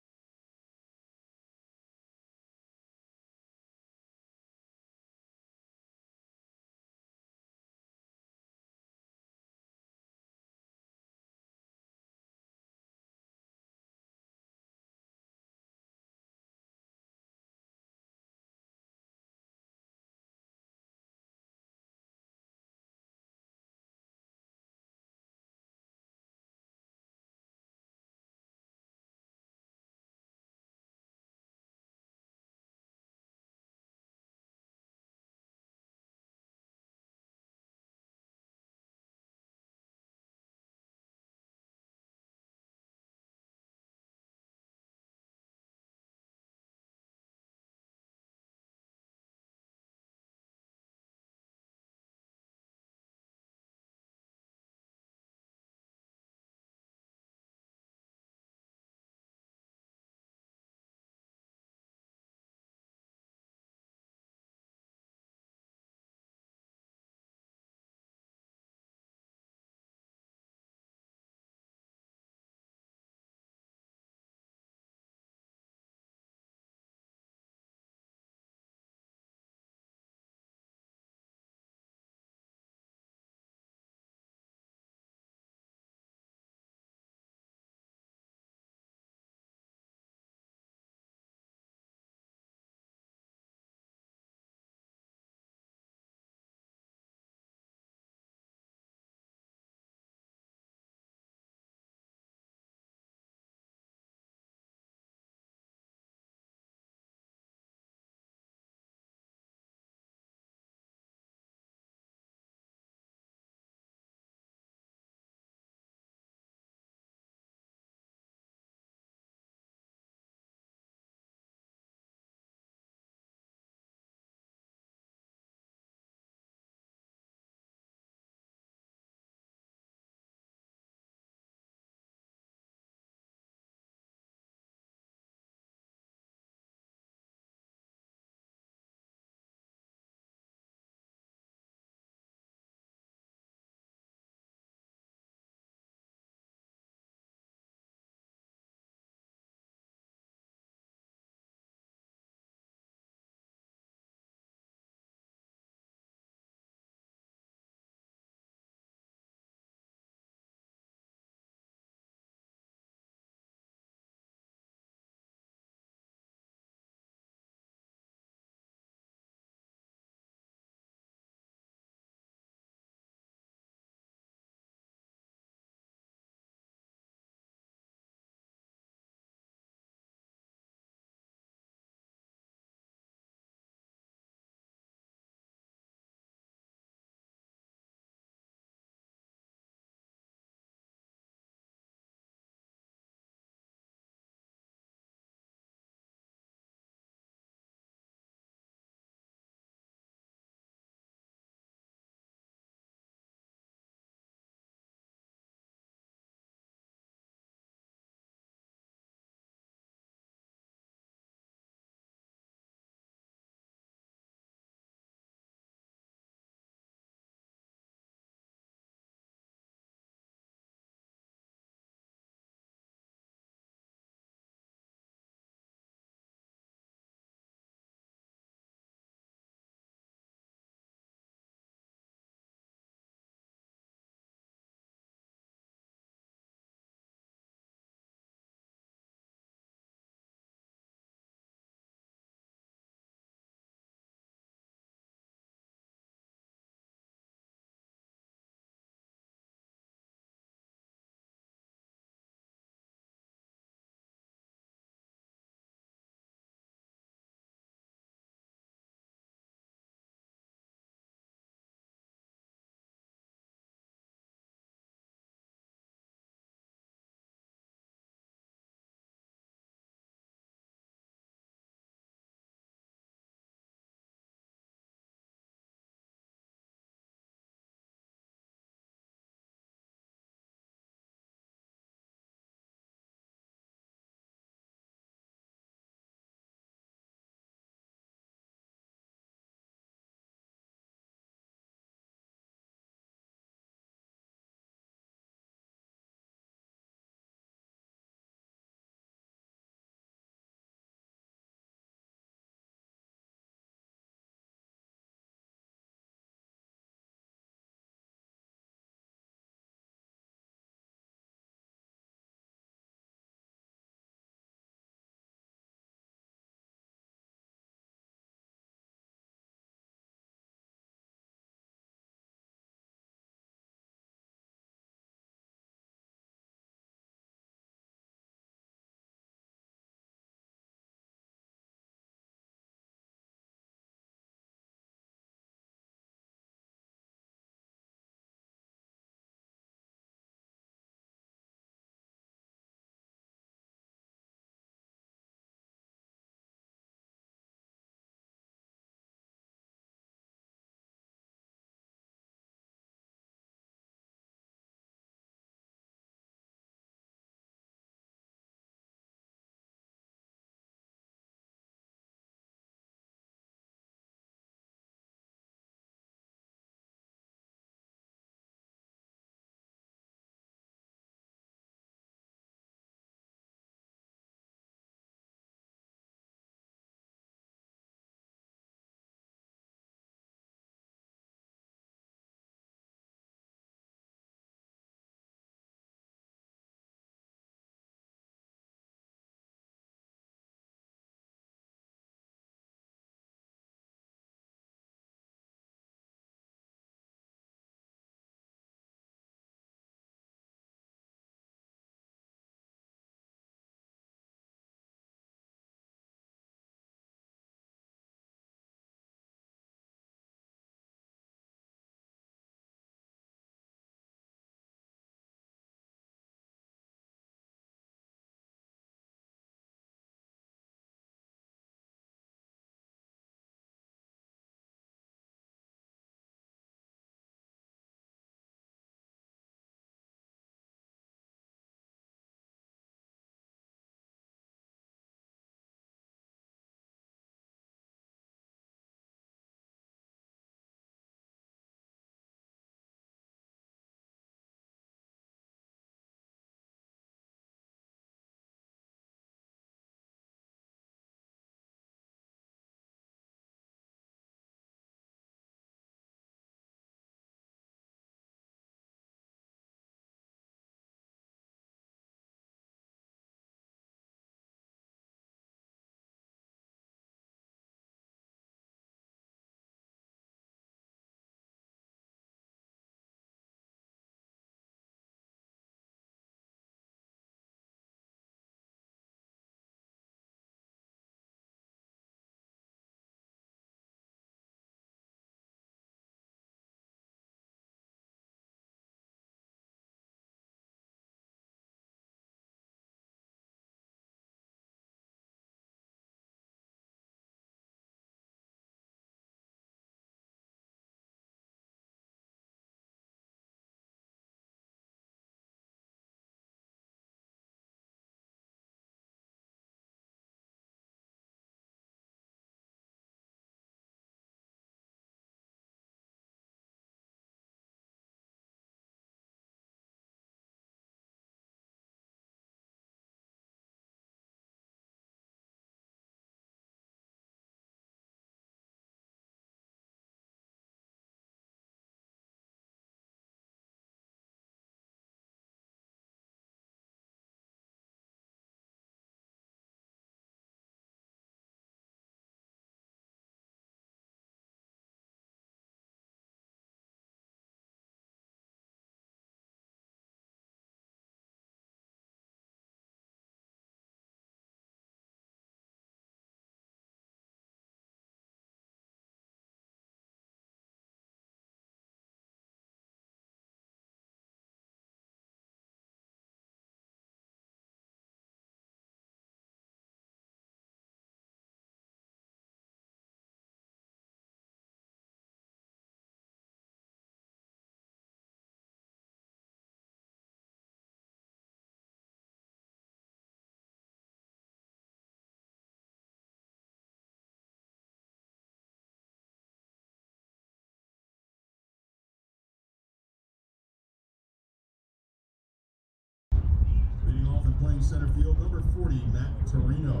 center field, number 40, Matt Torino.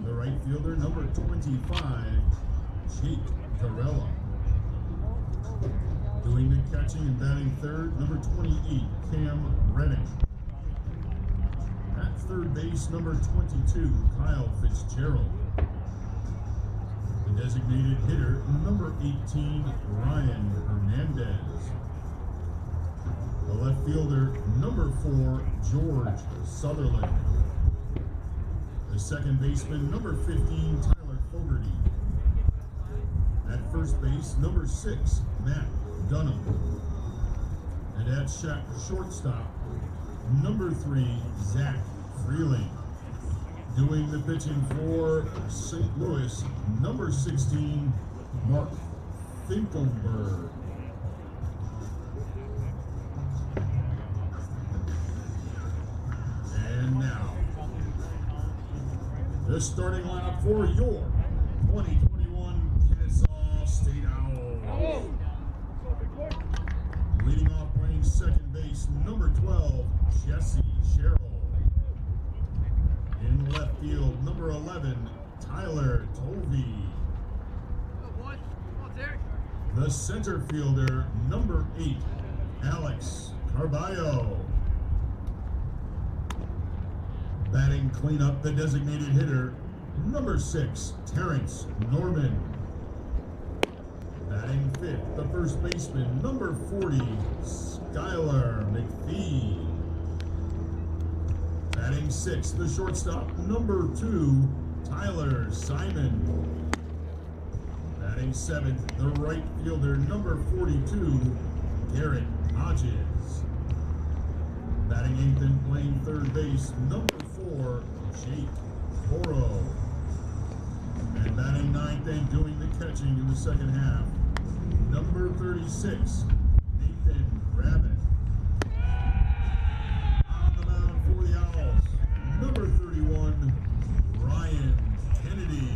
The right fielder, number 25, Jake Garella. Doing the catching and batting third, number 28, Cam Redding. At third base, number 22, Kyle Fitzgerald. The designated hitter, number 18, Ryan Hernandez. The left fielder, number 4, George Sutherland. The second baseman, number 15, Tyler Fogarty. At first base, number 6, Matt Dunham. And at shortstop, number 3, Zach Freeling. Doing the pitching for St. Louis, number 16, Mark Finkelberg. And now, the starting lineup for your 2021 Kennesaw State Owls. Leading off playing second base, number 12, Jesse Sherrill. In left field, number 11, Tyler Tovey. The center fielder, number 8, Alex Carballo. Batting cleanup, the designated hitter, number 6, Terrence Norman. Batting fifth, the first baseman, number 40, Skylar McPhee. Batting sixth, the shortstop, number 2, Tyler Simon. Batting seventh, the right fielder, number 42, Garrett Hodges. Batting eighth and playing third base, number 4, Jake Toro. And batting ninth and doing the catching in the second half, number 36, Nathan Rabbit. On the mound for the Owls, number 31, Ryan Kennedy.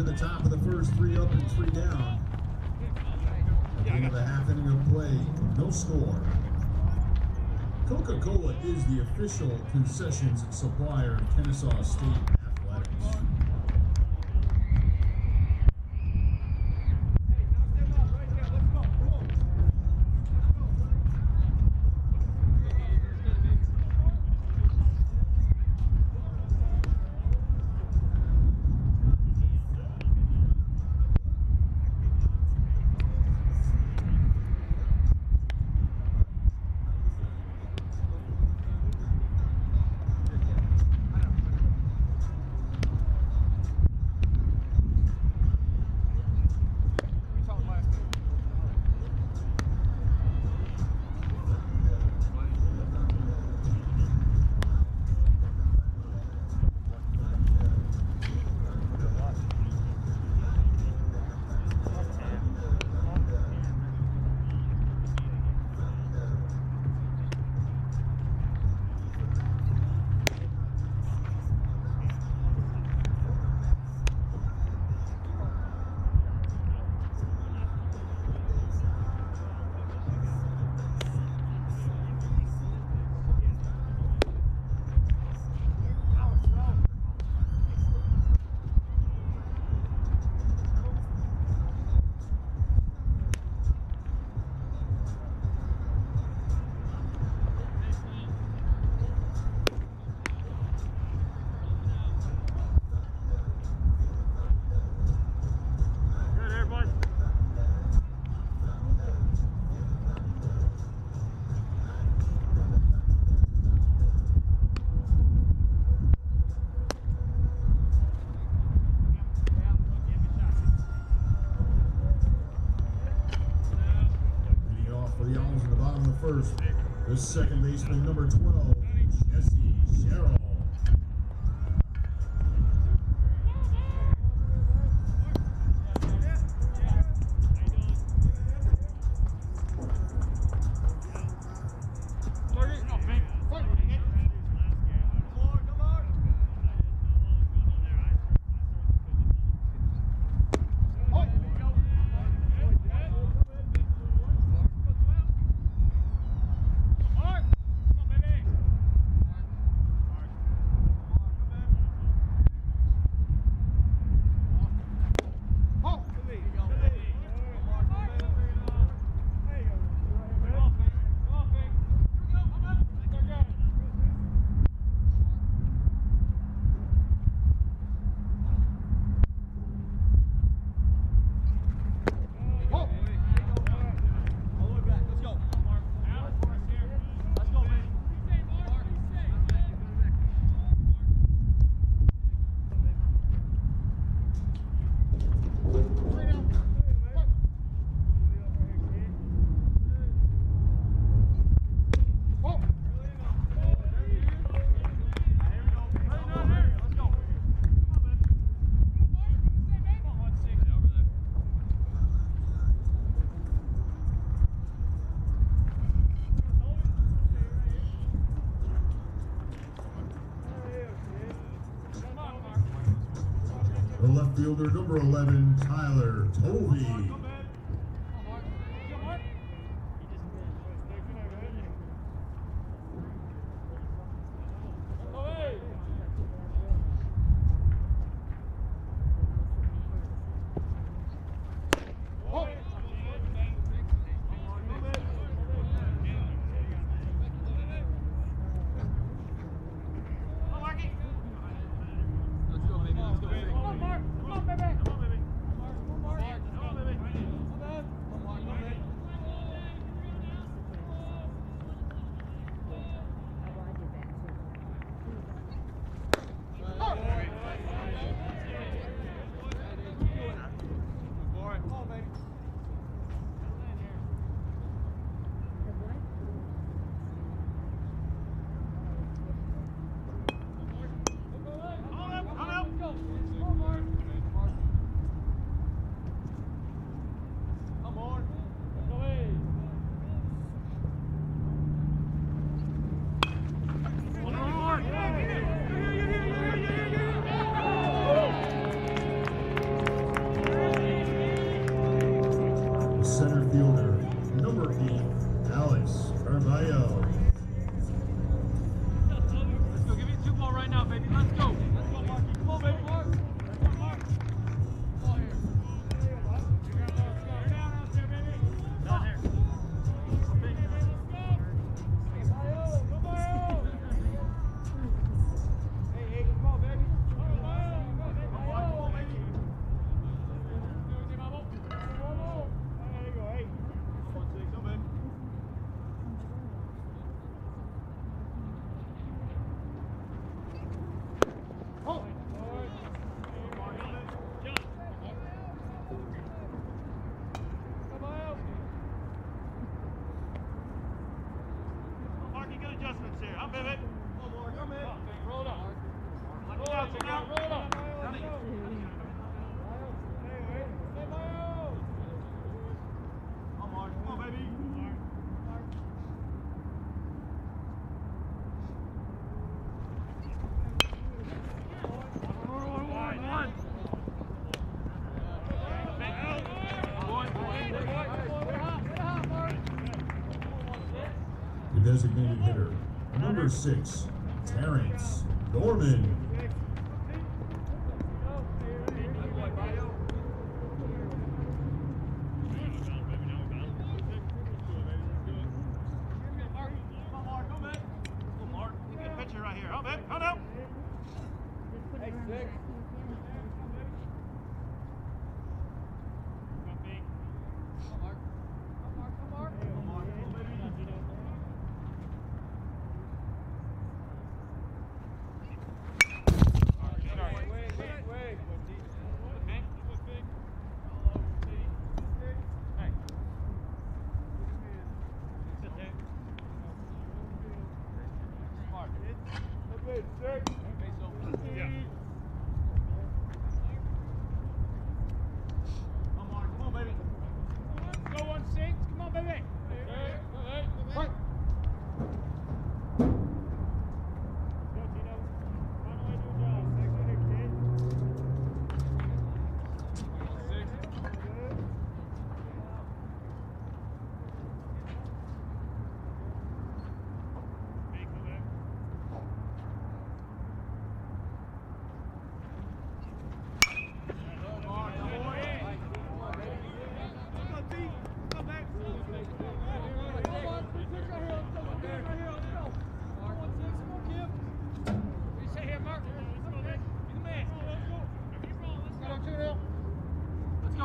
in the top of the first, 3 up and 3 down. At the end of the half inning of play, no score. Coca-Cola is the official concessions supplier of Kennesaw State Athletics. First, the second baseman, number 12, Jesse Sherrill. The left fielder, number 11, Tyler Tovey. fielder, number 8, Alex Carvalho. Let's go. Give me 2 ball right now, baby. Let's go. Let's go, Marky. Come on, baby. Mark. Come on, Mark. Come on here. Down out there, baby. Down here. Hey, come on, baby. Come on, baby. There you go. Hey. 1-6. Come in. Marky, good adjustments here. Huh, baby? Come in. Roll it up. Roll it up. Roll it up. Come on, come on, baby. The designated hitter, number 6, Terrence Norman. Right here. Oh, babe, come down. Hey, 6.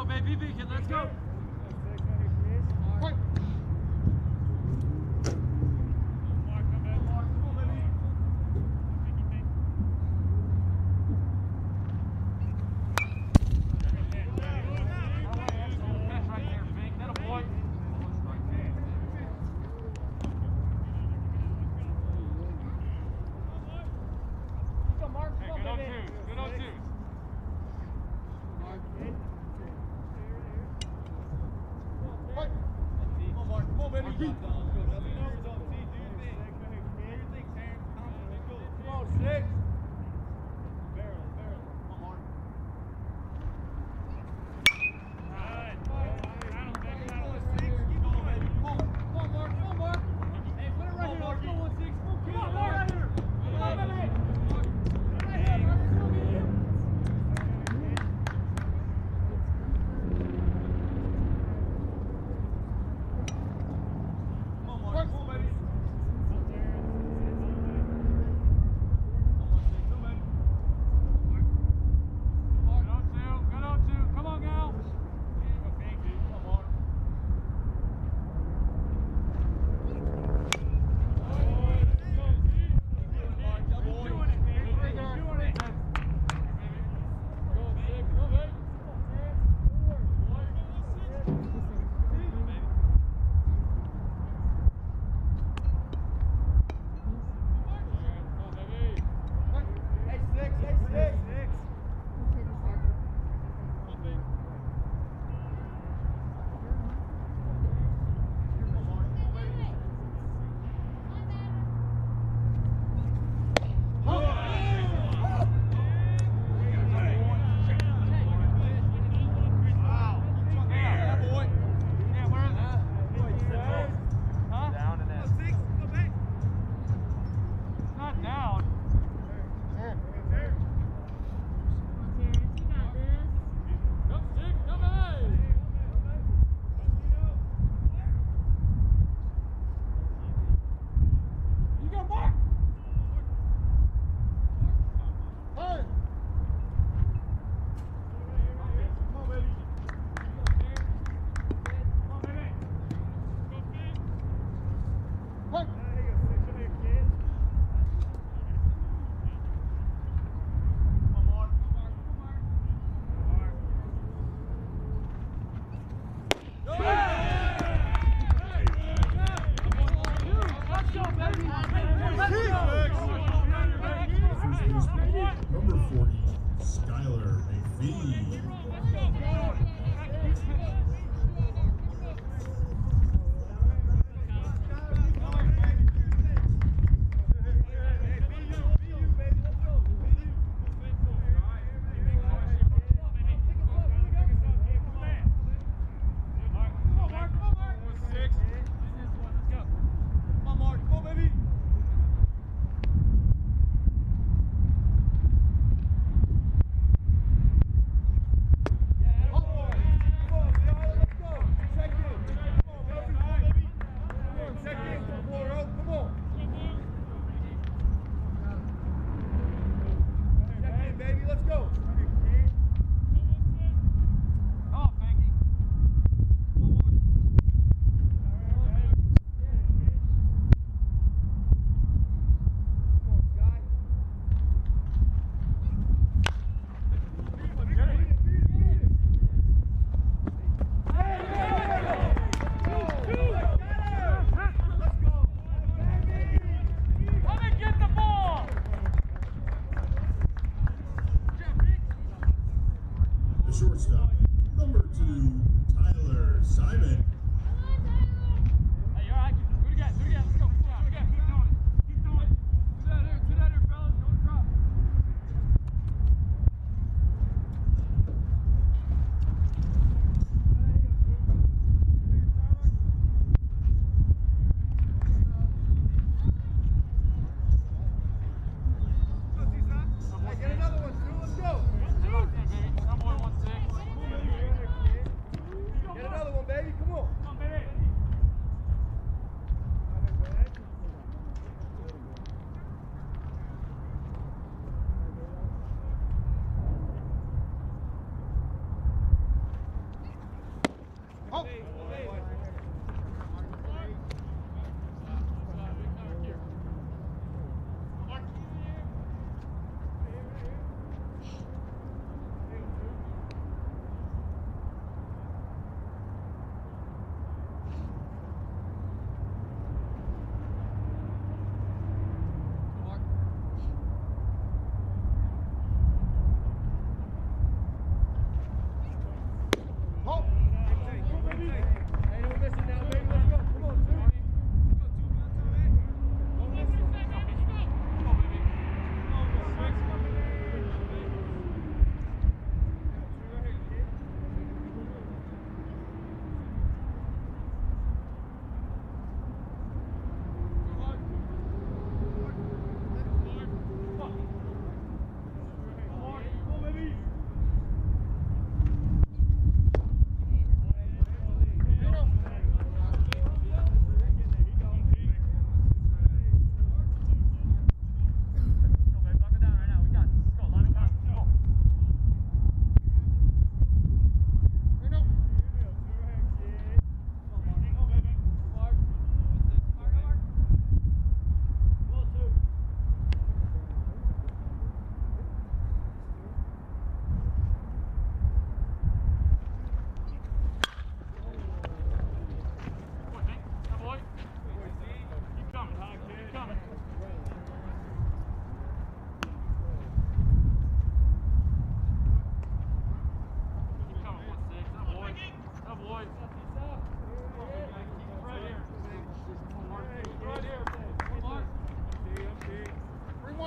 Baby Beacon, let's go.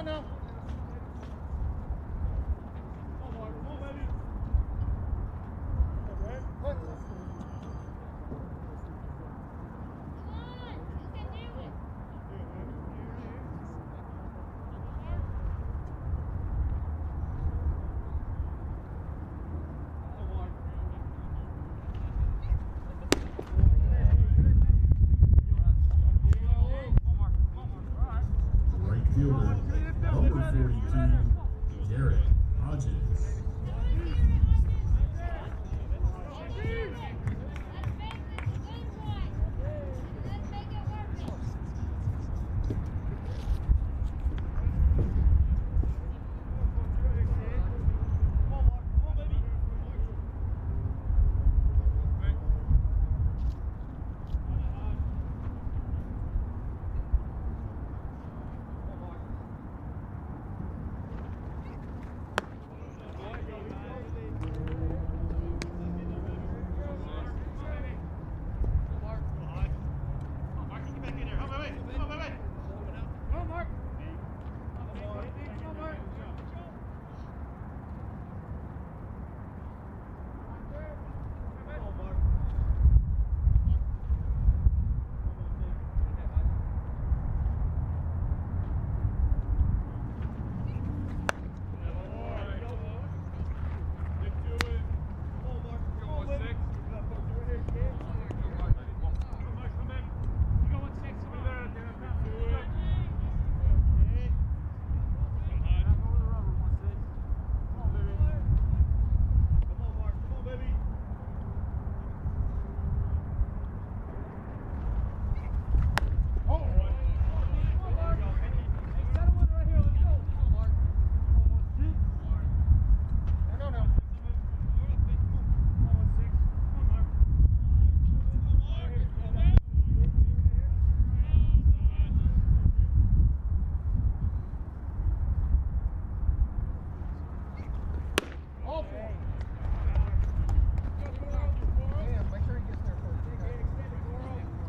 on now. Come on, baby. Right fielder, number 42, Garrett Hodges.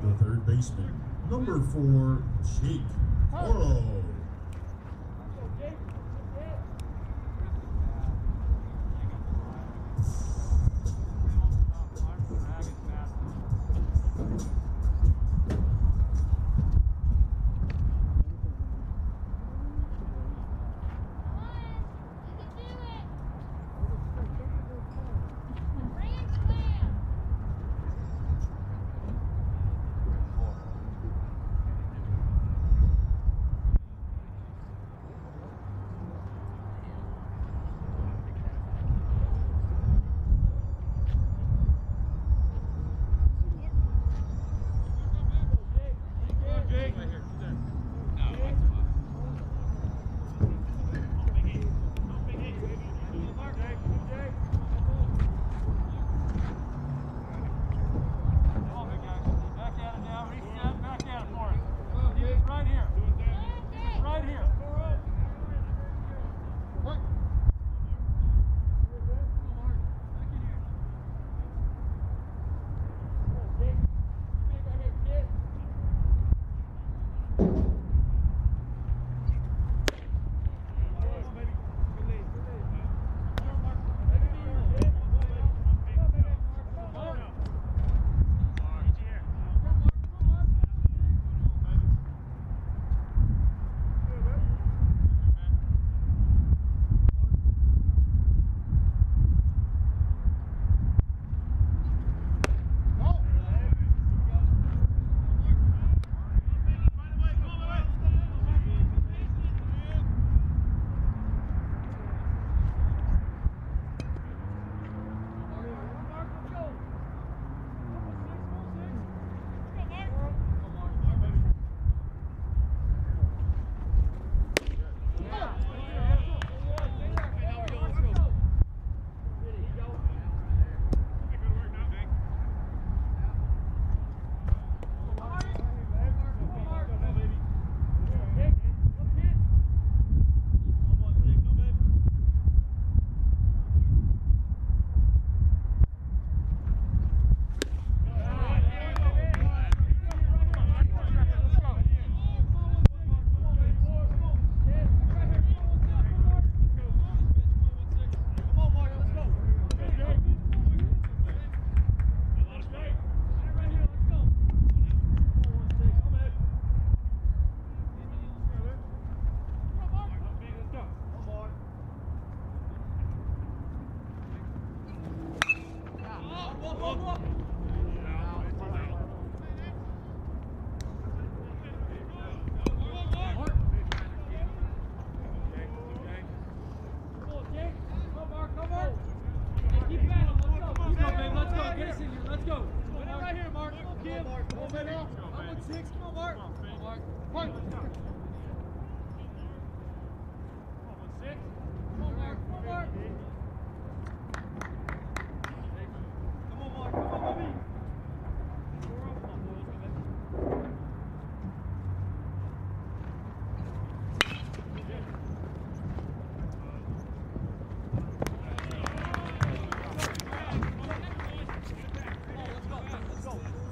The third baseman, number 4, Jake Oro.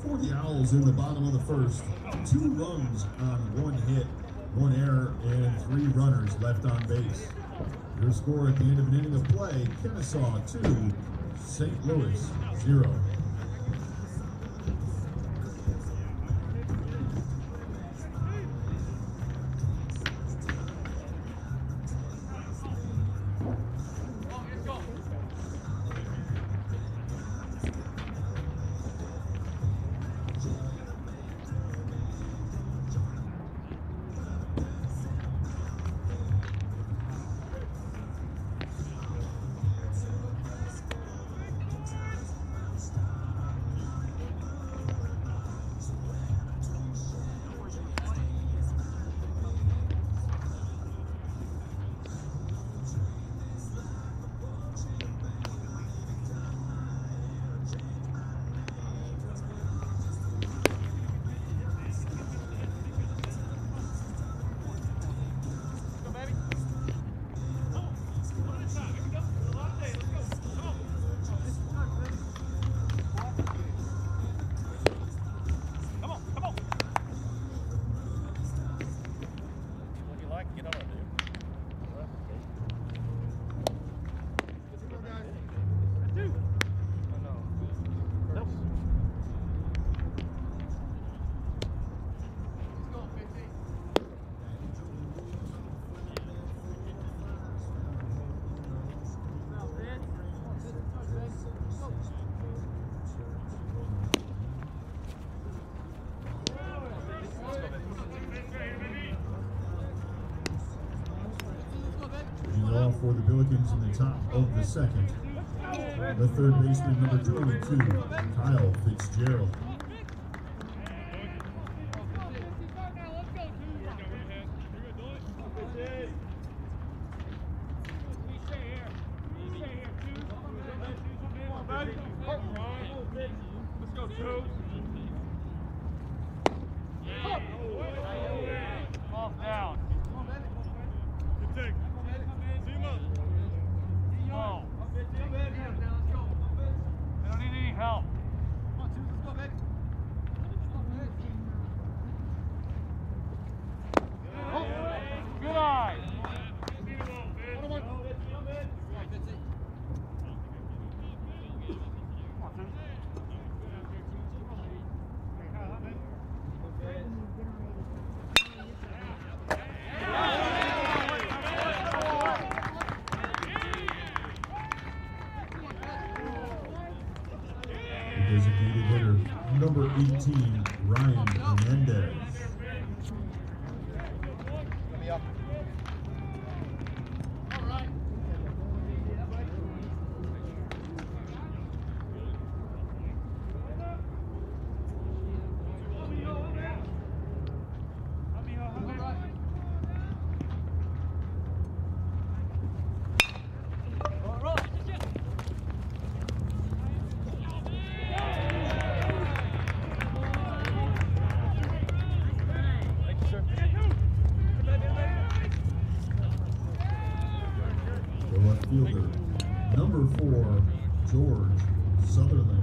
For the Owls in the bottom of the first, 2 runs on 1 hit, 1 error, and 3 runners left on base. Your score at the end of an inning of play, Kennesaw 2, St. Louis 0. For the Billikens in the top of the second, the third baseman, number 22, Kyle Fitzgerald. Designated hitter, number 18, Ryan Hernandez. Fielder, number 4, George Sutherland.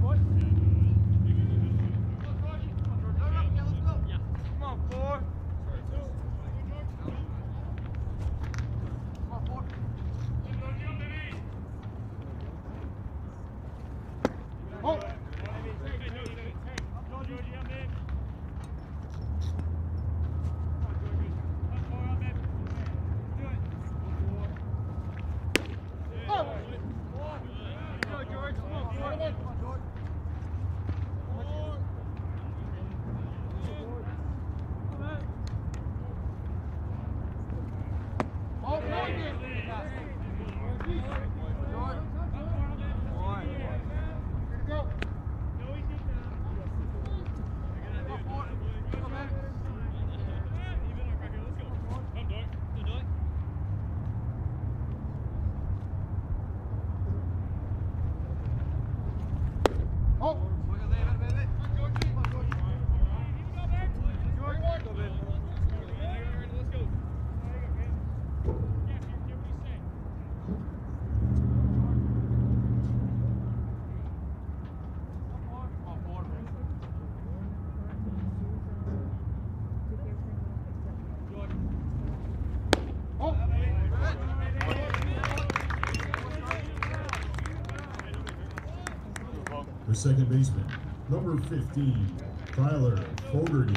second baseman, number 15, Tyler Fogarty.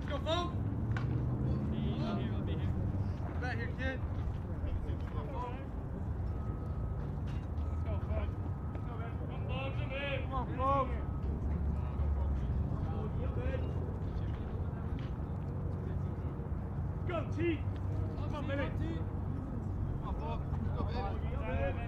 Go, Bo! Back here, kid. Come on, Bo. Go, T. Come on, baby. Come on, Bo. Go, baby.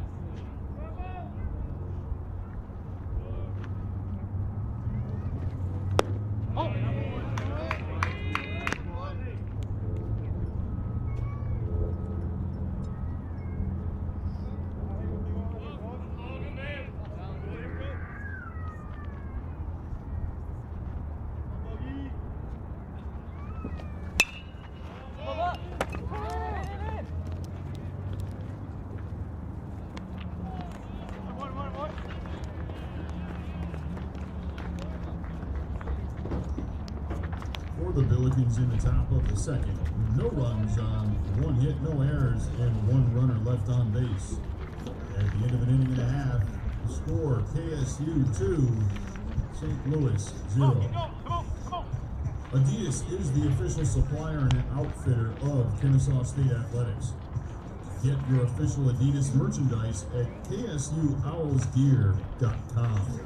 For the Billikens in the top of the second, no runs on 1 hit, no errors, and 1 runner left on base. At the end of an inning and a half, the score KSU 2, St. Louis 0. Adidas is the official supplier and outfitter of Kennesaw State Athletics. Get your official Adidas merchandise at ksuowlsgear.com.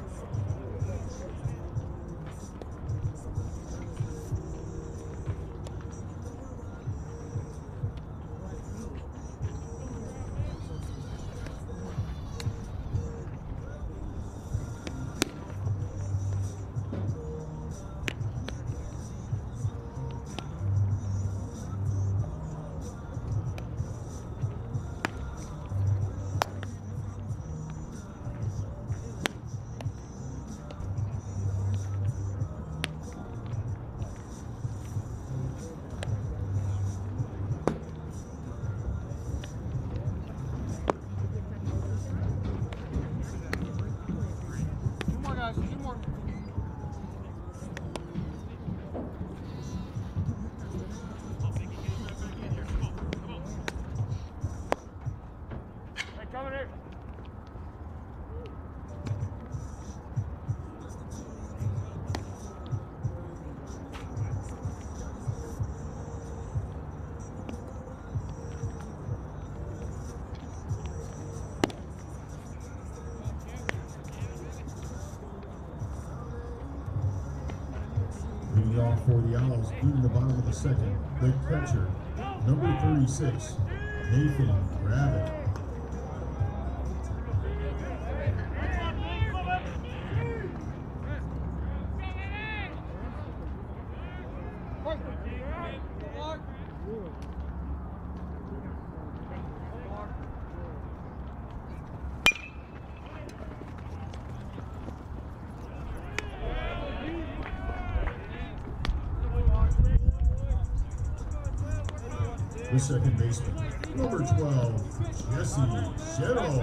Leading off for the Owls in the bottom of the second, the catcher, number 36, Nathan Gravitt. The second baseman, number 12, Jesse Shettle.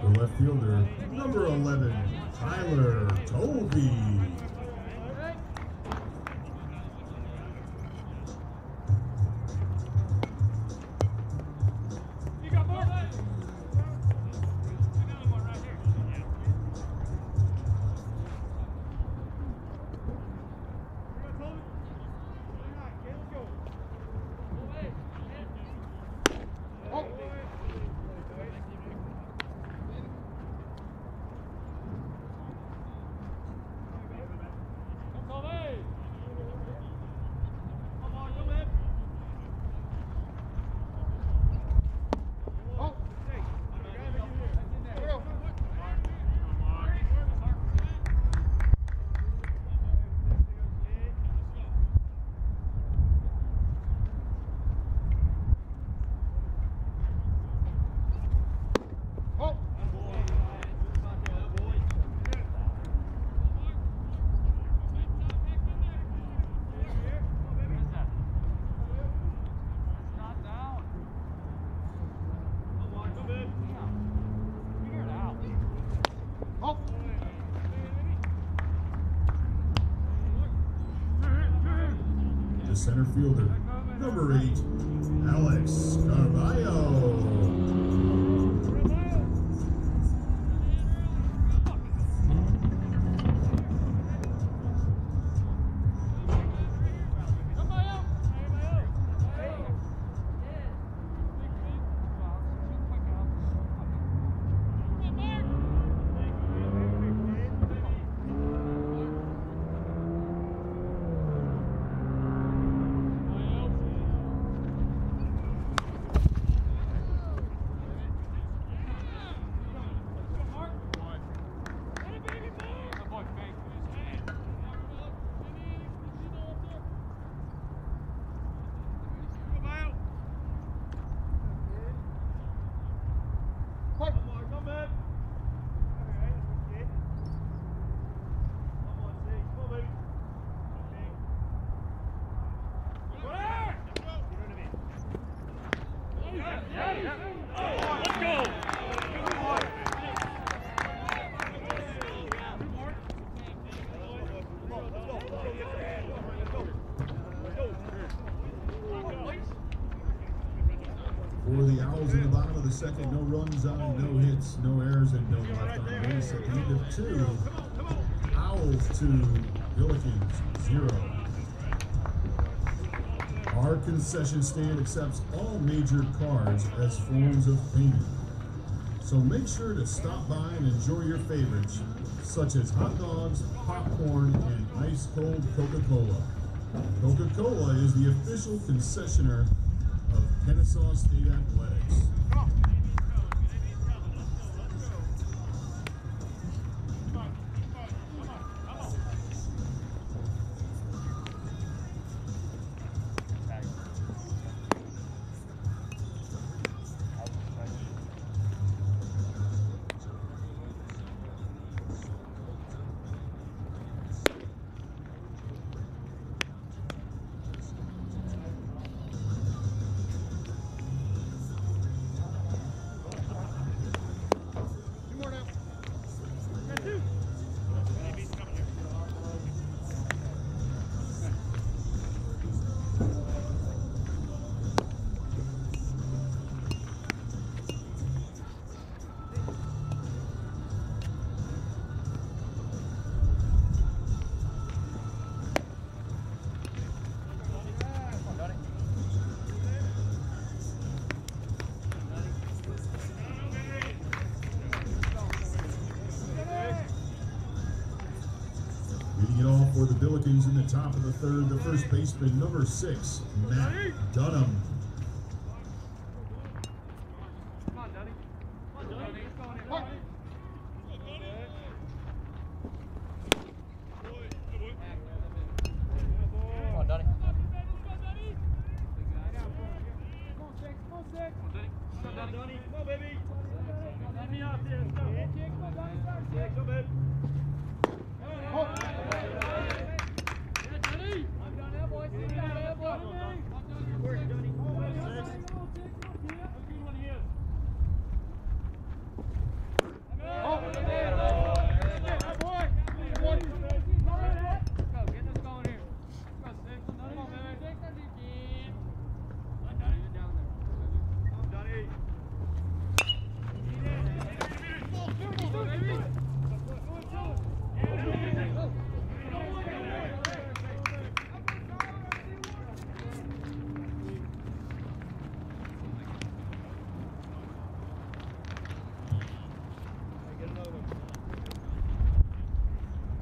The left fielder, number 11, Tyler Tovey. the center fielder, number 8, Alex Carvalho. For the Owls in the bottom of the second, no runs on, no hits, no errors, and no left on base at the end of 2. Owls 2, Billikens 0. Our concession stand accepts all major cards as forms of payment. So make sure to stop by and enjoy your favorites, such as hot dogs, popcorn, and ice cold Coca-Cola. Coca-Cola is the official concessioner of Kennesaw State Athletics. Leading it off for the Billikens in the top of the third, the first baseman, number 6, Matt Dunham.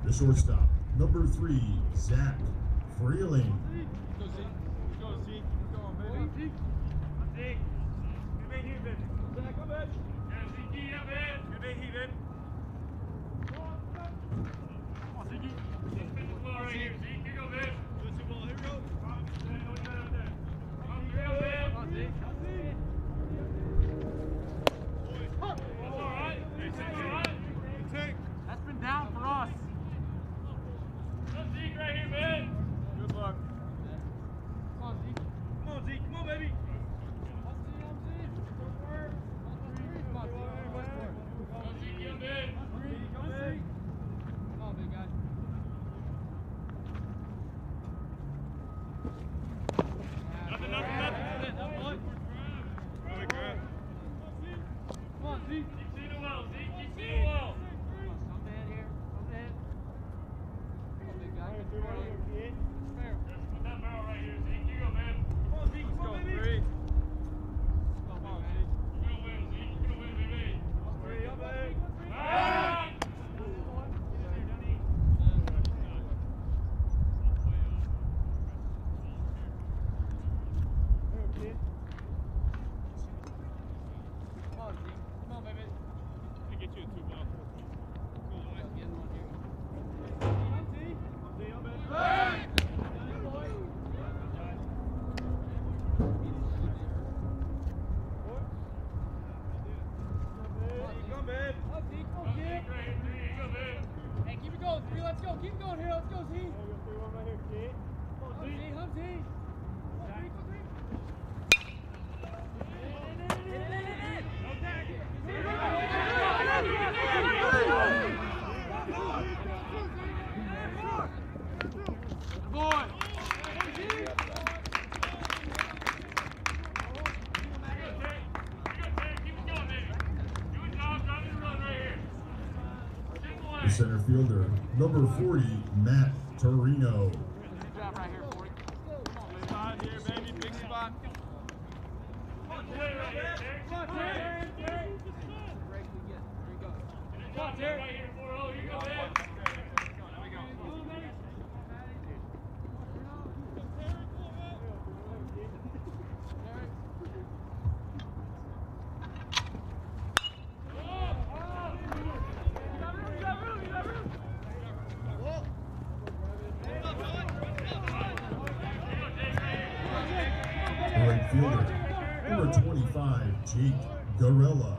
The shortstop, number 3, Zach Freeling. That's been down for us. Zeke right here, man. Good luck. Come on, Zeke. Come on, Zeke. Come on, baby. I'm Zeke. Come on, Zeke. The center fielder, number 40, Matt Torino. Good job right here, 40. Big spot here, baby. Big spot. Come on, Terry. Come on, Terry. Right here, 4-0. You go, man. Right fielder, number 25, Jake Garella.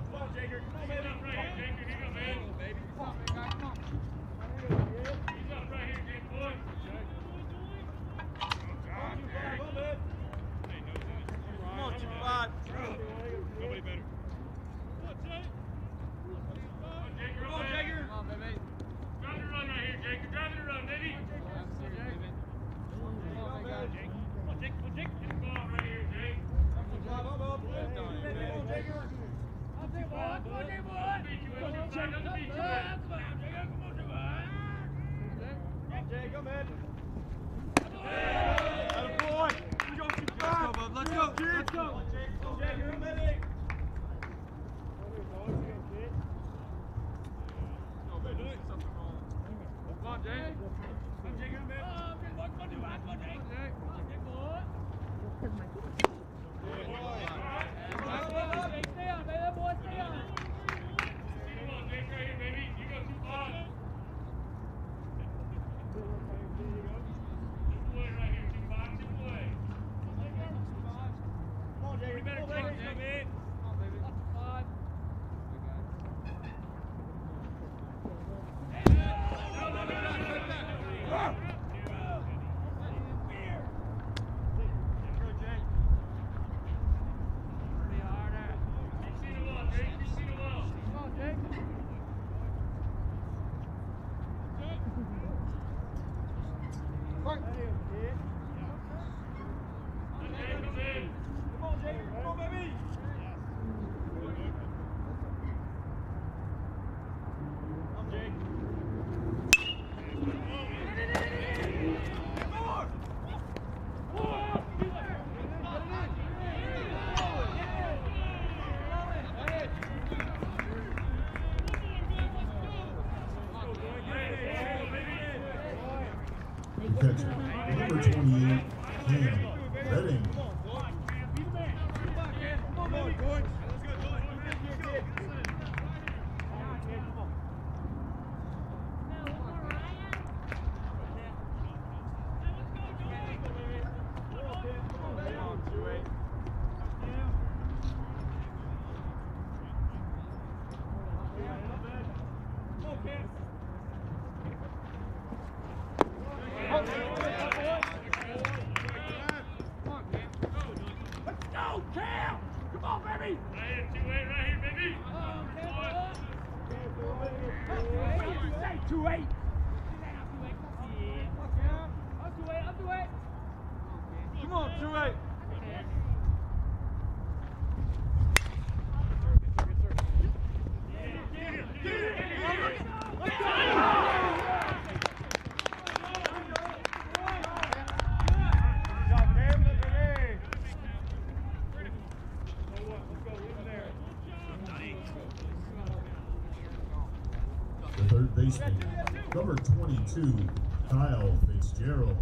Catcher, number 28, Cam Redding. The third baseman, number 22, Kyle Fitzgerald.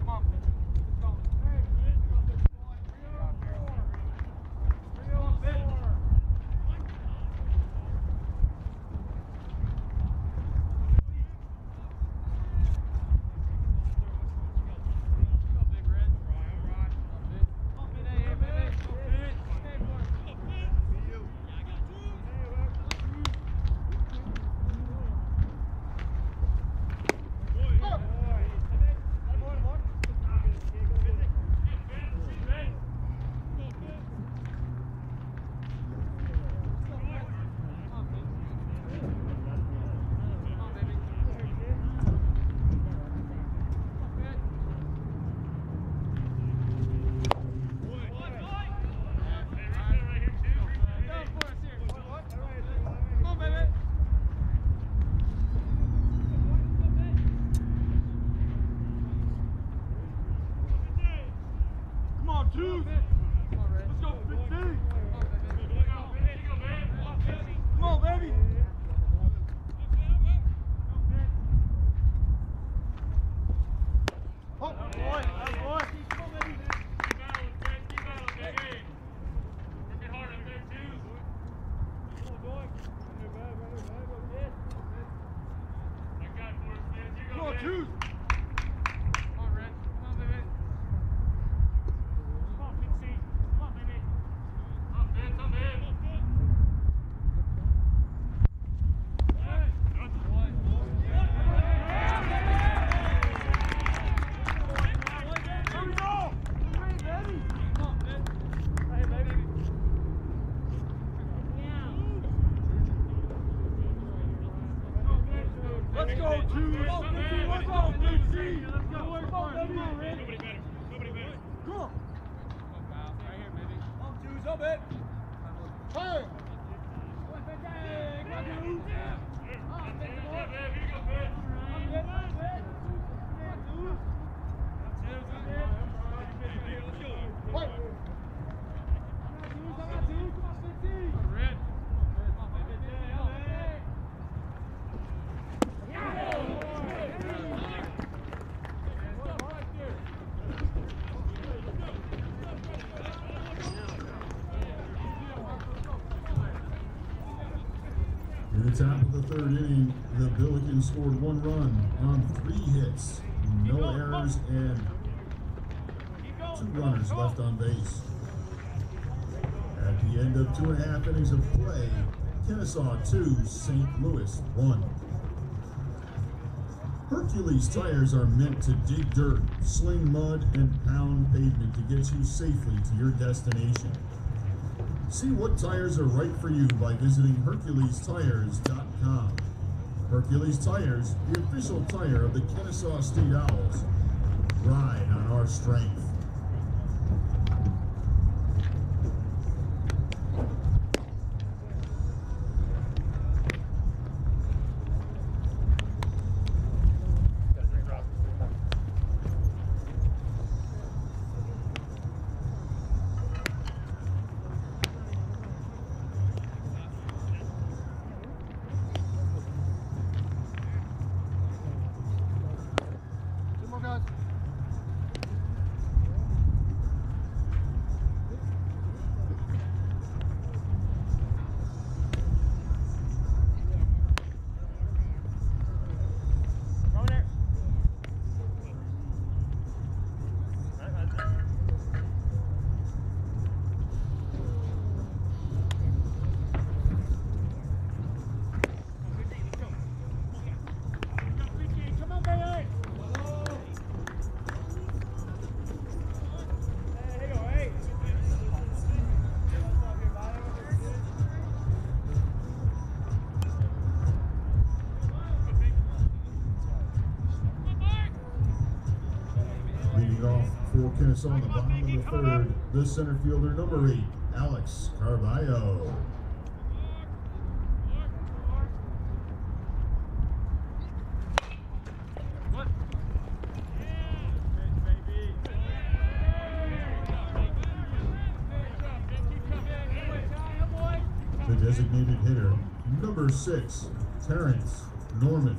choose. Let's go, 15. Come on, baby. Oh, boy, boy. Come on, choose. Come on, Red. Come on, baby. Come on, Big C. Come on, baby. Come on, Ben. Come in. Here we go. Hey, baby. Come on, Ben. Hey, baby. Let's go, two. Let's go, Let's go, Big C. Let's go. Come on, baby. Nobody better. Nobody better. Come on. Right here, baby. Come on, twos up it. Hey. In the top of the third inning, the Billikens scored 1 run on 3 hits, no errors, and 2 runners left on base. At the end of 2.5 innings of play, Kennesaw 2, St. Louis 1. Hercules tires are meant to dig dirt, sling mud, and pound pavement to get you safely to your destination. See what tires are right for you by visiting HerculesTires.com. Hercules Tires, the official tire of the Kennesaw State Owls. Ride on our strength. For Kennesaw on the bottom of the third, the center fielder, number 8, Alex Carballo. The designated hitter, number 6, Terrence Norman.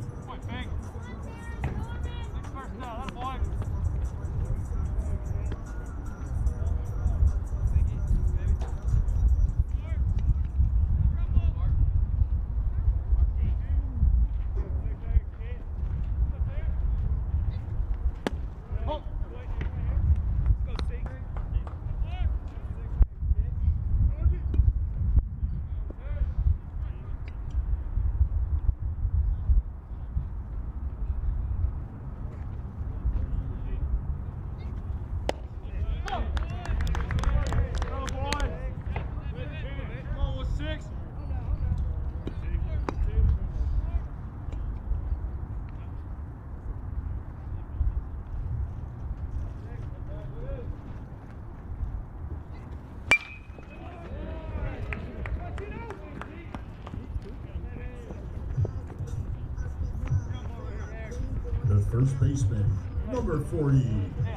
The first baseman, number 40,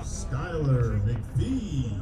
Skylar McPhee.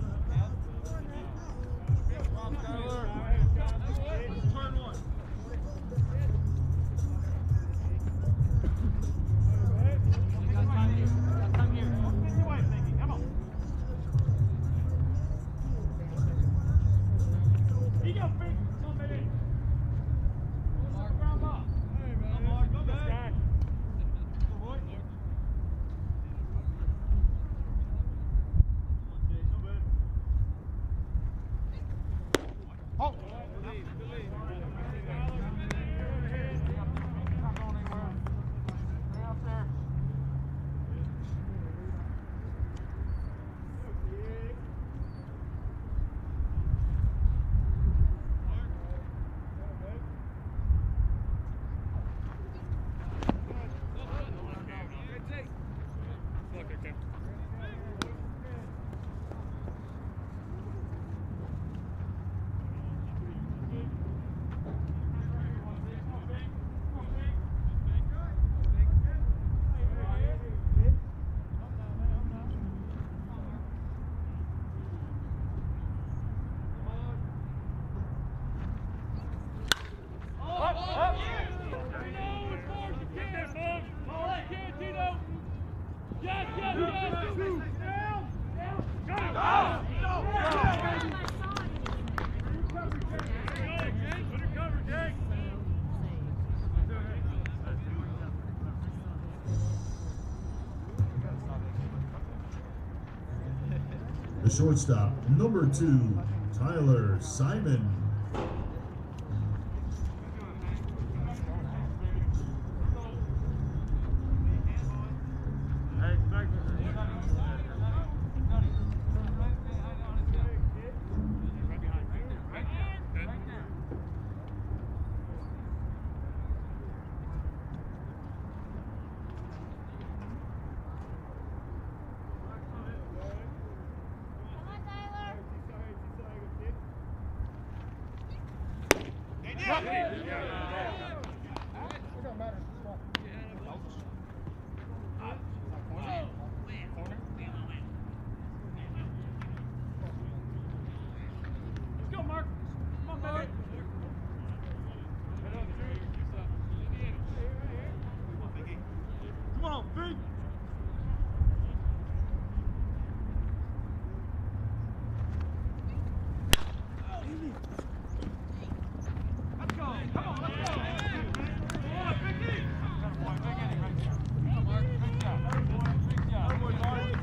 The shortstop, number 2, Tyler Simon.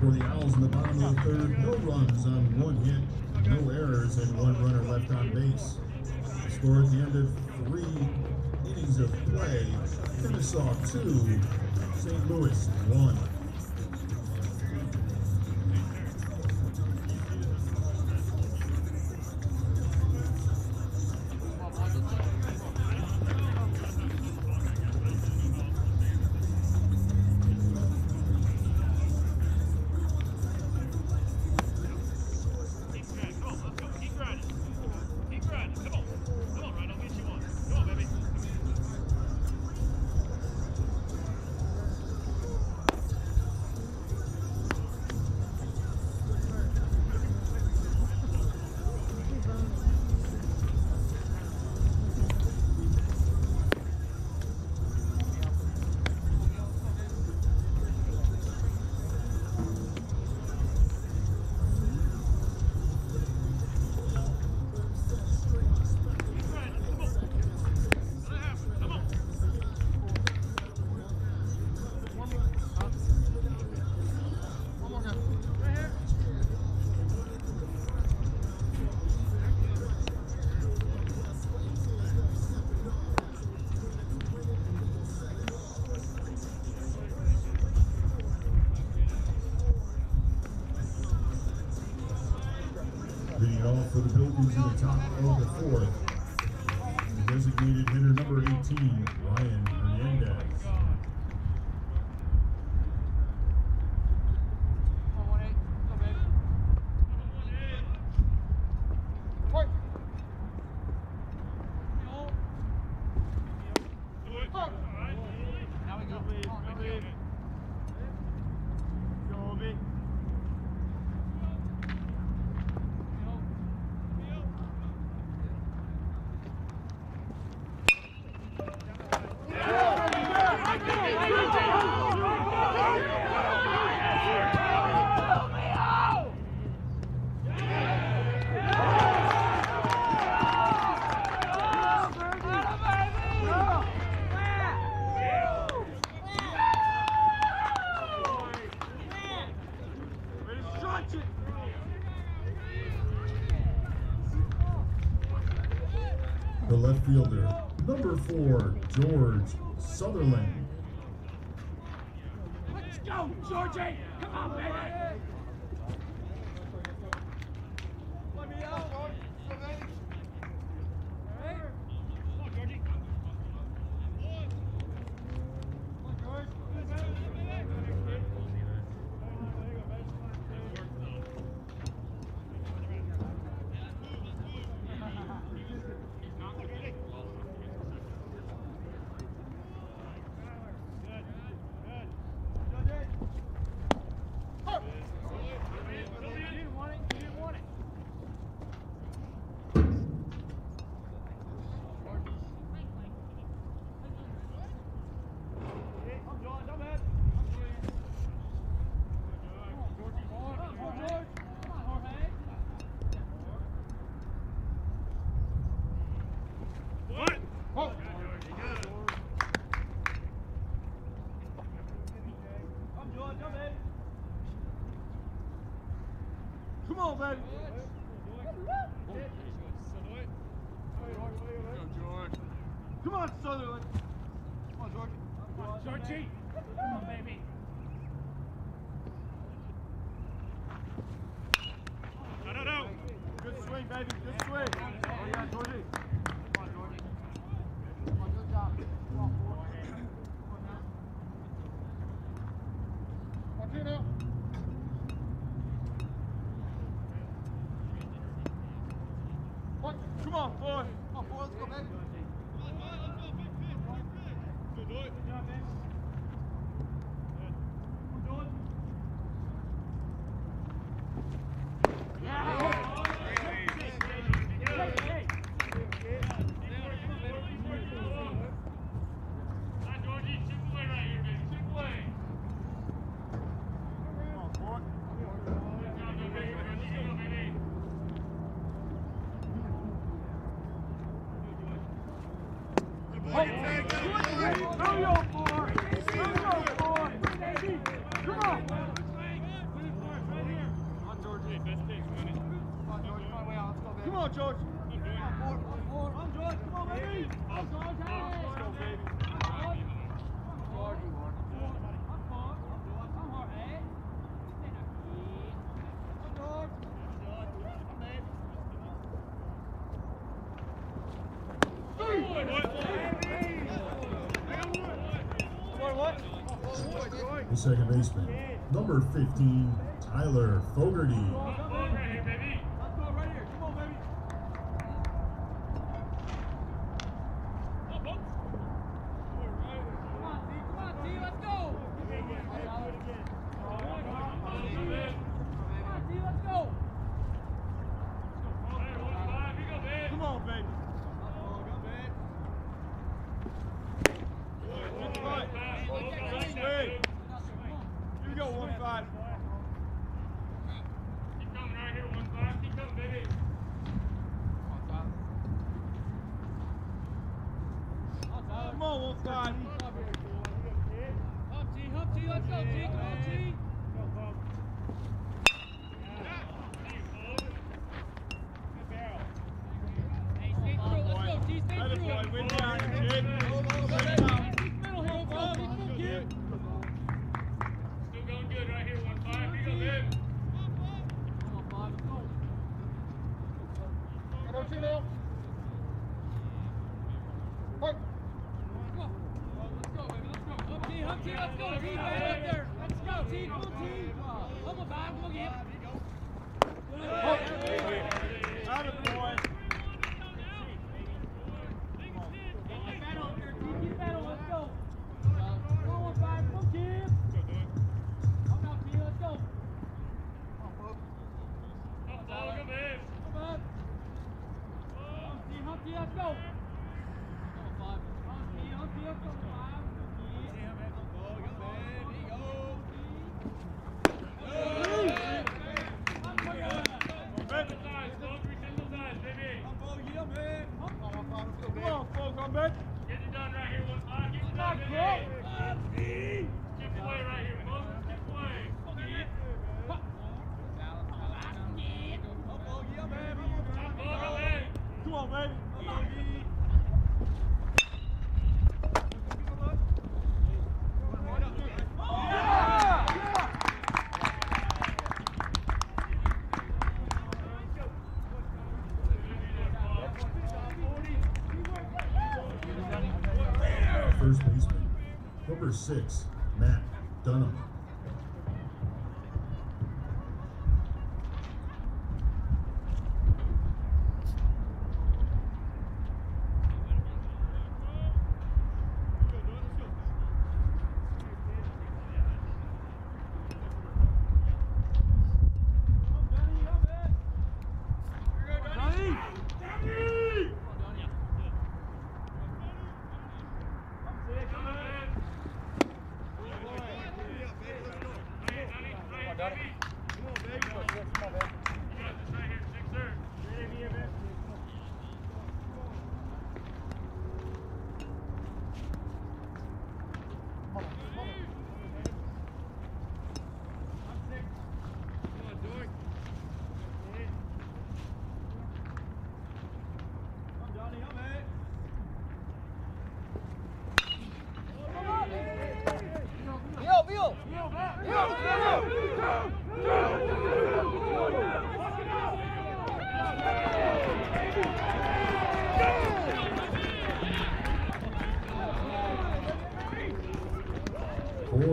For the Owls in the bottom of the third, no runs on 1 hit, no errors, and 1 runner left on base. The score at the end of 3 innings of play, Kennesaw 2, St. Louis 1. Leading off for the Billies in the top of the 4th, the designated hitter number 18, Ryan Hernandez. The left fielder, number 4, George Sutherland. Let's go, Georgie! Come on, baby! Let me out! Come on, baby. Come on, Sutherland. Come on, George. Georgie. Come on, baby. No. Good swing, baby. Good swing. Oh, yeah, Georgie. Come on, Georgie. Come on, good job. Come on, boy. Come on, now. Come on, boy. Come on, boy. Let's go, baby. Good job, baby. Come on, George. On, George. Come on, baby. On, George. Let's go, baby. The second baseman, number 15, Tyler Fogarty. First baseman, number 6, Matt Dunham.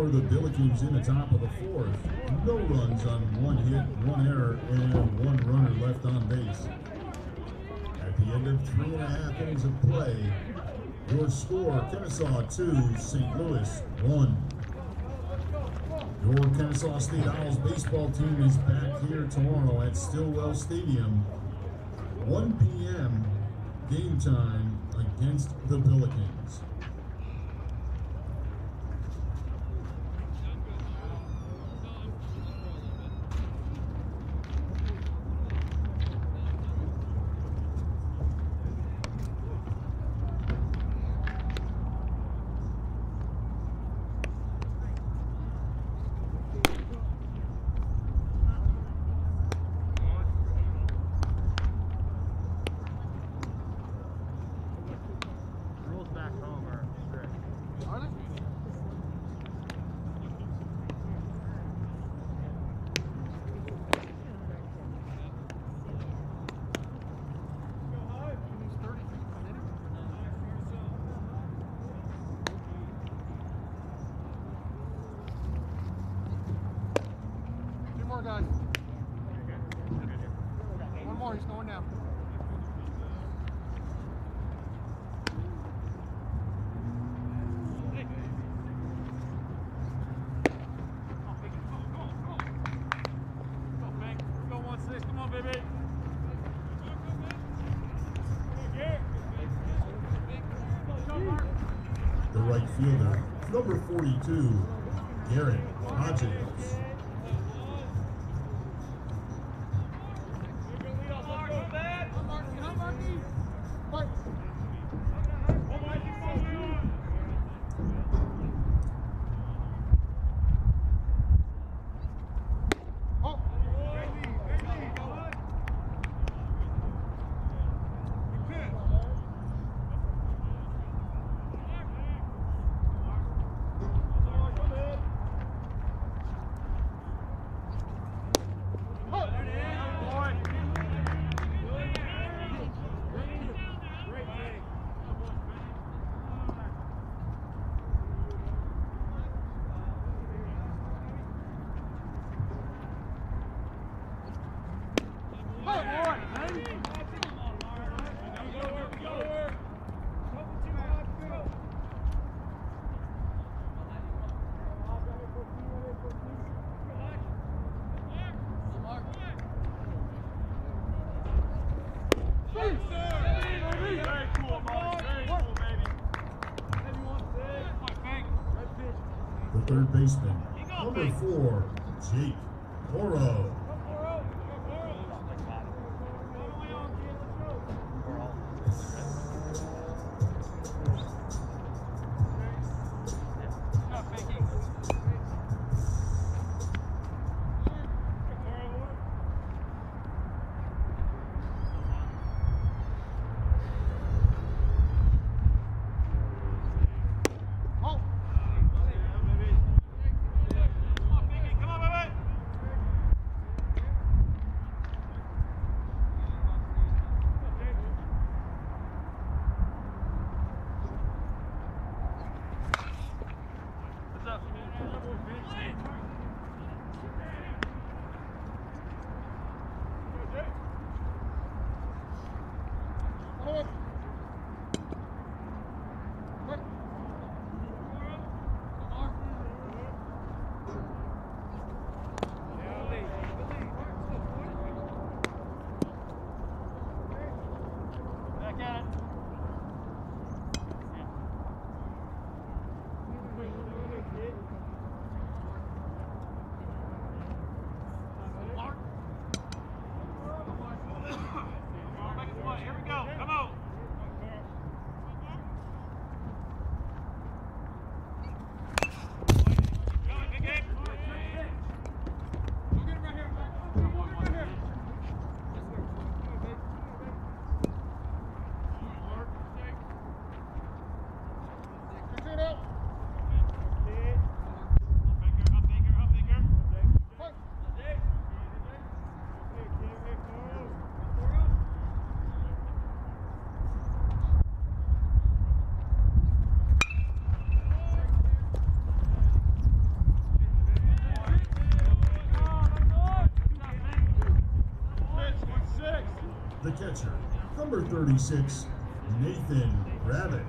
for the Billikens in the top of the fourth. No runs on 1 hit, 1 error, and 1 runner left on base. At the end of 3.5 innings of play, your score, Kennesaw 2, St. Louis 1. Your Kennesaw State Owls baseball team is back here tomorrow at Stillwell Stadium, 1 p.m. game time against the Billikens. Done. One more, he's going down. Go 1-6, come on, baby. The right fielder, number 42, Garrett Hodges. The third baseman, number 4, Jake Oro. The catcher, number 36, Nathan Rabbit.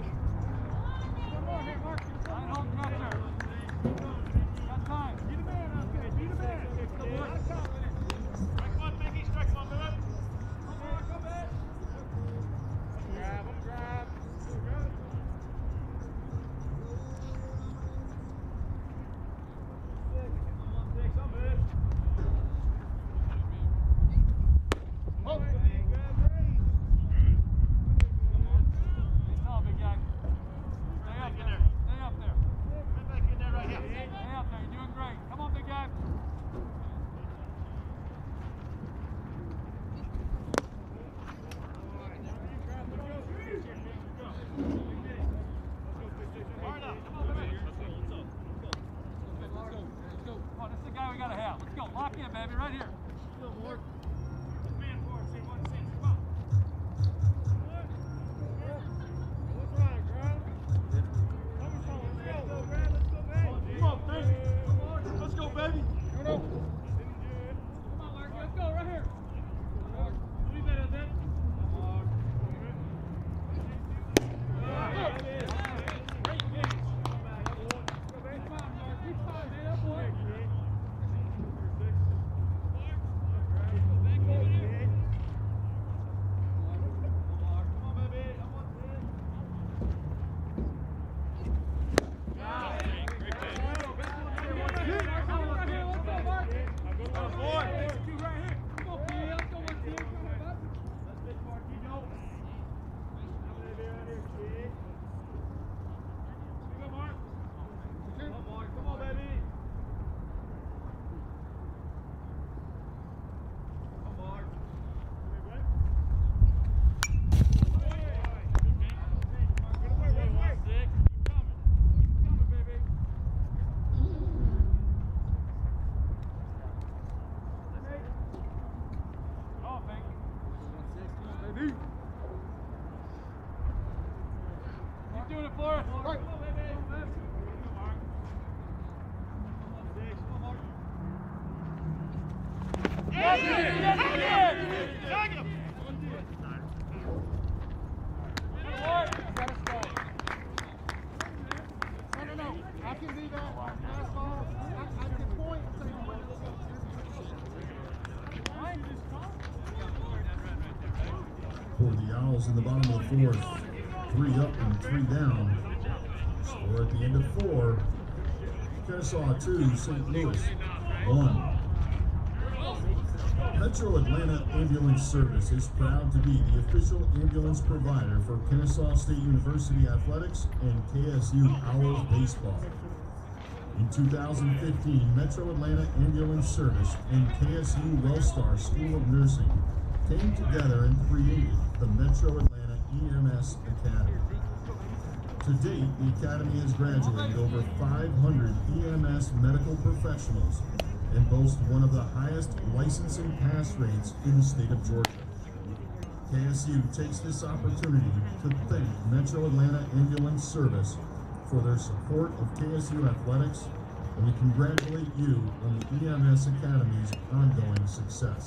For the Owls in the bottom of the fourth, 3 up and 3 down. Score at the end of 4. Kennesaw 2, St. Louis 1. Metro Atlanta Ambulance Service is proud to be the official ambulance provider for Kennesaw State University Athletics and KSU Owls Baseball. In 2015, Metro Atlanta Ambulance Service and KSU Wellstar School of Nursing came together and created the Metro Atlanta EMS Academy. To date, the Academy has graduated over 500 EMS medical professionals and boasts one of the highest licensing pass rates in the state of Georgia. KSU takes this opportunity to thank Metro Atlanta Ambulance Service for their support of KSU athletics, and we congratulate you on the EMS Academy's ongoing success.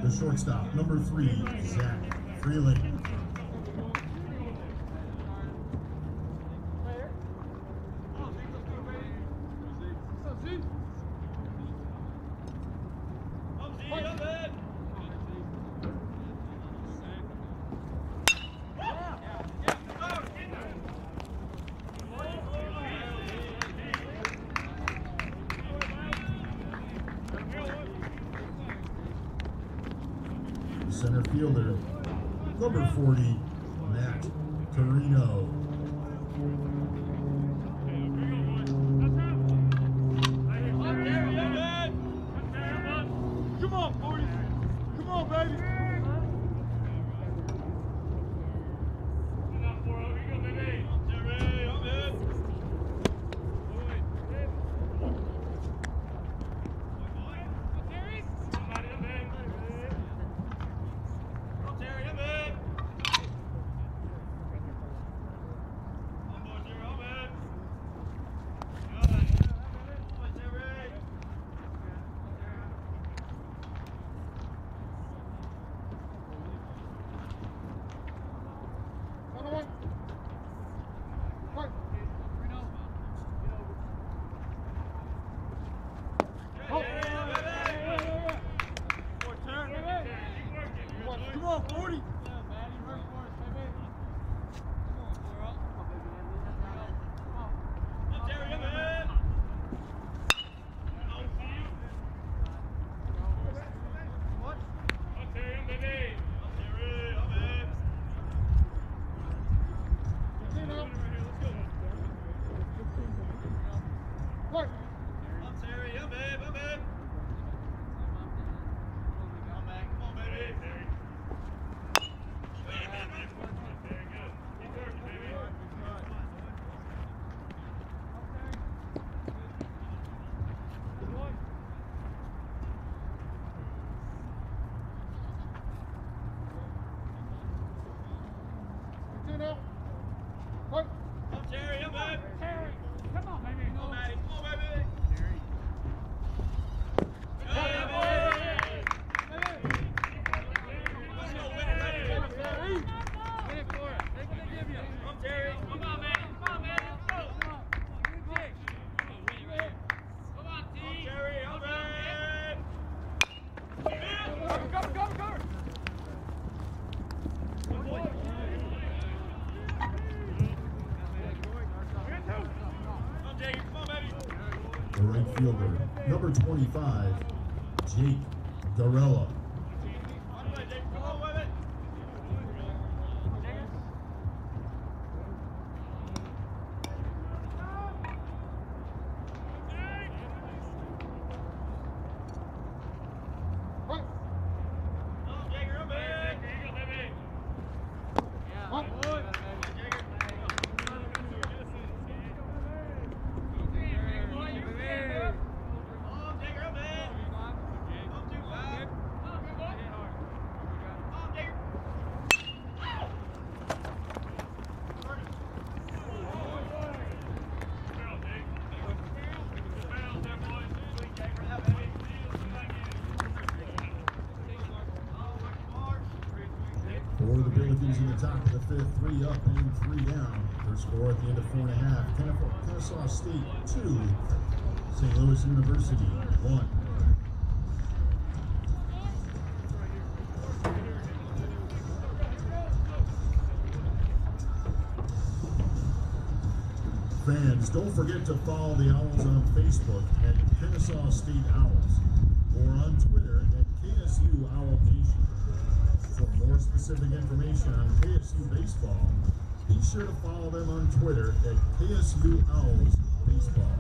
The shortstop, number 3, Zach Freeling. center fielder, number 40, Matt Torino. Come on, 40. Come on, baby. Come on, 40. The right fielder, number 25, Jake Garella. For the Billikens in the top of the fifth, 3 up and 3 down. Their score at the end of 4.5. Kennesaw State 2, St. Louis University 1. Fans, don't forget to follow the Owls on Facebook at Kennesaw State Owls or on Twitter at KSU Owl Nation. For more specific information on KSU baseball, be sure to follow them on Twitter at KSU Owls Baseball.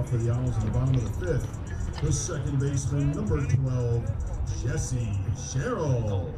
off for the Owls in the bottom of the 5th. The second baseman, number 12, Jesse Sherrill.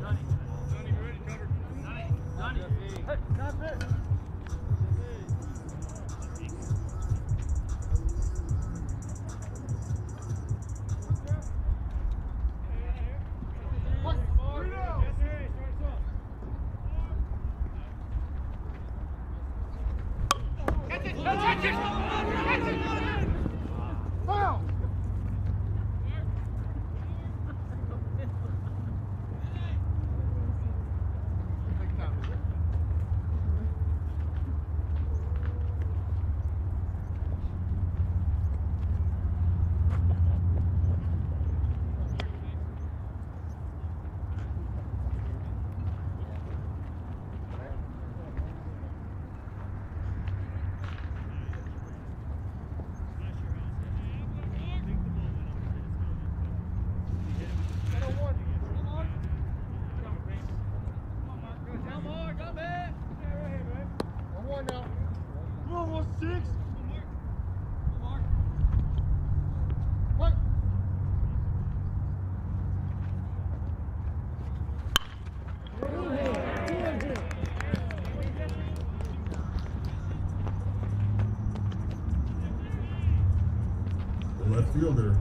Left fielder,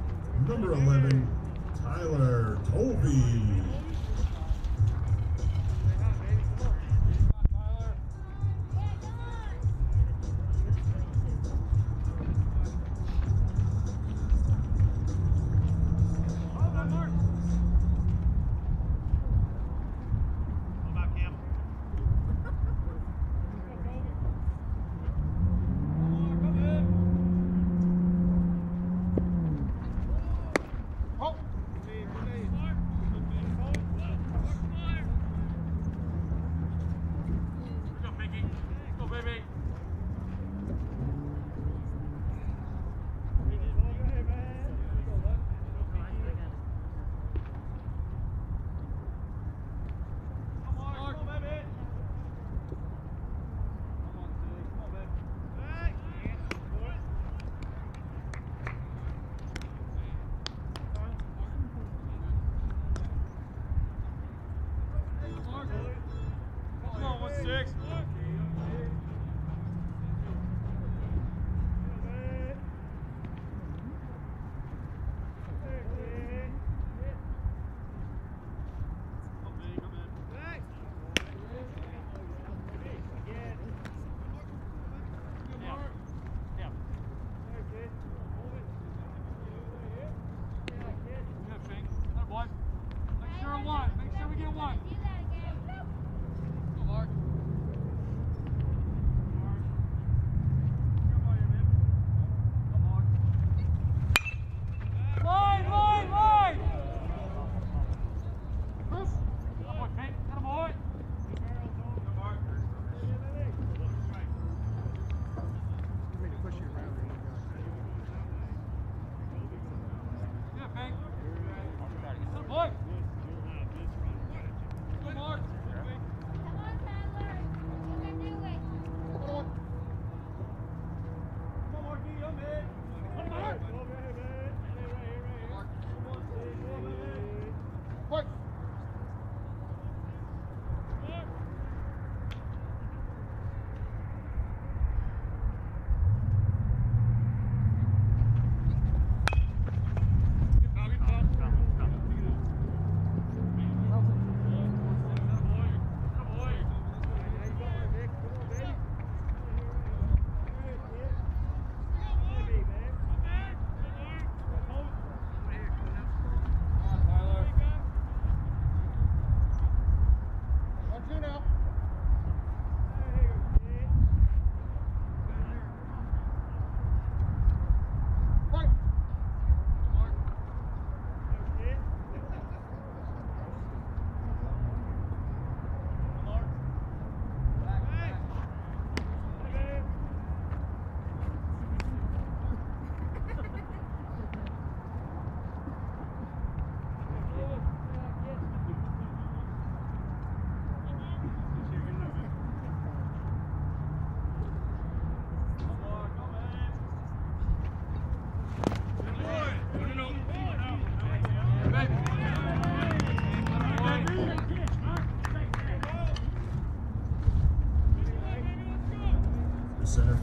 number 11, Tyler Tovey.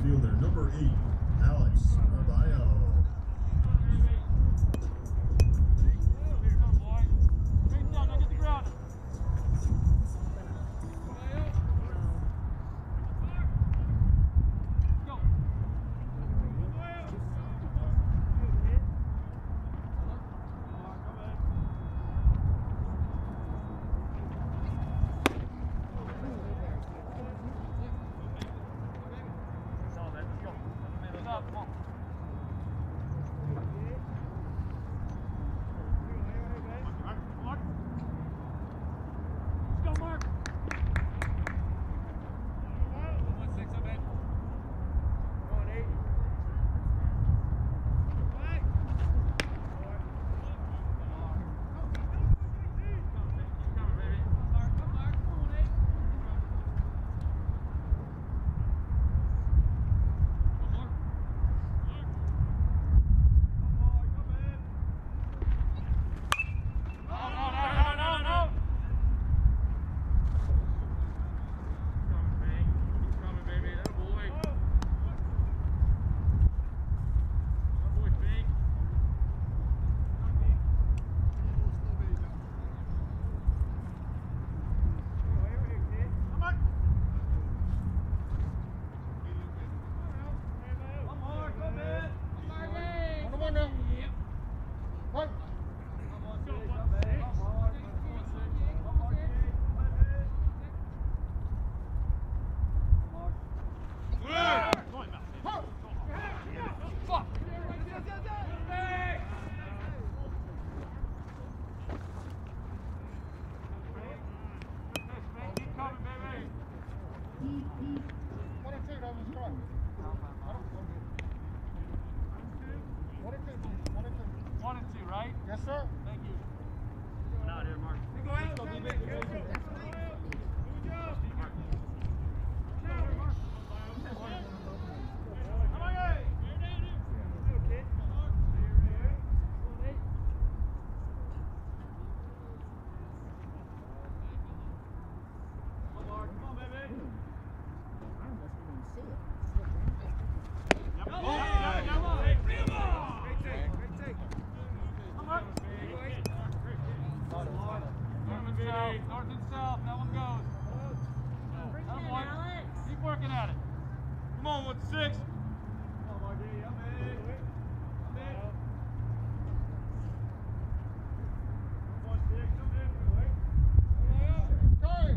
fielder, number 8, Alex Arbayo. Yes, sir. Thank you. Coming out here, Mark. Go out. Go deep. North and south, that one goes. Keep working at it. Come on, 1-6. Come on, Marty. I'm in. I'm in. 1-6. I'm in. Sorry.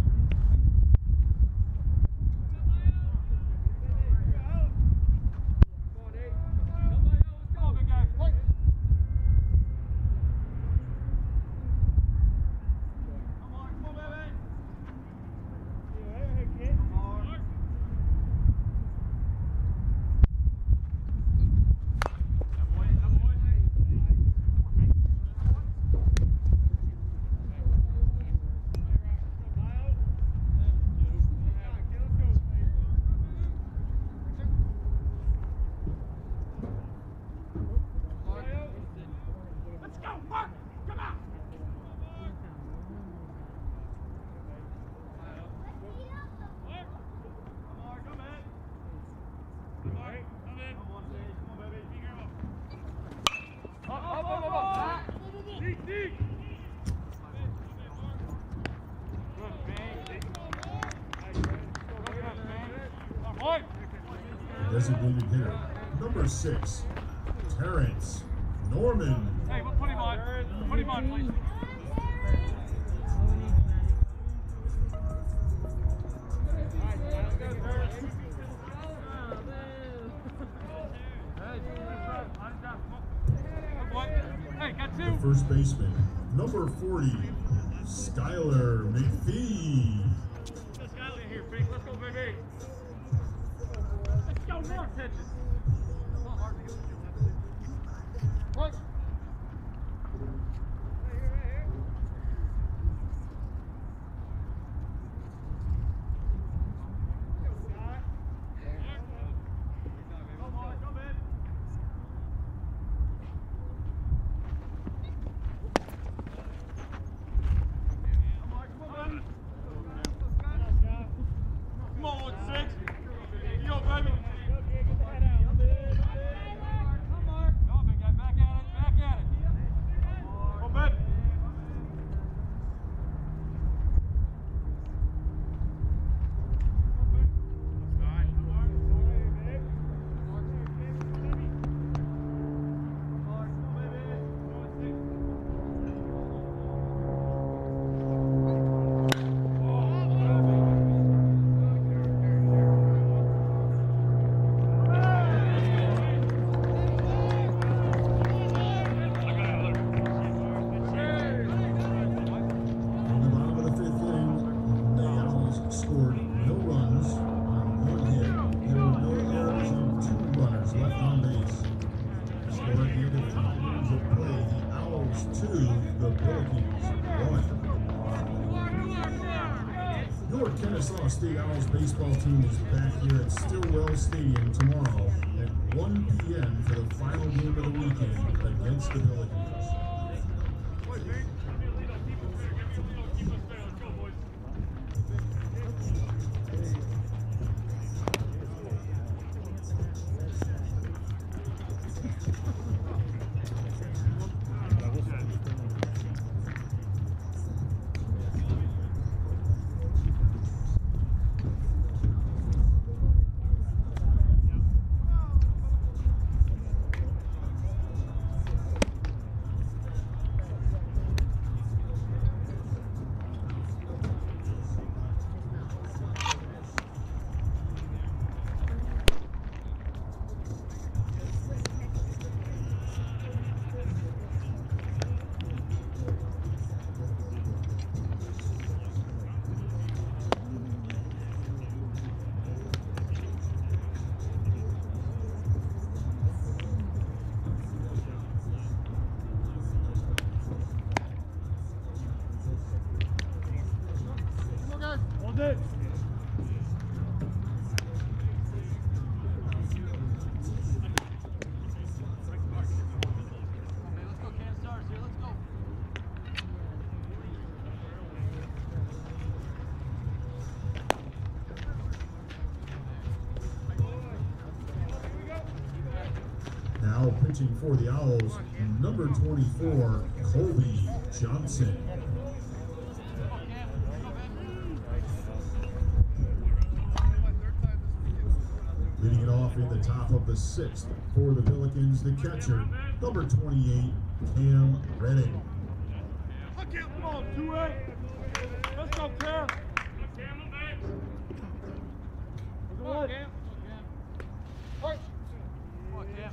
Designated hitter, number 6, Terrence Norman. Hey, we'll put him on. Put him on, please. Hey, got two. The first baseman, number 40, Skylar McPhee. Let's go here, Pete. Let's go, baby. Let's go, North pitches. What? Come on, 1-6. You go, baby. Your Kennesaw State Owls baseball team is back here at Stillwell Stadium tomorrow at 1 p.m. for the final game of the weekend against the Billikens. Hold it. Let's go, Kennesaw here. Let's go. Now pitching for the Owls, number 24, Colby Johnson. Leading it off in the top of the 6th for the Billikens, the catcher, number 28, Cam Redding. Come on, 2-8. Let's go, Cam. Come on, Cam. Come on, Cam.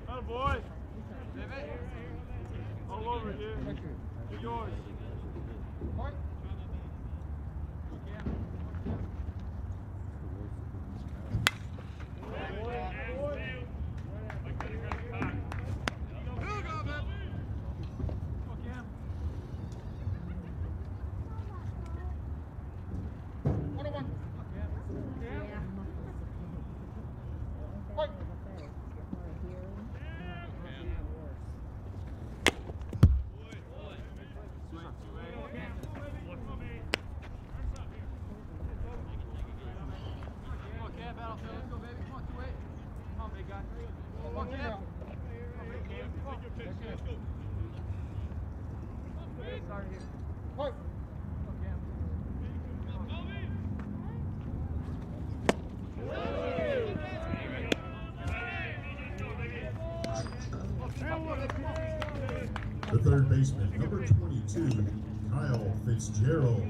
Oh, boy. All over here. You're yours. The third baseman, number 22, Kyle Fitzgerald.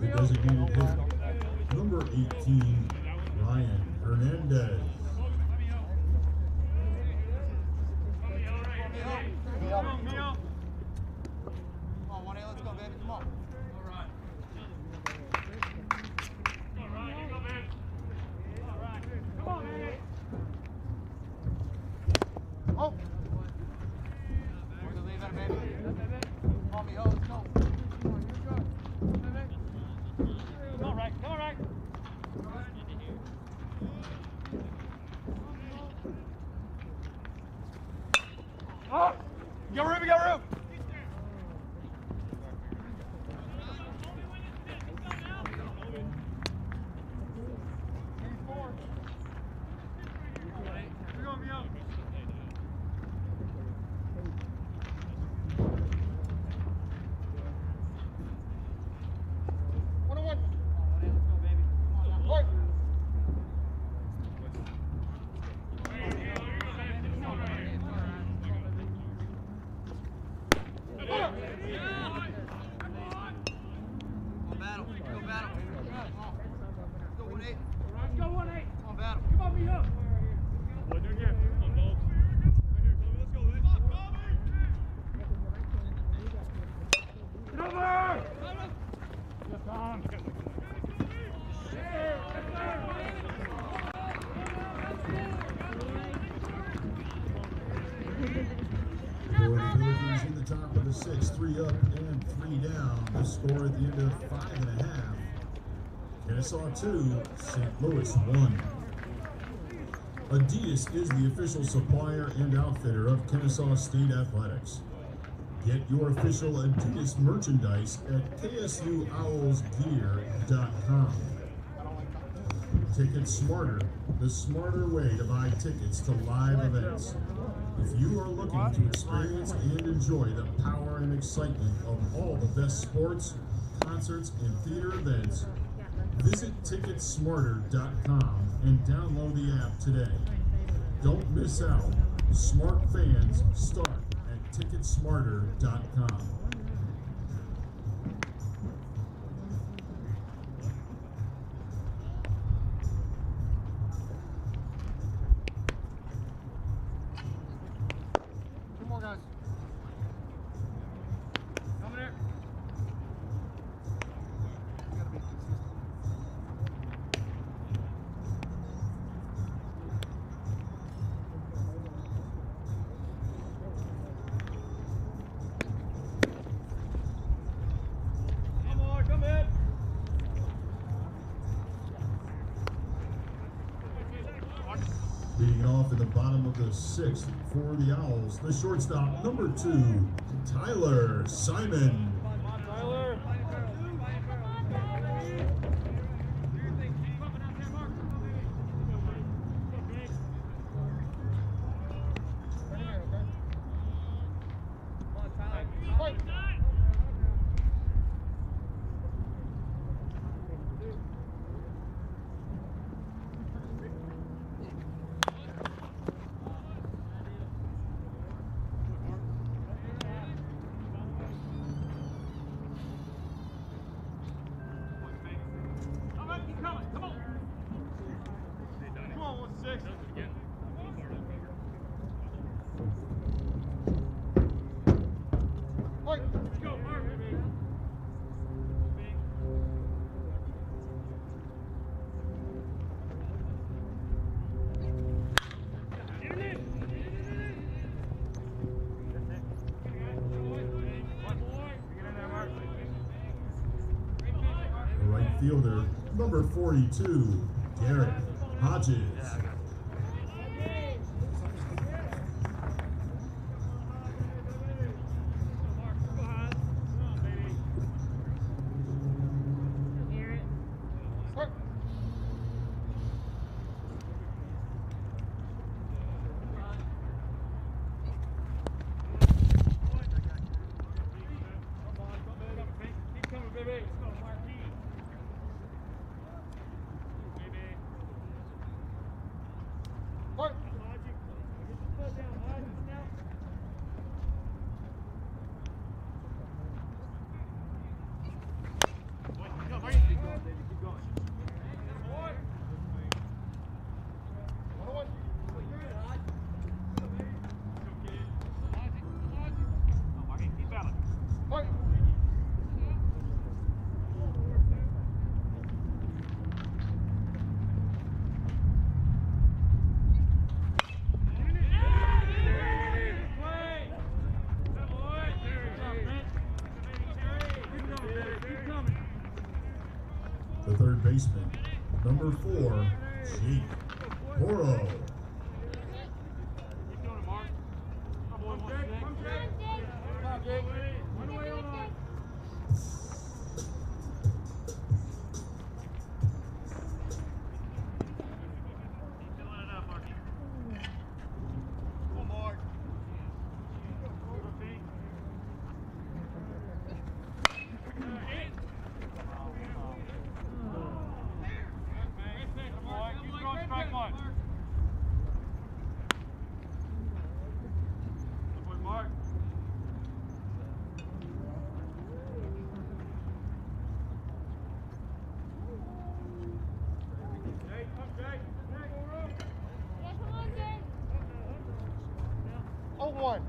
The designated hitter, number 18, Ryan Hernandez. battle. Go battle. Come on. Let's go 1-8. Let's go 1-8. Come on, battle. Come on, beat up. What do you get? Come on, Bolt. Right here, Kobe. Let's go, Lee. Come on, Kobe. Over. Yes, Tom. Philippines in the top of the sixth, 3 up and 3 down. The score at the end of 5.5. Kennesaw 2, St. Louis 1. Adidas is the official supplier and outfitter of Kennesaw State Athletics. Get your official Adidas merchandise at ksuowlsgear.com. Ticket Smarter, the smarter way to buy tickets to live events. If you are looking to experience and enjoy the power and excitement of all the best sports, concerts, and theater events, visit ticketsmarter.com and download the app today. Don't miss out. Smart fans start at ticketsmarter.com. Come on, guys. Coming here. You gotta be consistent. Come on, come in. Leading off at the bottom of the sixth for the Owls, the shortstop, number 2, Tyler Simon. Come on, Tyler. The right fielder, number 42, Garrett Hodges. The third baseman, number 4, Jake Porro. 1.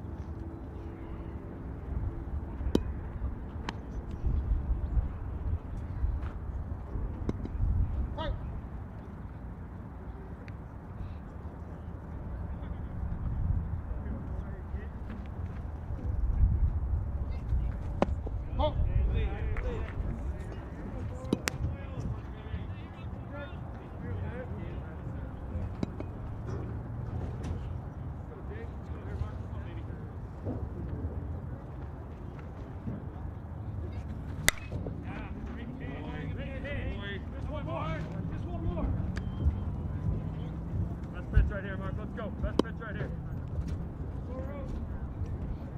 Right here, Mark. Let's go. Best pitch right here.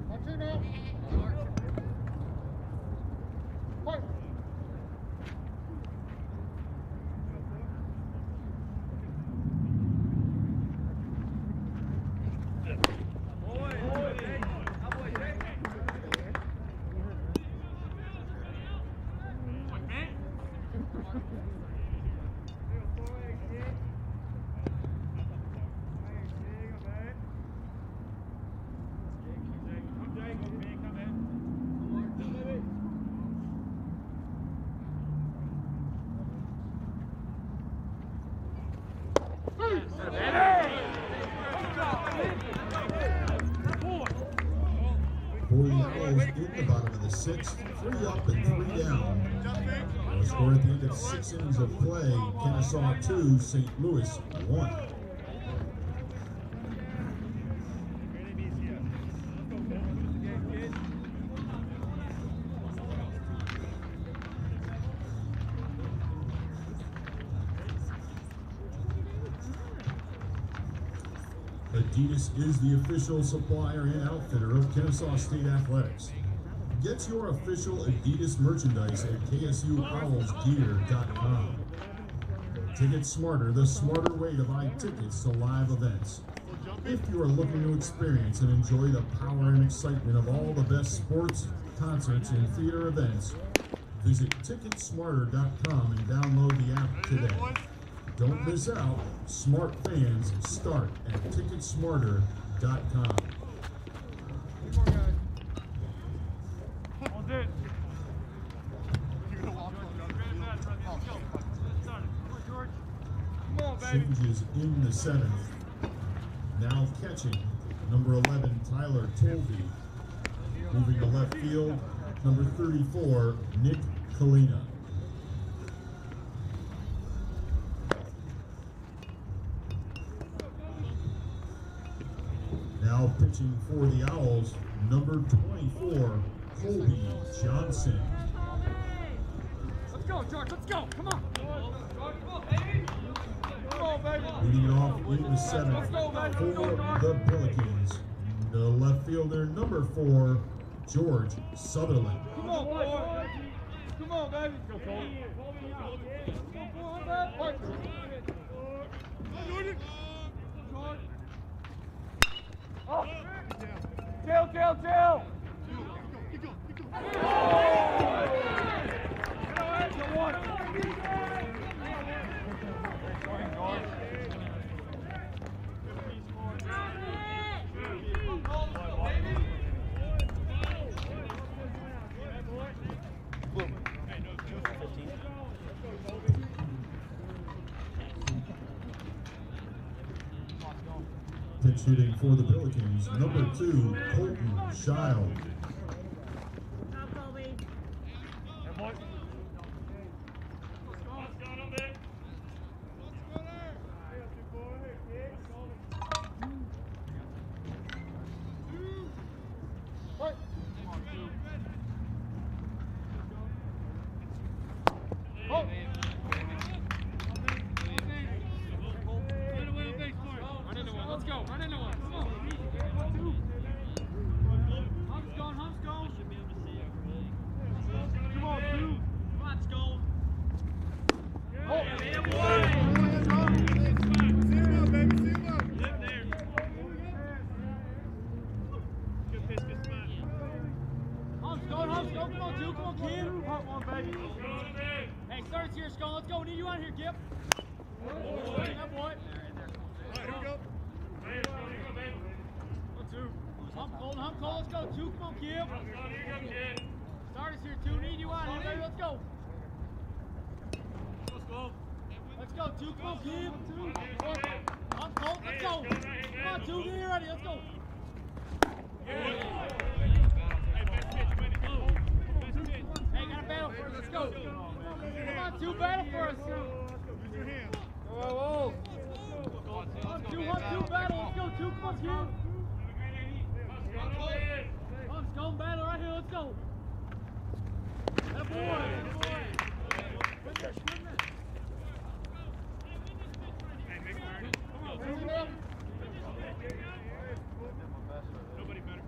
That's it now. Fight. For the Owls in the bottom of the sixth, 3 up and 3 down. The score at the end of 6 innings of play, Kennesaw 2, St. Louis 1. Adidas is the official supplier and outfitter of Kennesaw State Athletics. Get your official Adidas merchandise at KSUOwlsGear.com. Ticket Smarter, the smarter way to buy tickets to live events. If you are looking to experience and enjoy the power and excitement of all the best sports, concerts, and theater events, visit Ticketsmarter.com and download the app today. Don't miss out. Smart fans start at Ticketsmarter.com. Changes in the 7th. Now catching, number 11, Tyler Tolby. Moving to left field, number 34, Nick Kalina. Now pitching for the Owls, number 24, Colby Johnson. Let's go, George. Let's go. Come on. Come on, baby. Come on, baby. Leading it off in the 7th for the Billikens, the left fielder, number 4, George Sutherland. Come on, boy. Come on, baby. Go, Colby. Come on, baby. Oh. Tail. Pitch hitting for the Billikens, number 2, Colton Child. Hey, starts here, Skull. Let's go. We need you out here, Kip. That boy. All right, here we go. 1, 2. Hump cold, let's go. 2, come on, Kim. Starters here, 2, need you out here, baby, let's go. Let's go, 2, come on, Kim. 2. Hump cold, let's go. Come on, 2, get here ready, let's go. Hey, got a battle for us, let's go. Come on, 2, battle for us. Use your hands. Whoa. Hump 2, battle, let's go. 2, come on, Kim. Let's go, battle right here, let's go. That boy. Nobody better.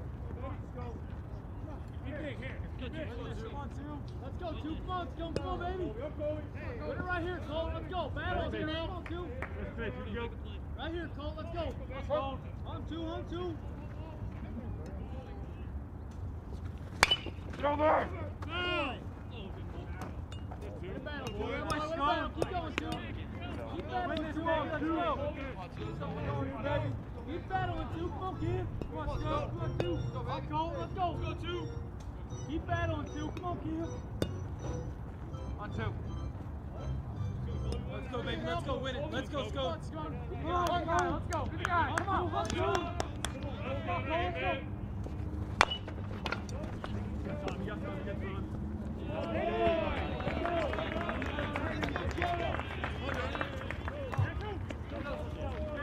Let's go, 2, come on, baby. Put it right here, Cole, let's go. Battle, let's go, come on, 2. Right here, Cole, let's go. On 2. Go there! Good battle, boy. Keep going, 2. Keep battling, 2. Let's go. Keep battling, 2. Come on, kid. Come on, 2. Let's go. Go, 2. Keep battling, 2. Come on, kid. On 2. Let's go, baby. Let's go win it. Let's go, Scope. Come on, guy. Let's go. Good guy. Come on, let's go. Let's go.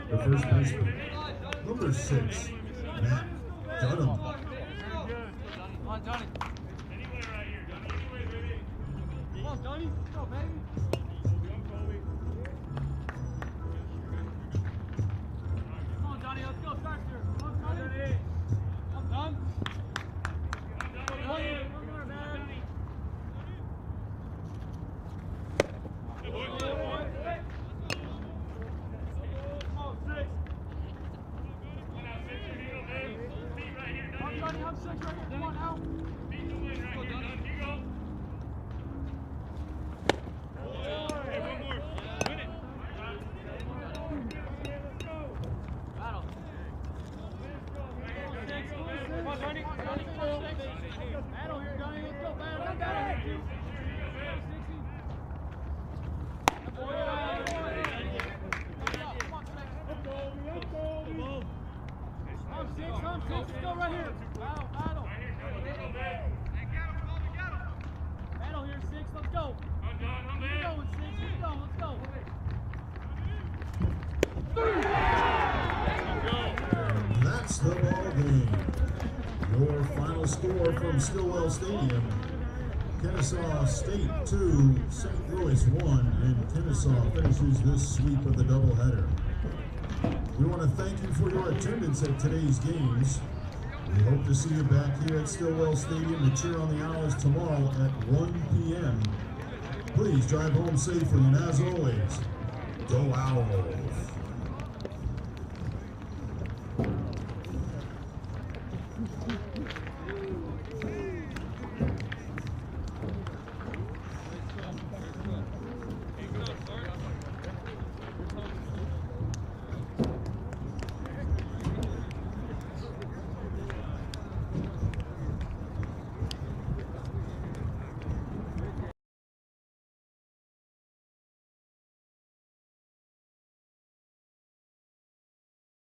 The first baseman, number 6, Matt Dunham. Come on, Johnny. Anywhere right here, Johnny. Anywhere, baby. Come on, Johnny. Let's go, baby. Come on, Johnny. Let's go. Start here. Come on, Johnny. I'm done. One more, man. Good boy. I'm 6 right here. Come on now. Beat the win right here, Johnny. You go. Hey, one more. Win it. Battle. Come on, Johnny. Battle here, Johnny. Let's go. Battle here, 2. I'm 6. Let's go right here. Battle. Battle here, 6. Let's go. I'm done. I'm Keep in. going, 6. Keep going. Let's go. And that's the ball game. Your final score from Stillwell Stadium: Kennesaw State 2, St. Louis 1, and Kennesaw finishes this sweep of the doubleheader. We want to thank you for your attendance at today's games. We hope to see you back here at Stillwell Stadium to cheer on the Owls tomorrow at 1 p.m. Please drive home safely, and as always, go Owls!